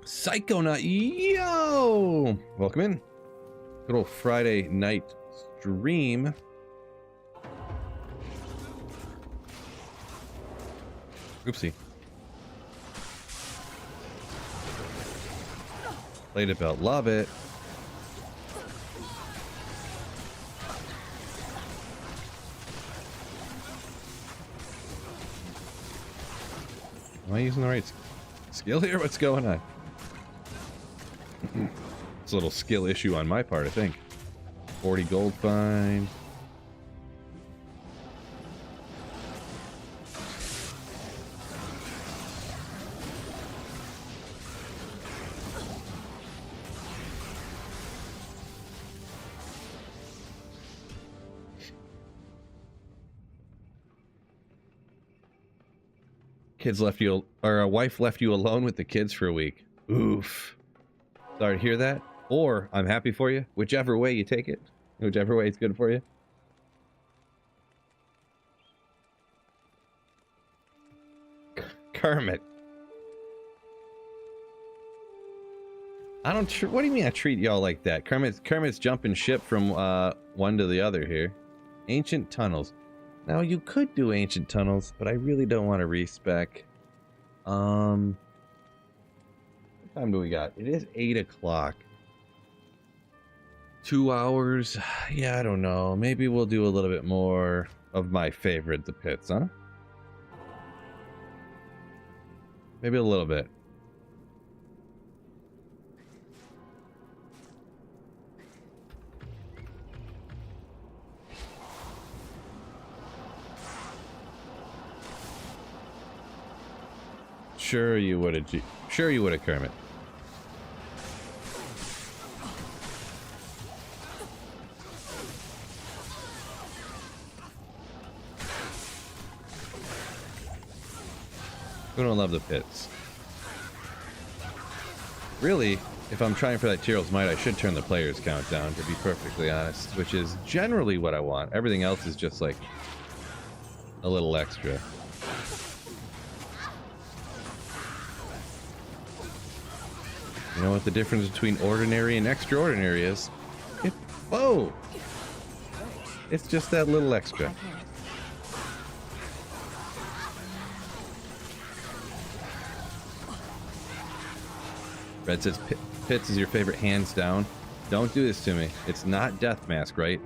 Psychonaut, yo! Welcome in. Good old Friday night stream. Oopsie. Played it belt, love it. Am I using the right skill here? What's going on? It's a little skill issue on my part, I think. 40 gold fine. Kids left you, or a wife left you alone with the kids for a week. Oof. Sorry to hear that. Or I'm happy for you. Whichever way you take it. Whichever way it's good for you. Kermit. I don't. What do you mean I treat y'all like that? Kermit's jumping ship from one to the other here. Ancient tunnels. Now you could do ancient tunnels, but I really don't want to respec. What time do we got? It is 8 o'clock. 2 hours. Yeah, I don't know. Maybe we'll do a little bit more of my favorite, the pits, huh? Maybe a little bit. Sure you would have, sure you would have, Kermit. Who don't love the pits? Really, if I'm trying for that Tyrell's Might, I should turn the players count down, to be perfectly honest, which is generally what I want. Everything else is just like a little extra. You know what the difference between ordinary and extraordinary is? Whoa! It's just that little extra. Red says pits is your favorite hands down. Don't do this to me. It's not Death Mask, right?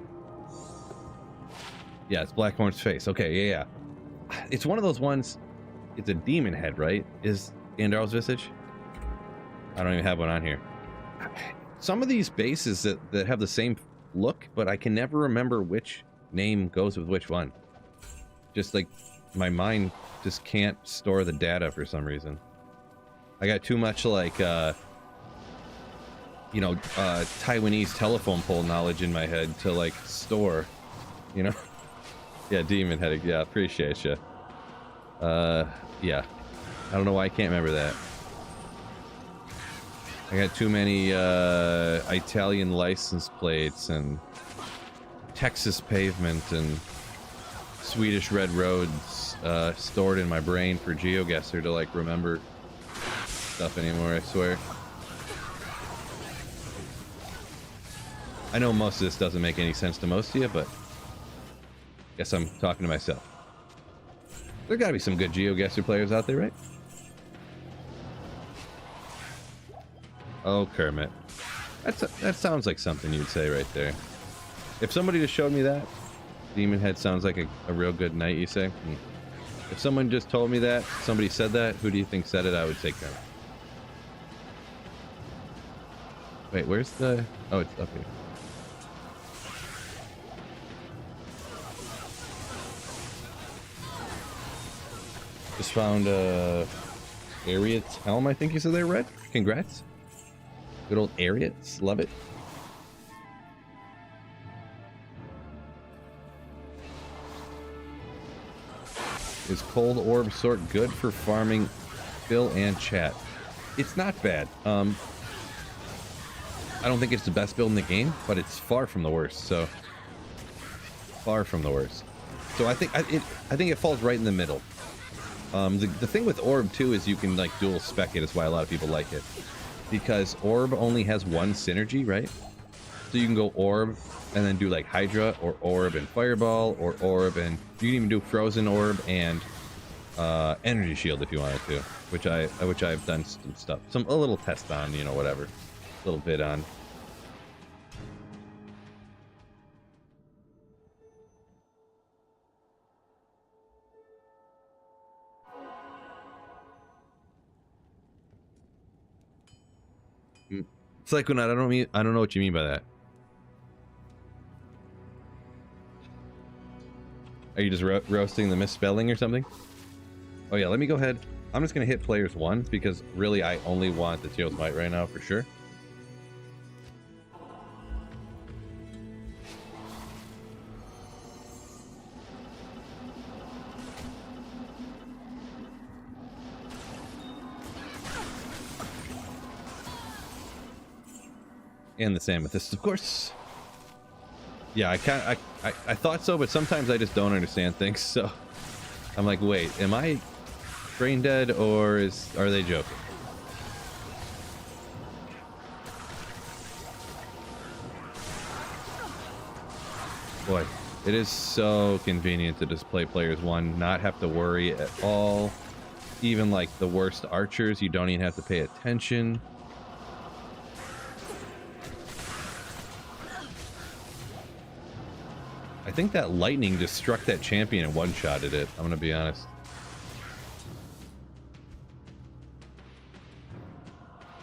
Yeah, it's Blackhorn's face. Okay, yeah. It's one of those ones. It's a demon head, right? Is Andar's Visage? I don't even have one on here. Some of these bases that have the same look, but I can never remember which name goes with which one. Just like my mind just can't store the data for some reason. I got too much like you know, Taiwanese telephone pole knowledge in my head to like store, you know. Yeah, demon head. Yeah, appreciate you. Yeah, I don't know why I can't remember that. I got too many Italian license plates and Texas pavement and Swedish red roads stored in my brain for GeoGuessr to like remember stuff anymore, I swear. I know most of this doesn't make any sense to most of you, but guess I'm talking to myself. There gotta be some good GeoGuessr players out there, right? Oh, Kermit. That sounds like something you'd say right there. If somebody just showed me that, Demon Head sounds like a real good knight, you say? If someone just told me that, somebody said that, who do you think said it? I would say Kermit. Wait, where's the... Oh, it's up here. Just found Ariat's helm, I think you said they read. Congrats. Good old Ariats, love it. Is Cold Orb Sort good for farming Phil and chat? It's not bad. I don't think it's the best build in the game, but it's far from the worst. So far from the worst. So I think it falls right in the middle. The thing with Orb too is you can like dual spec it. Is why a lot of people like it, because Orb only has one synergy, right? So you can go Orb and then do like Hydra, or Orb and Fireball, or Orb and you can even do Frozen Orb and Energy Shield if you wanted to, which I've done some stuff, a little test on, you know, whatever, a little bit on. It's like when I don't know what you mean by that. Are you just roasting the misspelling or something? Oh yeah, let me go ahead. I'm just gonna hit players 1 because really I only want the Teal's Might right now for sure. And this amethyst, of course. Yeah, I thought so, but sometimes I just don't understand things, so I'm like, wait, am I brain dead or are they joking? Boy, it is so convenient to just play players 1, not have to worry at all. Even like the worst archers, you don't even have to pay attention. I think that lightning just struck that champion and one-shotted it. I'm gonna be honest.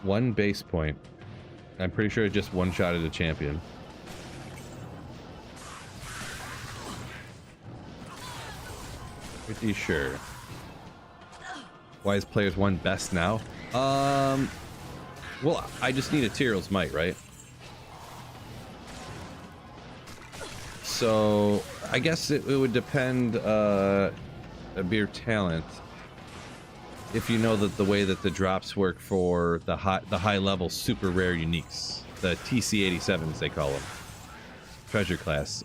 One base point. I'm pretty sure it just one-shotted the champion. Pretty sure. Why is players 1 best now? Well, I just need a Tyrell's Might, right? So I guess it would depend of your talent. If you know that the way that the drops work for the high level super rare uniques, the TC87s they call them, treasure class.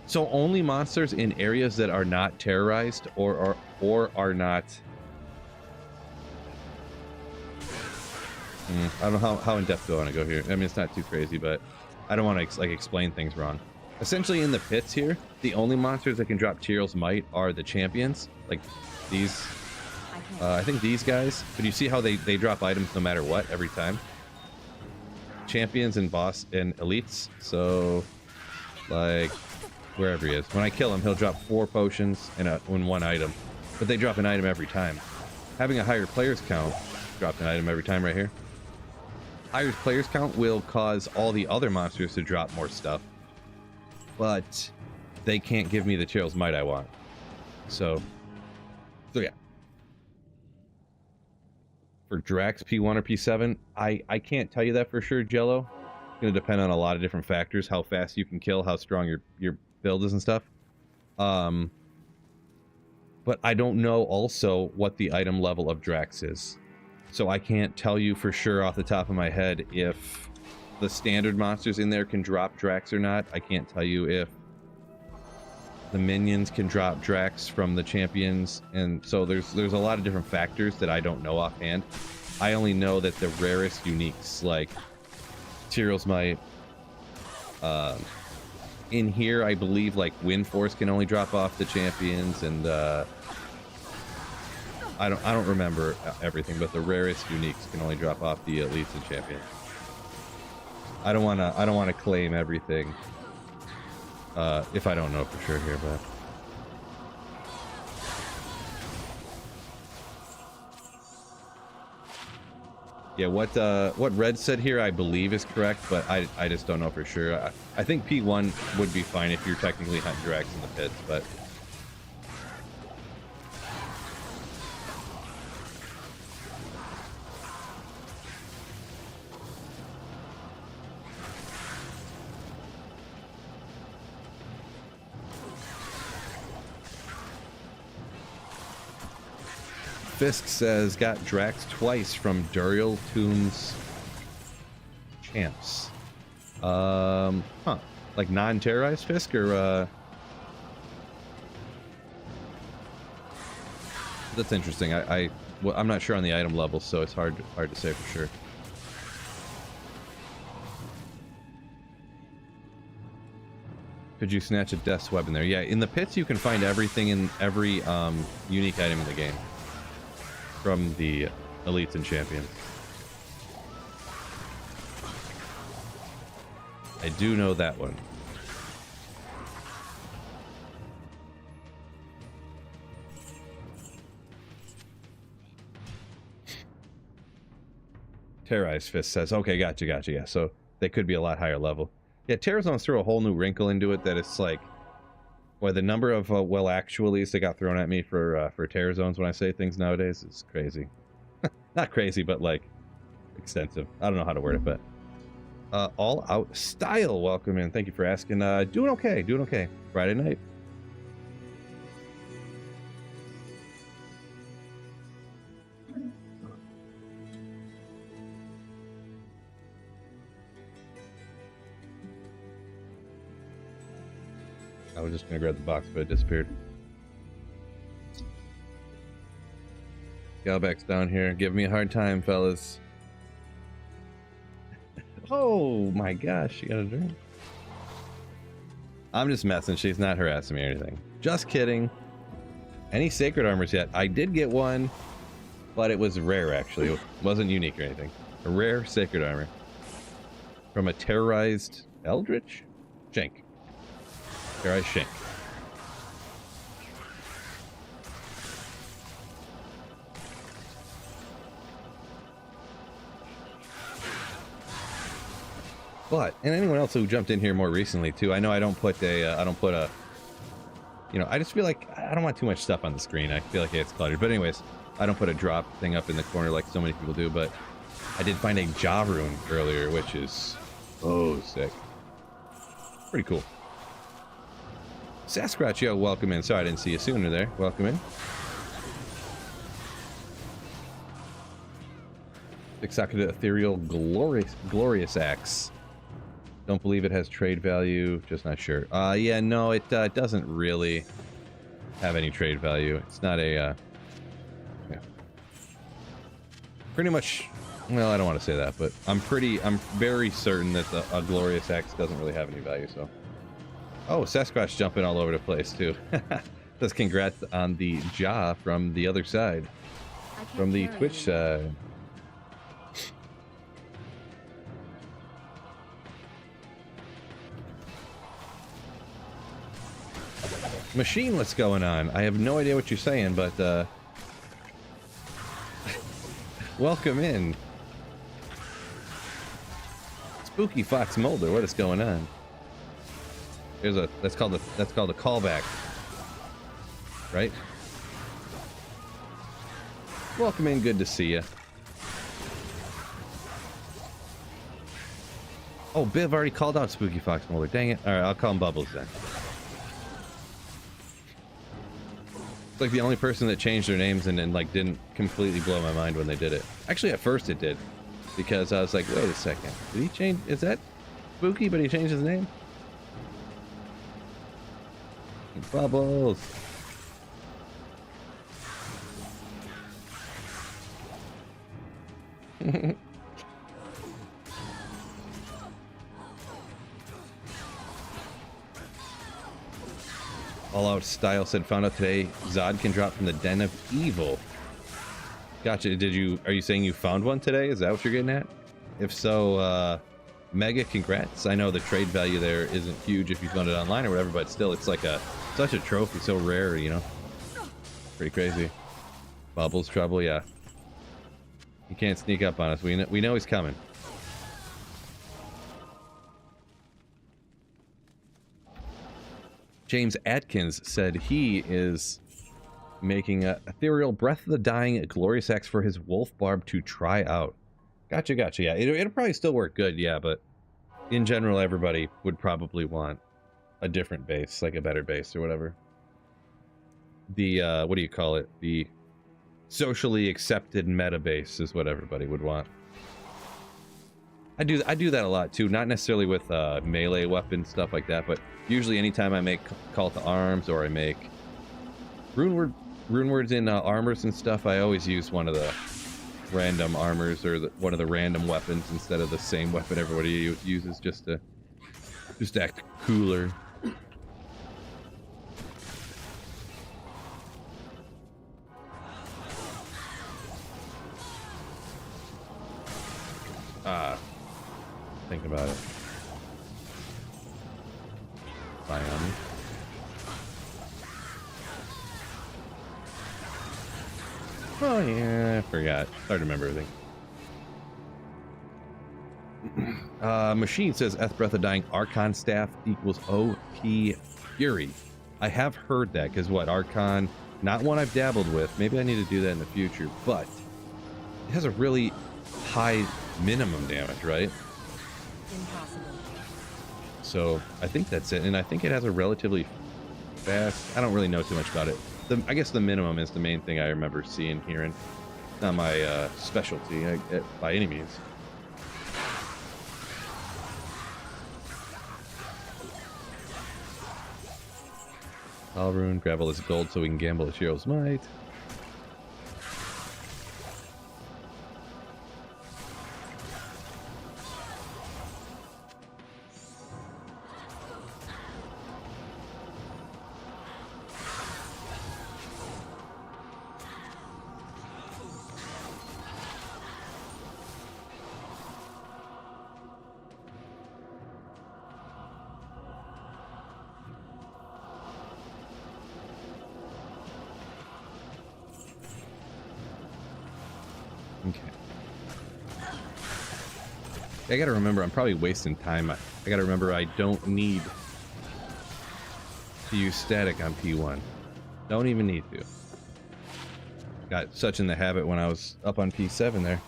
So only monsters in areas that are not terrorized or are not. I don't know how in depth do I want to go here. I mean, it's not too crazy, but I don't want to like explain things wrong. Essentially, in the pits here, the only monsters that can drop Tyrell's Might are the champions, like these. I think these guys. But you see how they drop items no matter what every time. Champions and boss and elites. So, like wherever he is, when I kill him, he'll drop 4 potions and one item. But they drop an item every time. Having a higher players count, drop an item every time right here. Higher players count will cause all the other monsters to drop more stuff. But they can't give me the Tyrell's Might I want. So yeah. For Drax P1 or P7, I can't tell you that for sure, Jello. It's going to depend on a lot of different factors. How fast you can kill, how strong your build is and stuff. But I don't know also what the item level of Drax is. So I can't tell you for sure off the top of my head if the standard monsters in there can drop Drax or not. I can't tell you if the minions can drop Drax from the champions, and so there's a lot of different factors that I don't know offhand. I only know that the rarest uniques like Tyrell's Might, in here I believe like Wind Force can only drop off the champions, and I don't remember everything, but the rarest uniques can only drop off the elites and champions. I don't wanna claim everything if I don't know for sure here, but yeah, what Red said here I believe is correct, but I just don't know for sure. I think P1 would be fine if you're technically hunting Drax in the pits, but Fisk says, got Drax twice from Duriel Tombs champs. Huh. Like non-terrorized Fisk or, That's interesting. Well, I'm not sure on the item level, so it's hard to say for sure. Could you snatch a death's weapon there? Yeah, in the pits you can find everything in every unique item in the game from the elites and champions. I do know that one. Terrorized Fist says, okay, gotcha, yeah. So they could be a lot higher level. Yeah, Terror Zones threw a whole new wrinkle into it that it's like, well, the number of well actuallys that got thrown at me for Terror Zones when I say things nowadays is crazy. Not crazy, but like extensive. I don't know how to word it, but All Out Style, welcome in. Thank you for asking. Doing okay. Friday night. I was just gonna grab the box, but it disappeared. Galback's down here. Give me a hard time, fellas. Oh my gosh, she got a drink. I'm just messing. She's not harassing me or anything. Just kidding. Any sacred armors yet? I did get one, but it was rare actually. It wasn't unique or anything. A rare sacred armor from a terrorized Eldritch? Shank. Terrorized Shank. But, and anyone else who jumped in here more recently too, I know I don't put a, you know, I just feel like I don't want too much stuff on the screen. I feel like it's cluttered. But anyways, I don't put a drop thing up in the corner like so many people do, but I did find a Jaw rune earlier, which is, oh, sick. Pretty cool. Sasquatch, yo, welcome in. Sorry I didn't see you sooner there. Welcome in. Executive Ethereal Glorious Axe. Don't believe it has trade value, just not sure. Yeah, no, it doesn't really have any trade value. It's not a, yeah. Pretty much, well, I don't want to say that, but I'm very certain that a Glorious Axe doesn't really have any value, so. Oh, Sasquatch jumping all over the place, too. Says congrats on the jaw from the other side. From the Twitch side. Machine, what's going on? I have no idea what you're saying, but welcome in. Spooky Fox Mulder, what is going on? There's a that's called a callback. Right? Welcome in, good to see you. Oh, Biv already called out Spooky Fox Mulder. Dang it. Alright, I'll call him Bubbles then. Like the only person that changed their names and then like didn't completely blow my mind when they did it. Actually, at first it did, because I was like, wait a second, did he change? Is that Spooky? But he changed his name. Bubbles. All Out Style said, found out today Zod can drop from the Den of Evil. Gotcha. Are you saying you found one today? Is that what you're getting at? If so, mega congrats. I know the trade value there isn't huge if you found it online or whatever, but still, it's like such a trophy, so rare, you know? Pretty crazy. Bubbles trouble, yeah. He can't sneak up on us. We know he's coming. James Atkins said he is making a Ethereal Breath of the Dying Glorious Axe for his Wolf Barb to try out. Gotcha. Yeah, it'll probably still work good, yeah, but in general, everybody would probably want a different base, like a better base or whatever. The, what do you call it? The socially accepted meta base is what everybody would want. I do that a lot too, not necessarily with melee weapons, stuff like that, but usually anytime I make Call to Arms or I make rune words in armors and stuff, I always use one of the random armors or one of the random weapons instead of the same weapon everybody uses, just to act cooler. Think about it. Biome. Oh yeah, I forgot. Hard to remember everything. Machine says Eth Breath of Dying Archon staff equals OP Fury. I have heard that, because what, Archon, not one I've dabbled with. Maybe I need to do that in the future, but it has a really high minimum damage, right? Impossible. So I think that's it, and I think it has a relatively fast. I don't really know too much about it. I guess the minimum is the main thing I remember seeing here, and not my specialty by any means. All rune, grab all this gold so we can gamble at Hero's Might. I gotta remember, I'm probably wasting time. I gotta remember I don't need to use static on P1. Don't even need to. Got such in the habit when I was up on P7 there.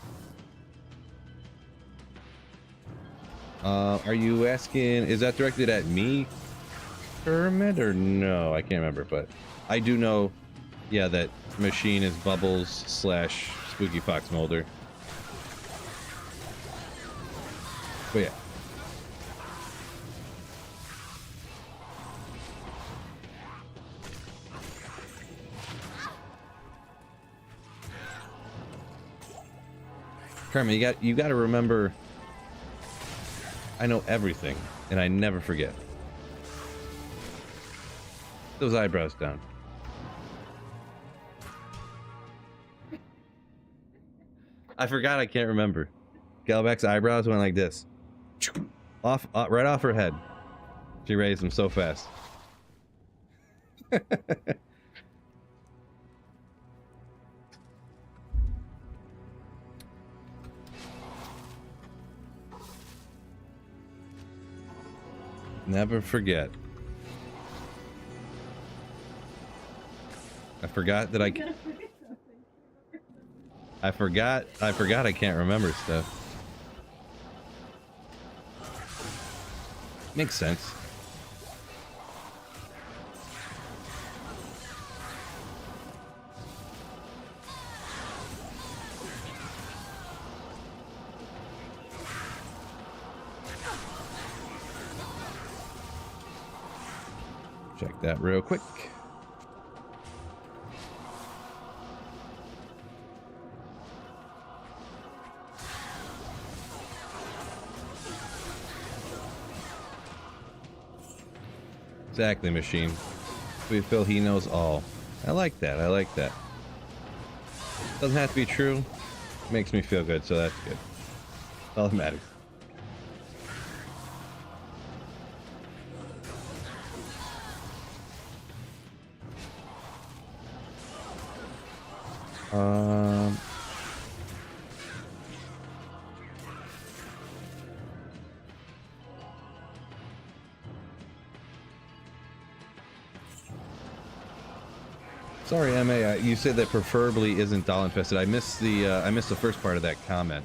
Are you asking, is that directed at me, Kermit, or no? I can't remember, but I do know, yeah, that Machine is Bubbles / Spooky Fox Molder. But yeah. Kermit, you got to remember, I know everything, and I never forget. Those eyebrows down. I forgot, I can't remember. Galbeck's eyebrows went like this. Right off her head. She raised them so fast. Never forget. I forgot that I forgot I can't remember stuff. Makes sense. Check that real quick. Exactly, Machine. We feel he knows all. I like that. I like that. Doesn't have to be true. Makes me feel good, so that's good. All that matters. Sorry, MA. You said that preferably isn't doll infested. I missed the first part of that comment.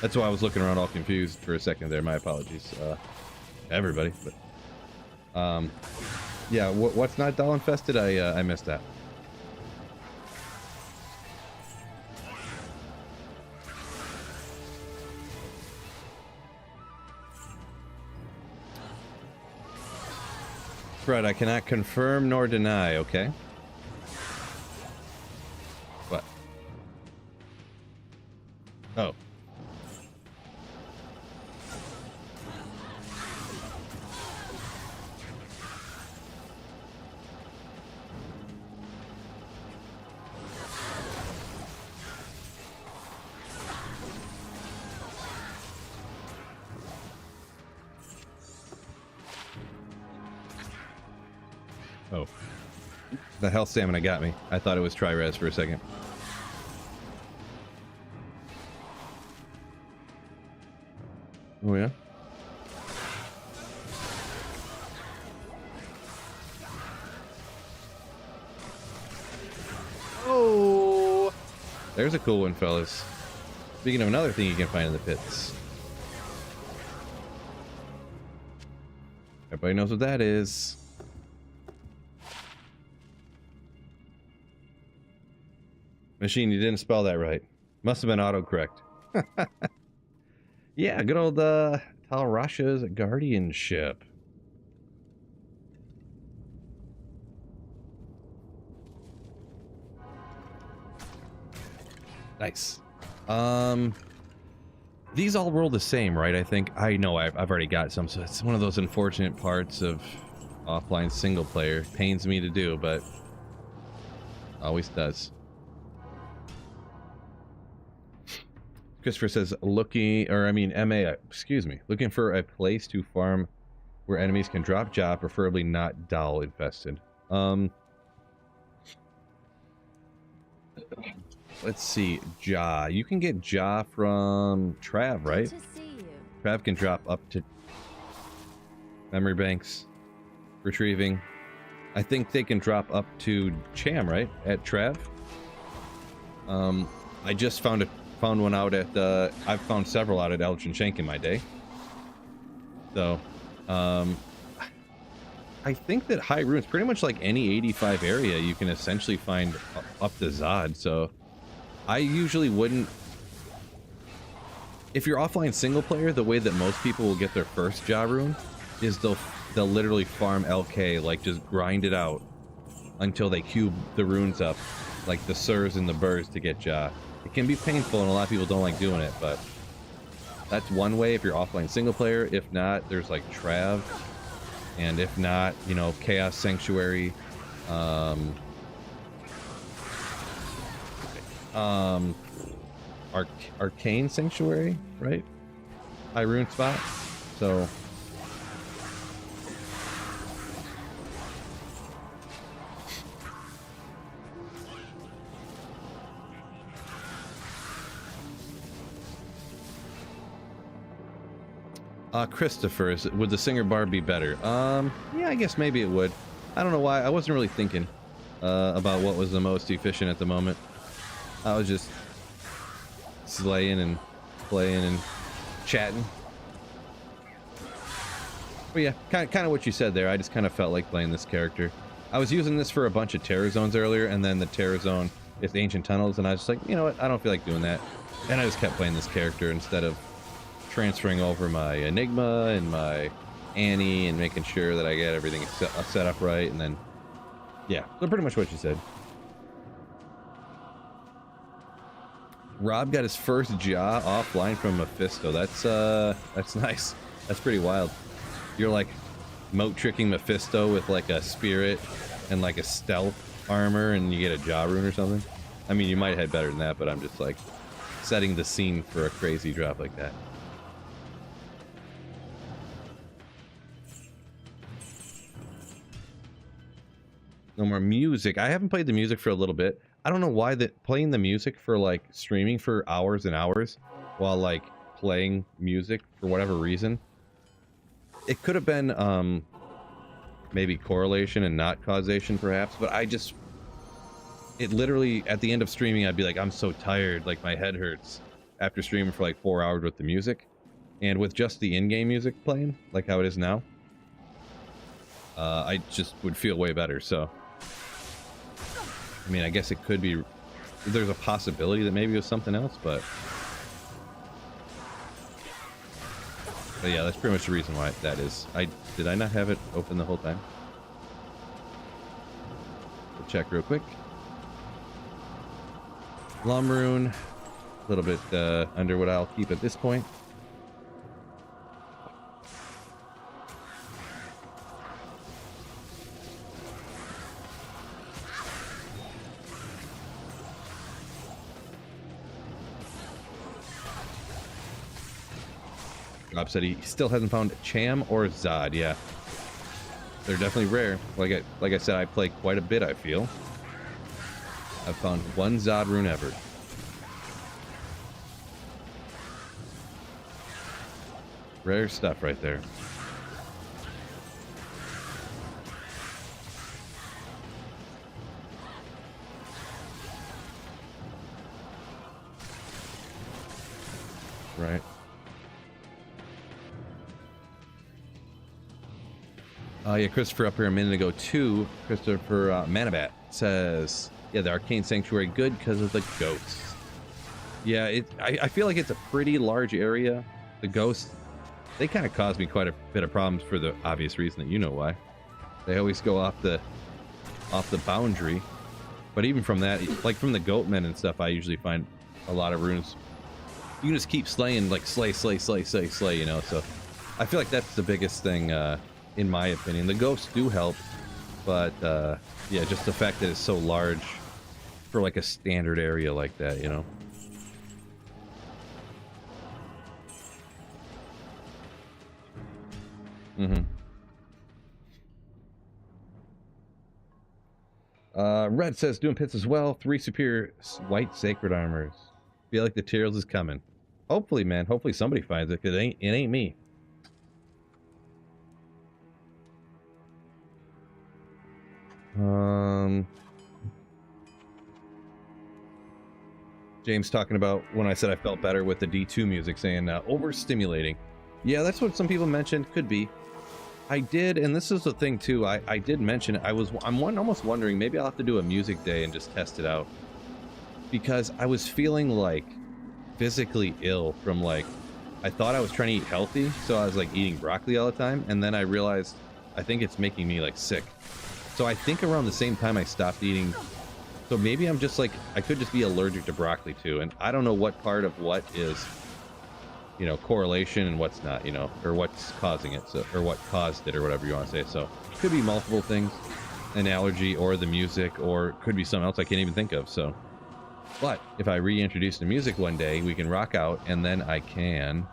That's why I was looking around all confused for a second there. My apologies, everybody. But yeah, what's not doll infested? I missed that. Fred, I cannot confirm nor deny, okay? What? Oh. Oh. The health stamina got me. I thought it was tri-res for a second. Oh, yeah? Oh! There's a cool one, fellas. Speaking of another thing you can find in the pits. Everybody knows what that is. Machine, you didn't spell that right. Must have been autocorrect. Yeah, good old Tal Rasha's guardianship. Nice. These all roll the same, right? I think. I know I've already got some, so it's one of those unfortunate parts of offline single player. Pains me to do, but always does. Christopher says, excuse me, looking for a place to farm where enemies can drop jaw, preferably not doll infested. Let's see, jaw. You can get jaw from Trav, right? Trav can drop up to memory banks, retrieving. I think they can drop up to Cham, right? At Trav. I just found one out at I've found several out at Eldritch Shank in my day. So, I think that high runes, pretty much like any 85 area, you can essentially find up to Zod. So, I usually wouldn't. If you're offline single player, the way that most people will get their first jaw rune is they'll literally farm LK, like just grind it out until they cube the runes up, like the Sirs and the Burrs to get jaw. It can be painful and a lot of people don't like doing it, but that's one way if you're offline single player. If not, there's like Trav, and if not, you know, Chaos Sanctuary, Arcane Sanctuary, right? High rune spot. So Christopher, would the singer bar be better? Yeah, I guess maybe it would. I don't know why. I wasn't really thinking about what was the most efficient at the moment. I was just slaying and playing and chatting. But yeah, kind of what you said there. I just kind of felt like playing this character. I was using this for a bunch of Terror Zones earlier, and then the Terror Zone is Ancient Tunnels, and I was just like, you know what? I don't feel like doing that. And I just kept playing this character instead of transferring over my Enigma and my Annie and making sure that I get everything set up right, and then yeah, so pretty much what you said. Rob got his first jaw offline from Mephisto. That's nice. That's pretty wild. You're like moat tricking Mephisto with like a spirit and like a stealth armor, and you get a jaw rune or something. I mean, you might have had better than that, but I'm just like setting the scene for a crazy drop like that. No more music. I haven't played the music for a little bit. I don't know why that playing the music for like streaming for hours and hours while like playing music for whatever reason. It could have been maybe correlation and not causation perhaps, but it literally at the end of streaming I'd be like, I'm so tired, like my head hurts after streaming for like 4 hours with the music, and with just the in-game music playing like how it is now, I just would feel way better. So I mean, I guess it could be, there's a possibility that maybe it was something else, but yeah, that's pretty much the reason why that is. Did I not have it open the whole time? check real quick. Lumrune, a little bit under what I'll keep at this point. Rob said he still hasn't found Cham or Zod. Yeah, they're definitely rare. Like I said, I play quite a bit. I feel I've found one Zod rune ever. Rare stuff right there. Right. Yeah, Christopher up here a minute ago too. Christopher Manabat says, yeah, the Arcane Sanctuary good because of the ghosts. Yeah, I feel like it's a pretty large area. The ghosts, they kind of cause me quite a bit of problems for the obvious reason that you know why. They always go off the boundary. But even from that, like from the goatmen and stuff, I usually find a lot of runes. You can just keep slaying, like slay, you know. So I feel like that's the biggest thing. In my opinion, the ghosts do help, but yeah, just the fact that it's so large for like a standard area like that, you know. Red says doing pits as well. 3 superior white sacred armors. Feel like the Tyrells is coming. Hopefully, man. Hopefully somebody finds it, because it ain't me. James talking about when I said I felt better with the D2 music, saying overstimulating. Yeah, that's what some people mentioned. Could be. I did, and this is the thing too. I did mention it. I'm almost wondering maybe I'll have to do a music day and just test it out, because I was feeling like physically ill from like I thought I was trying to eat healthy, so I was like eating broccoli all the time, and then I realized I think it's making me like sick. So I think around the same time I stopped eating, so maybe I'm just like, I could just be allergic to broccoli too, and I don't know what part of what is, you know, correlation and what's not, you know, or what's causing it, so, or what caused it, or whatever you want to say. So it could be multiple things, an allergy, or the music, or it could be something else I can't even think of. So, but if I reintroduce the music one day, we can rock out, and then I can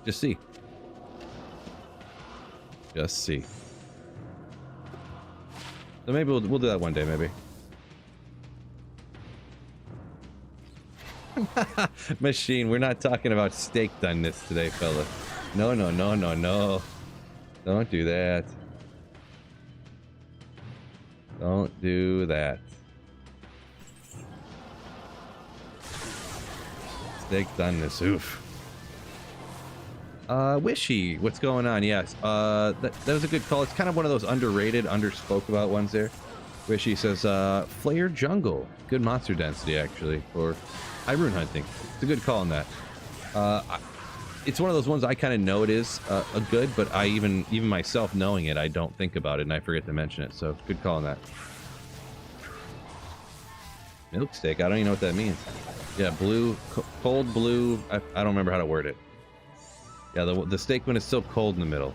just see. Just see. So maybe we'll do that one day, maybe. Machine, we're not talking about steak doneness today, fella. No, no, no, no, no. Don't do that. Don't do that. Steak doneness, oof. Wishy, what's going on? Yes, that was a good call. It's kind of one of those underrated, underspoke about ones there. Wishy says, Flare Jungle. Good monster density, actually, for rune hunting. It's a good call on that. It's one of those ones I kind of know it is a good, but I even myself knowing it, I don't think about it, and I forget to mention it, so good call on that. Milk steak, I don't even know what that means. Yeah, blue, cold blue, I don't remember how to word it. Yeah, the steak one is still cold in the middle.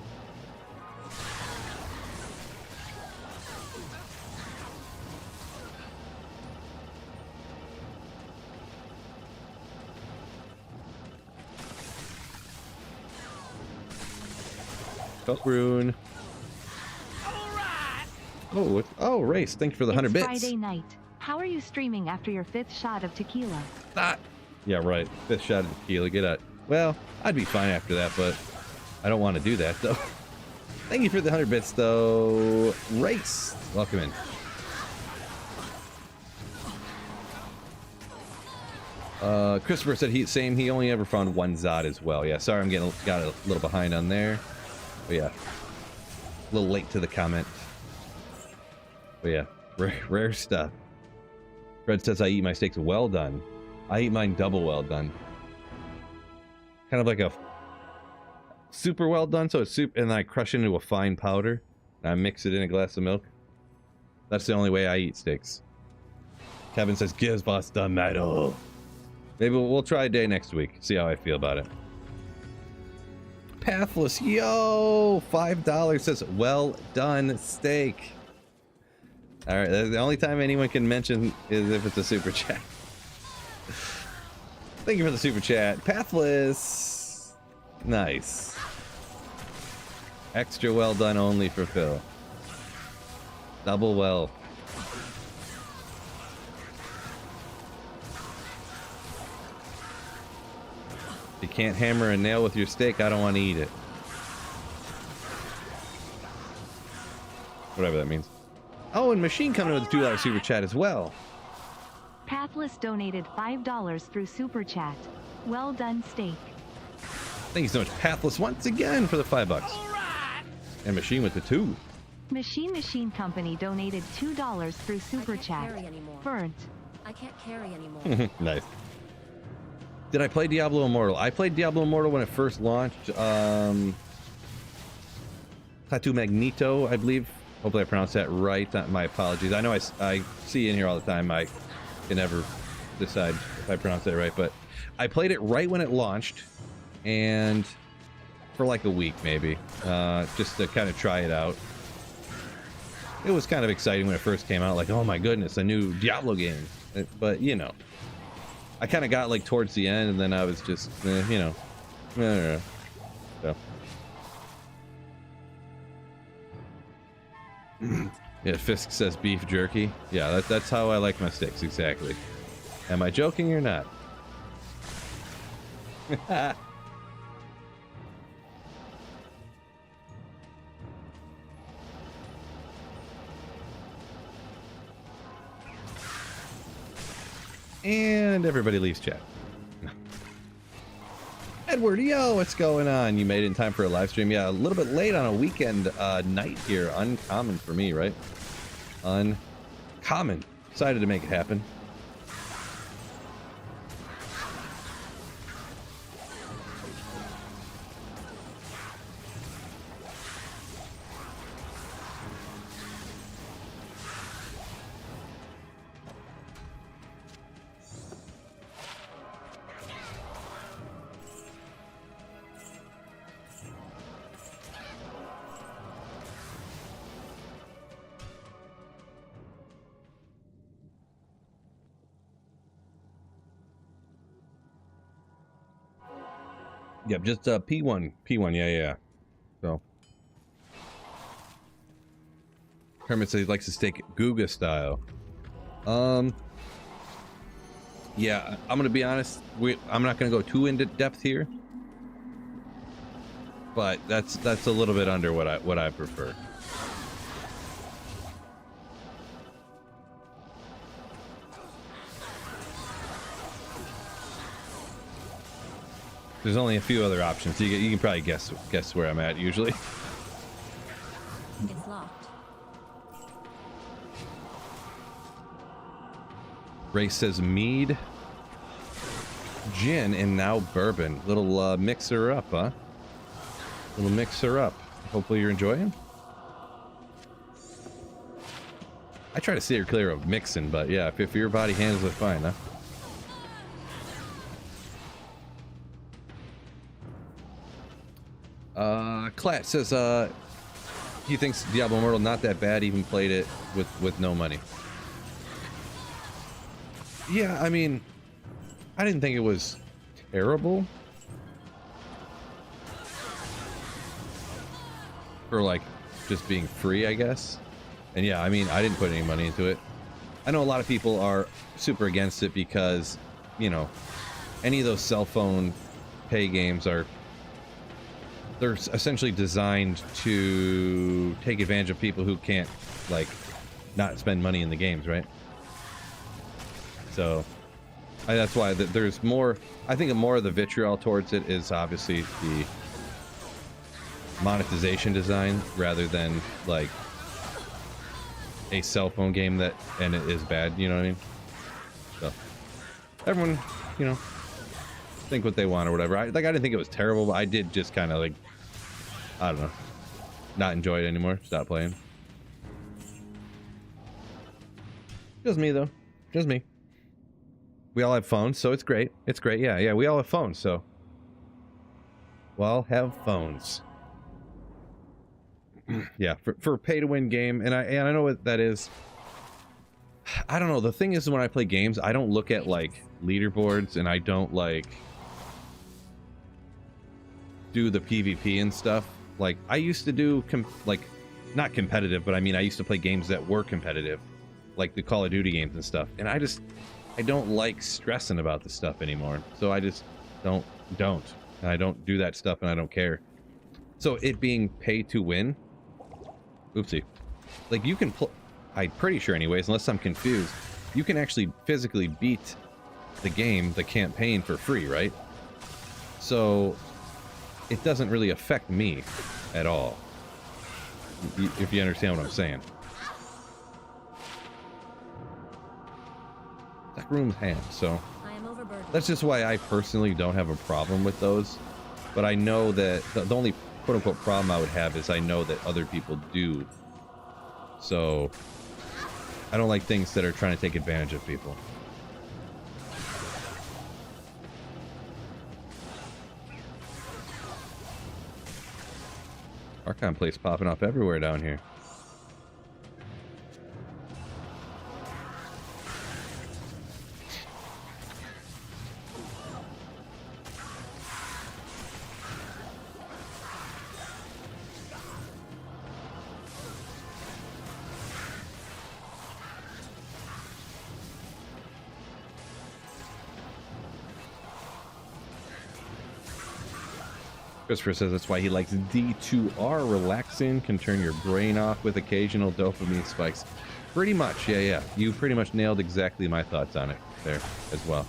Cup rune. Oh, Race, thank you for the 100 bits. Friday night. How are you streaming after your 5th shot of tequila? Yeah, right. 5th shot of tequila. Get out. Well, I'd be fine after that, but I don't want to do that, though. Thank you for the 100 bits, though. Race, welcome in. Christopher said he only ever found one Zod as well. Yeah, sorry, got a little behind on there. But yeah, a little late to the comment. But yeah, rare stuff. Fred says I eat my steaks well done. I eat mine double well done. Kind of like a super well done, so it's soup, and then I crush it into a fine powder, and I mix it in a glass of milk. That's the only way I eat steaks. Kevin says, give us the medal. Maybe we'll try a day next week. See how I feel about it. Pathless, yo, $5 says, well done steak. All right, the only time anyone can mention is if it's a super chat. Thank you for the super chat. Pathless. Nice. Extra well done only for Phil. Double well. If you can't hammer a nail with your steak, I don't want to eat it. Whatever that means. Oh, and Machine coming with a $2 super chat as well. Pathless donated $5 through Super Chat. Well done, steak. Thank you so much, Pathless, once again for the $5. And Machine with the 2. Machine Company donated $2 through Super Chat. Burnt. I can't carry anymore. Nice. Did I play Diablo Immortal? I played Diablo Immortal when it first launched. Tattoo Magneto, I believe. Hopefully I pronounced that right. My apologies. I know I see in here all the time. I can never decide if I pronounce that right, but I played it right when it launched, and for like a week maybe, just to kind of try it out. It was kind of exciting when it first came out, like, oh my goodness, a new Diablo game. But you know, I kind of got like towards the end, and then I was just, you know, so. Yeah, Fisk says beef jerky. Yeah, that's how I like my steaks, exactly. Am I joking or not? And everybody leaves chat. Edward, yo, what's going on? You made it in time for a live stream. Yeah, a little bit late on a weekend night here. Uncommon for me, right? Uncommon. Decided to make it happen. Yep, just P1, yeah. So, Kermit says he likes to steak Guga style. Yeah, I'm gonna be honest. I'm not gonna go too into depth here, but that's a little bit under what I prefer. There's only a few other options. You can probably guess where I'm at usually. It's locked. Ray says mead, gin, and now bourbon. Little mixer up, huh? Little mixer up. Hopefully you're enjoying. I try to steer clear of mixing, but yeah, if your body handles it fine, huh? Clat says he thinks Diablo Immortal not that bad, even played it with no money. Yeah, I mean, I didn't think it was terrible for like just being free, I guess. And yeah, I mean, I didn't put any money into it. I know a lot of people are super against it because, you know, any of those cell phone pay games they're essentially designed to take advantage of people who can't, like, not spend money in the games, right? So, that's why there's more, I think more of the vitriol towards it is obviously the monetization design rather than, like, a cell phone game and it is bad, you know what I mean? So, everyone, you know, think what they want or whatever. I didn't think it was terrible, but I did just kind of, like, I don't know, not enjoy it anymore. Stop playing. Just me, though. Just me. We all have phones, so it's great. It's great. Yeah, yeah, we all have phones, so... we all have phones. Yeah, for a pay-to-win game, and I know what that is. I don't know. The thing is, when I play games, I don't look at, like, leaderboards, and I don't, like... do the PvP and stuff. Like, I used to do, like, not competitive, but I mean, I used to play games that were competitive. Like the Call of Duty games and stuff. And I don't like stressing about this stuff anymore. So I just don't. And I don't do that stuff, and I don't care. So it being pay to win, oopsie. Like, you can I'm pretty sure anyways, unless I'm confused, you can actually physically beat the game, the campaign, for free, right? So it doesn't really affect me at all. If you understand what I'm saying. That room's ham, so I am overburdened. that's just why I personally don't have a problem with those. But I know that the only quote-unquote problem I would have is I know that other people do. So I don't like things that are trying to take advantage of people. Archon plates popping up everywhere down here. Christopher says that's why he likes D2R. Relaxing, can turn your brain off with occasional dopamine spikes. Pretty much, yeah. You pretty much nailed exactly my thoughts on it there as well.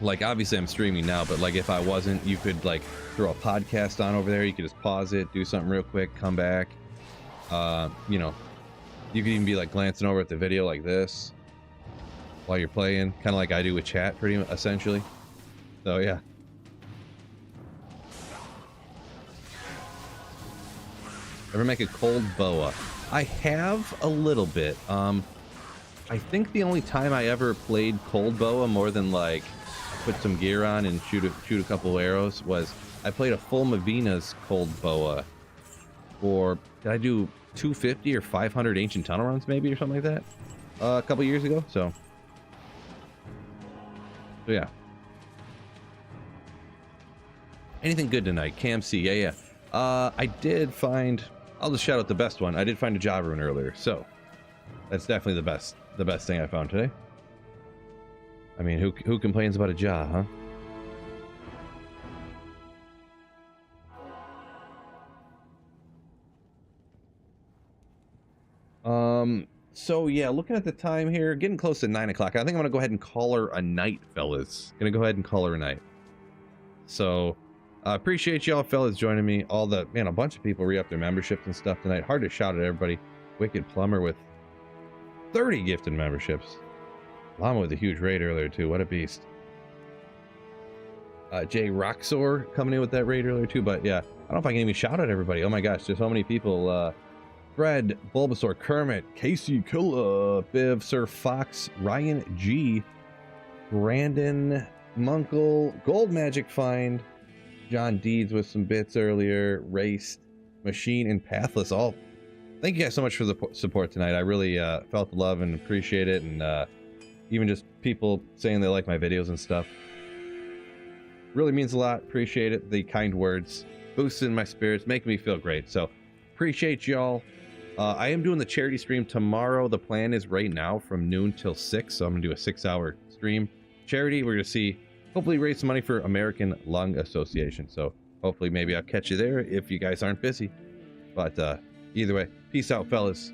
Like, obviously I'm streaming now, but like if I wasn't, you could like throw a podcast on over there. You could just pause it, do something real quick, come back. You know, you could even be like glancing over at the video like this while you're playing, kind of like I do with chat, pretty much, essentially. So yeah. Ever make a cold boa? I have a little bit. I think the only time I ever played cold boa more than like put some gear on and shoot a couple arrows was I played a full Mavina's cold boa for, did I do 250 or 500 ancient tunnel runs maybe or something like that a couple years ago. So yeah. Anything good tonight? Cam C, yeah. I did find, I'll just shout out the best one. I did find a job rune earlier, so that's definitely the best thing I found today. I mean, who complains about a job, huh? So yeah, looking at the time here, getting close to 9 o'clock. I think I'm gonna go ahead and call her a night, fellas. Gonna go ahead and call her a night. So appreciate y'all fellas joining me. All the, man, a bunch of people re-up their memberships and stuff tonight. Hard to shout at everybody. Wicked Plumber with 30 gifted memberships. Llama with a huge raid earlier too. What a beast. Jay Roxor coming in with that raid earlier too. But yeah, I don't know if I can even shout at everybody. Oh my gosh, there's so many people. Fred, Bulbasaur, Kermit, Casey, Killa, Biv, Sir Fox, Ryan G, Brandon, Munkle, Gold Magic Find, John Deeds with some bits earlier, Raced, Machine, and Pathless. All, thank you guys so much for the support tonight. I really felt the love and appreciate it, and even just people saying they like my videos and stuff. Really means a lot. Appreciate it. The kind words, boosting my spirits, making me feel great. So appreciate y'all. I am doing the charity stream tomorrow. The plan is right now from noon till 6, so I'm gonna do a 6-hour stream charity. We're gonna see, hopefully raise some money for American Lung Association. So hopefully maybe I'll catch you there if you guys aren't busy. But either way, peace out, fellas.